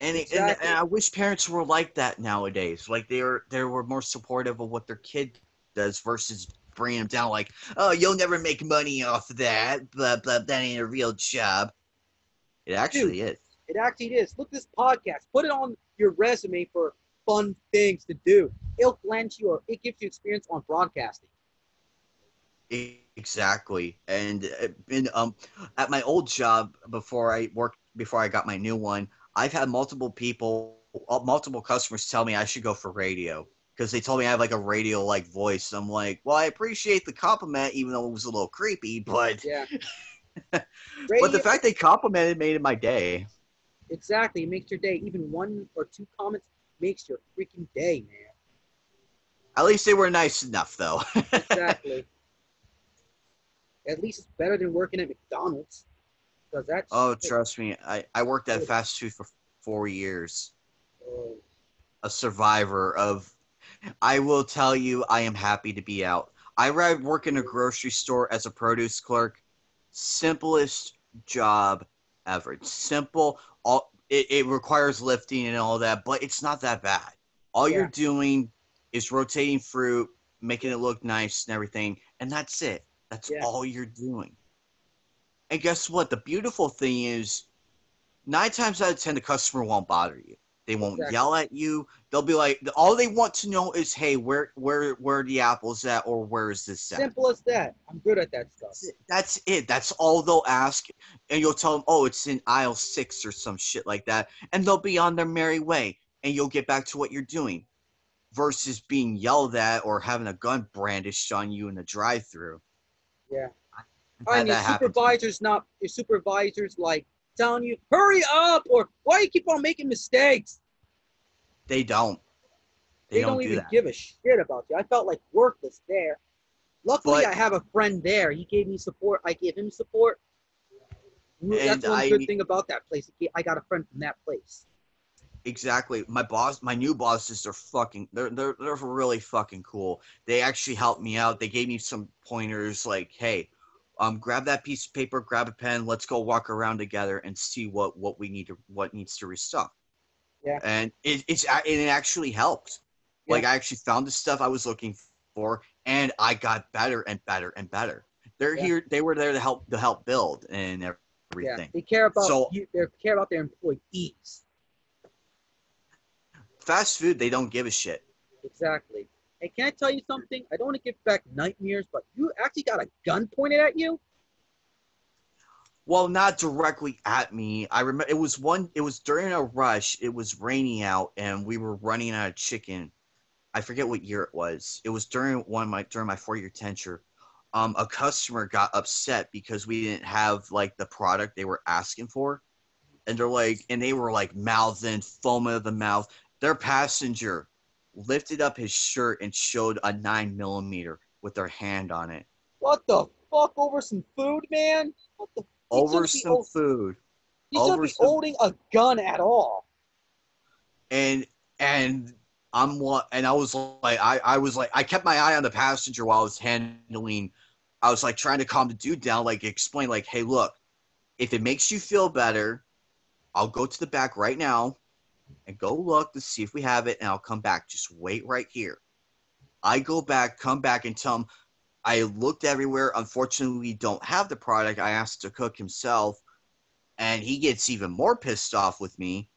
And, exactly. and I wish parents were like that nowadays. Like they were more supportive of what their kid does versus bringing them down. Like, oh, you'll never make money off of that. Blah blah. That ain't a real job. It actually is. It actually is. Look at this podcast. Put it on your resume for fun things to do. It'll land you, or it gives you experience on broadcasting. Exactly. And at my old job before I got my new one, I've had multiple customers tell me I should go for radio because they told me I have like a radio like voice. I'm like, well, I appreciate the compliment, even though it was a little creepy, but yeah. But the fact they complimented made my day. Exactly, it makes your day. Even one or two comments makes your freaking day, man. At least they were nice enough, though. Exactly. At least it's better than working at McDonald's. That's trust me. I worked at fast food for 4 years. Oh. A survivor of... I will tell you, I am happy to be out. I work in a grocery store as a produce clerk. Simplest job ever. It's simple. It requires lifting and all that, but it's not that bad. All you're doing is rotating fruit, making it look nice and everything, and that's it. That's all you're doing. And guess what? The beautiful thing is 9 times out of 10, the customer won't bother you. They won't yell at you. They'll be like, all they want to know is, hey, where are the apples at, or where is this at? Simple as that. I'm good at that stuff. That's it. That's all they'll ask. And you'll tell them, oh, it's in aisle 6 or some shit like that. And they'll be on their merry way. And you'll get back to what you're doing. Versus being yelled at or having a gun brandished on you in the drive-thru. Yeah. And your supervisor's like telling you, hurry up, or why do you keep on making mistakes? They don't. They don't even give a shit about you. I felt like worthless there. Luckily, I have a friend there. He gave me support. I gave him support. That's one good thing about that place. I got a friend from that place. Exactly. My new bosses they're really fucking cool. They actually helped me out. They gave me some pointers like, hey, grab that piece of paper, grab a pen, let's go walk around together and see what needs to restock. Yeah. And it actually helped. Yeah. Like I actually found the stuff I was looking for, and I got better and better and better. They were there to help build and everything. Yeah. They care about they care about their employees. Fast food, they don't give a shit. Exactly. Hey, can I tell you something? I don't want to give back nightmares, but you actually got a gun pointed at you? Well, not directly at me. I remember it was during a rush. It was raining out and we were running out of chicken. I forget what year it was. It was during my 4-year tenure. A customer got upset because we didn't have like the product they were asking for. And they were like mouthing, foaming of the mouth. Their passenger lifted up his shirt and showed a 9mm with their hand on it. What the fuck over some food, man? What the? You Over shouldn't be. some food. You shouldn't Over be some holding a gun at all. and and I was like I was like I kept my eye on the passenger while I was handling. I was like trying to calm the dude down, like explain like, hey, look, if it makes you feel better, I'll go to the back right now and go look to see if we have it, and I'll come back. Just wait right here. I go back, come back, and tell him I looked everywhere. Unfortunately, we don't have the product. I asked the cook himself, and he gets even more pissed off with me.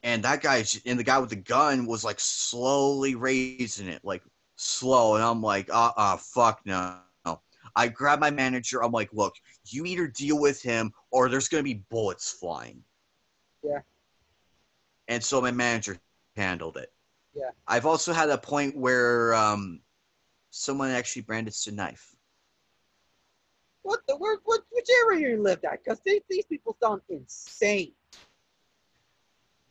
And the guy with the gun was like slowly raising it, like slow. And I'm like, fuck no. I grab my manager. I'm like, look, you either deal with him or there's going to be bullets flying. Yeah. And so my manager handled it. Yeah. I've also had a point where someone actually brandished a knife. Which area you lived at? Because these people sound insane.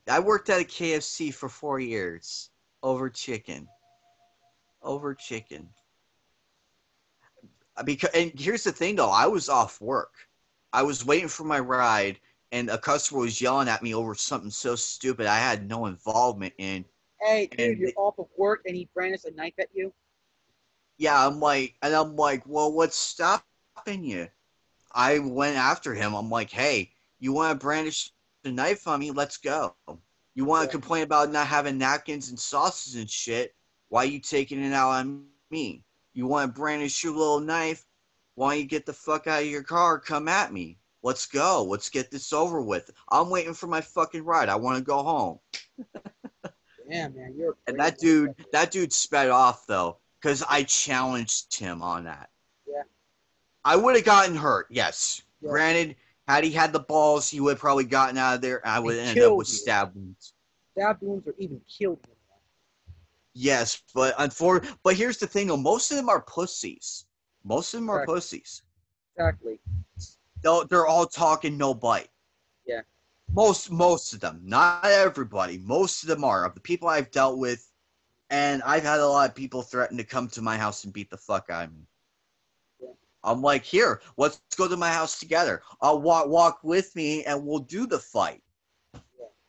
I worked at a KFC for 4 years over chicken. And here's the thing, though. I was off work. I was waiting for my ride, and a customer was yelling at me over something so stupid I had no involvement in. Hey, dude, And you're off of work and he brandished a knife at you? yeah, I'm like, well, what's stopping you? I went after him. I'm like, hey, you want to brandish the knife on me? Let's go. You want to complain about not having napkins and sauces and shit? Why are you taking it out on me? You want to brandish your little knife? Why don't you get the fuck out of your car? Come at me. Let's go. Let's get this over with. I'm waiting for my fucking ride. I want to go home. Yeah, man, you're. And that dude sped off though, because I challenged him on that. Yeah. I would have gotten hurt, yes. Yeah. Granted, had he had the balls, he would have probably gotten out of there, and I would have ended up with stab wounds. Stab wounds or even killed him. Yes, but here's the thing, though. Most of them are pussies. Exactly. They're all talking, no bite. Yeah. Most of them. Not everybody. Most of them are. Of the people I've dealt with, and I've had a lot of people threaten to come to my house and beat the fuck out of me. I'm like, here, let's go to my house together. I'll walk with me, and we'll do the fight. Yeah.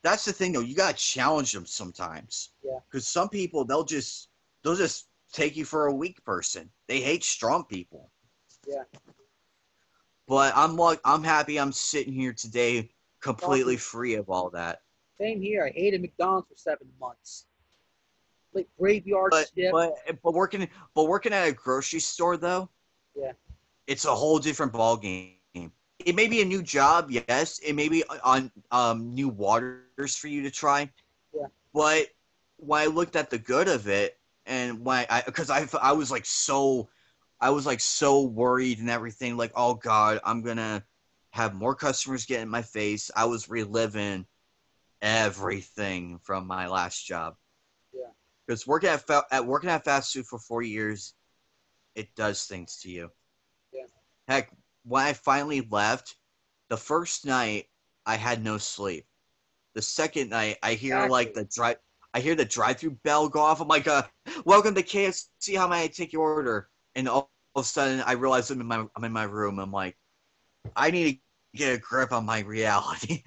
That's the thing, though. You gotta challenge them sometimes. Yeah. Because some people, they'll just take you for a weak person. They hate strong people. Yeah. But I'm happy I'm sitting here today, completely free of all that. Same here. I hated McDonald's for 7 months. Like graveyard shift. But working at a grocery store though. Yeah. It's a whole different ball game. It may be a new job, yes. It may be on new waters for you to try. Yeah. But when I looked at the good of it, and because I was so worried and everything, like, oh God, I'm gonna have more customers get in my face. I was reliving everything from my last job. Yeah. Because working at fast food for 4 years, it does things to you. Yeah. Heck, when I finally left, the first night I had no sleep. The second night I hear the drive-through bell go off. I'm like, welcome to KFC. How may I take your order? And all of a sudden I realize I'm in my room. I'm like, I need to get a grip on my reality.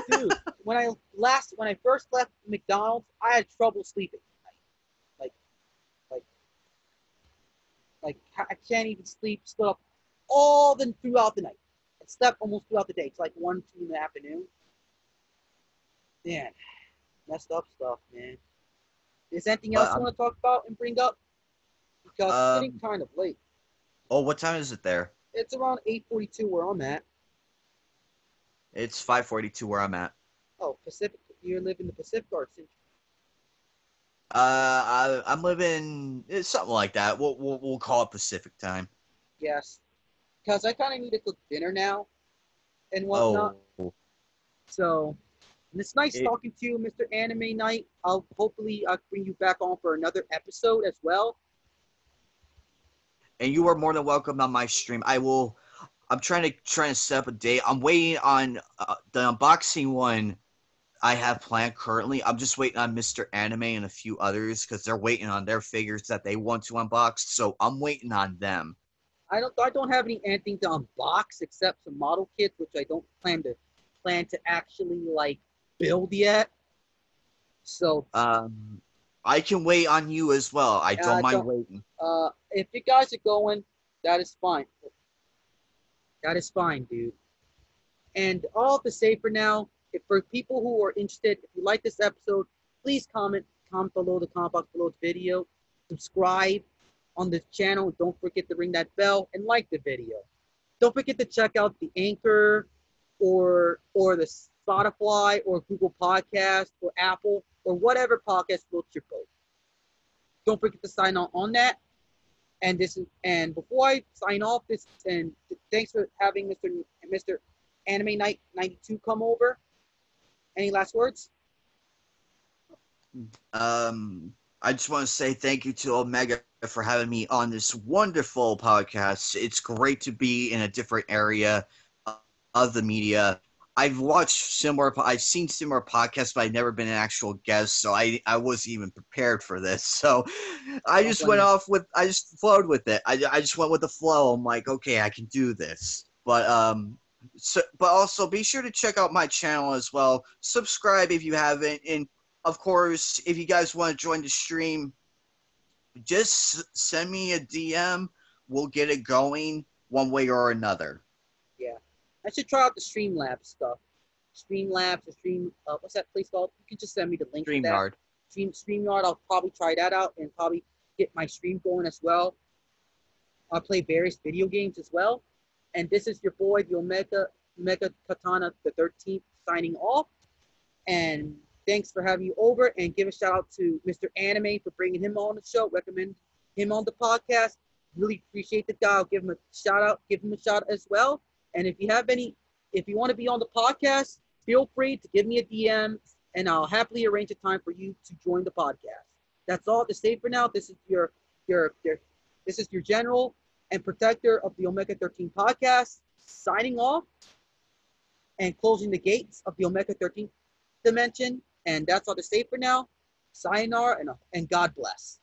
Dude, when I first left McDonald's, I had trouble sleeping. Like I can't even sleep. Split up throughout the night. I slept almost throughout the day. It's like 1, 2 in the afternoon. Man, messed up stuff, man. Is there anything else you want to talk about and bring up? Because it's getting kind of late. Oh, what time is it there? It's around 8:42 where I'm at. It's 5:42 where I'm at. Oh, Pacific. You live in the Pacific or Central? I'm living something like that. We'll call it Pacific time. Yes. Because I kind of need to cook dinner now. and whatnot. Oh, So, and it's nice it, talking to you, Mr. Anime Knight. I'll hopefully bring you back on for another episode as well. and you are more than welcome on my stream. I will. I'm trying to set up a date. I'm waiting on the unboxing one I have planned currently. I'm just waiting on Mr. Anime and a few others because they're waiting on their figures that they want to unbox. So I'm waiting on them. I don't have anything to unbox except some model kits, which I don't plan to actually like build yet. So I can wait on you as well. I don't mind don't. waiting. If you guys are going, that is fine. That is fine, dude. And all to say for now, if for people who are interested, if you like this episode, please comment below the comment box below the video, subscribe on the channel. Don't forget to ring that bell and like the video. Don't forget to check out the Anchor or the Spotify or Google Podcast or Apple or whatever podcast floats your boat. Don't forget to sign on that. And before I sign off, thanks for having Mr. AnimeKnight92 come over. Any last words? I just want to say thank you to Omega for having me on this wonderful podcast. It's great to be in a different area of the media. I've seen similar podcasts, but I've never been an actual guest, so I wasn't even prepared for this. So I just I just flowed with it. I just went with the flow. I'm like, okay, I can do this. But also be sure to check out my channel as well. Subscribe if you haven't, and of course, if you guys want to join the stream, just send me a DM. We'll get it going one way or another. Yeah. I should try out the Streamlabs stuff. Streamlabs, what's that place called? You can just send me the link to that. StreamYard, I'll probably try that out and probably get my stream going as well. I'll play various video games as well. And this is your boy, the Omega Katana the 13th, signing off. And thanks for having you over, and give a shout out to Mr. Anime for bringing him on the show. Recommend him on the podcast. Really appreciate the guy. I'll give him a shout out. Give him a shout out as well. And if you want to be on the podcast, feel free to give me a DM, and I'll happily arrange a time for you to join the podcast. That's all to say for now. This is your general and protector of the Omega 13 podcast, signing off and closing the gates of the Omega 13 dimension. And that's all to say for now. Sayonara and God bless.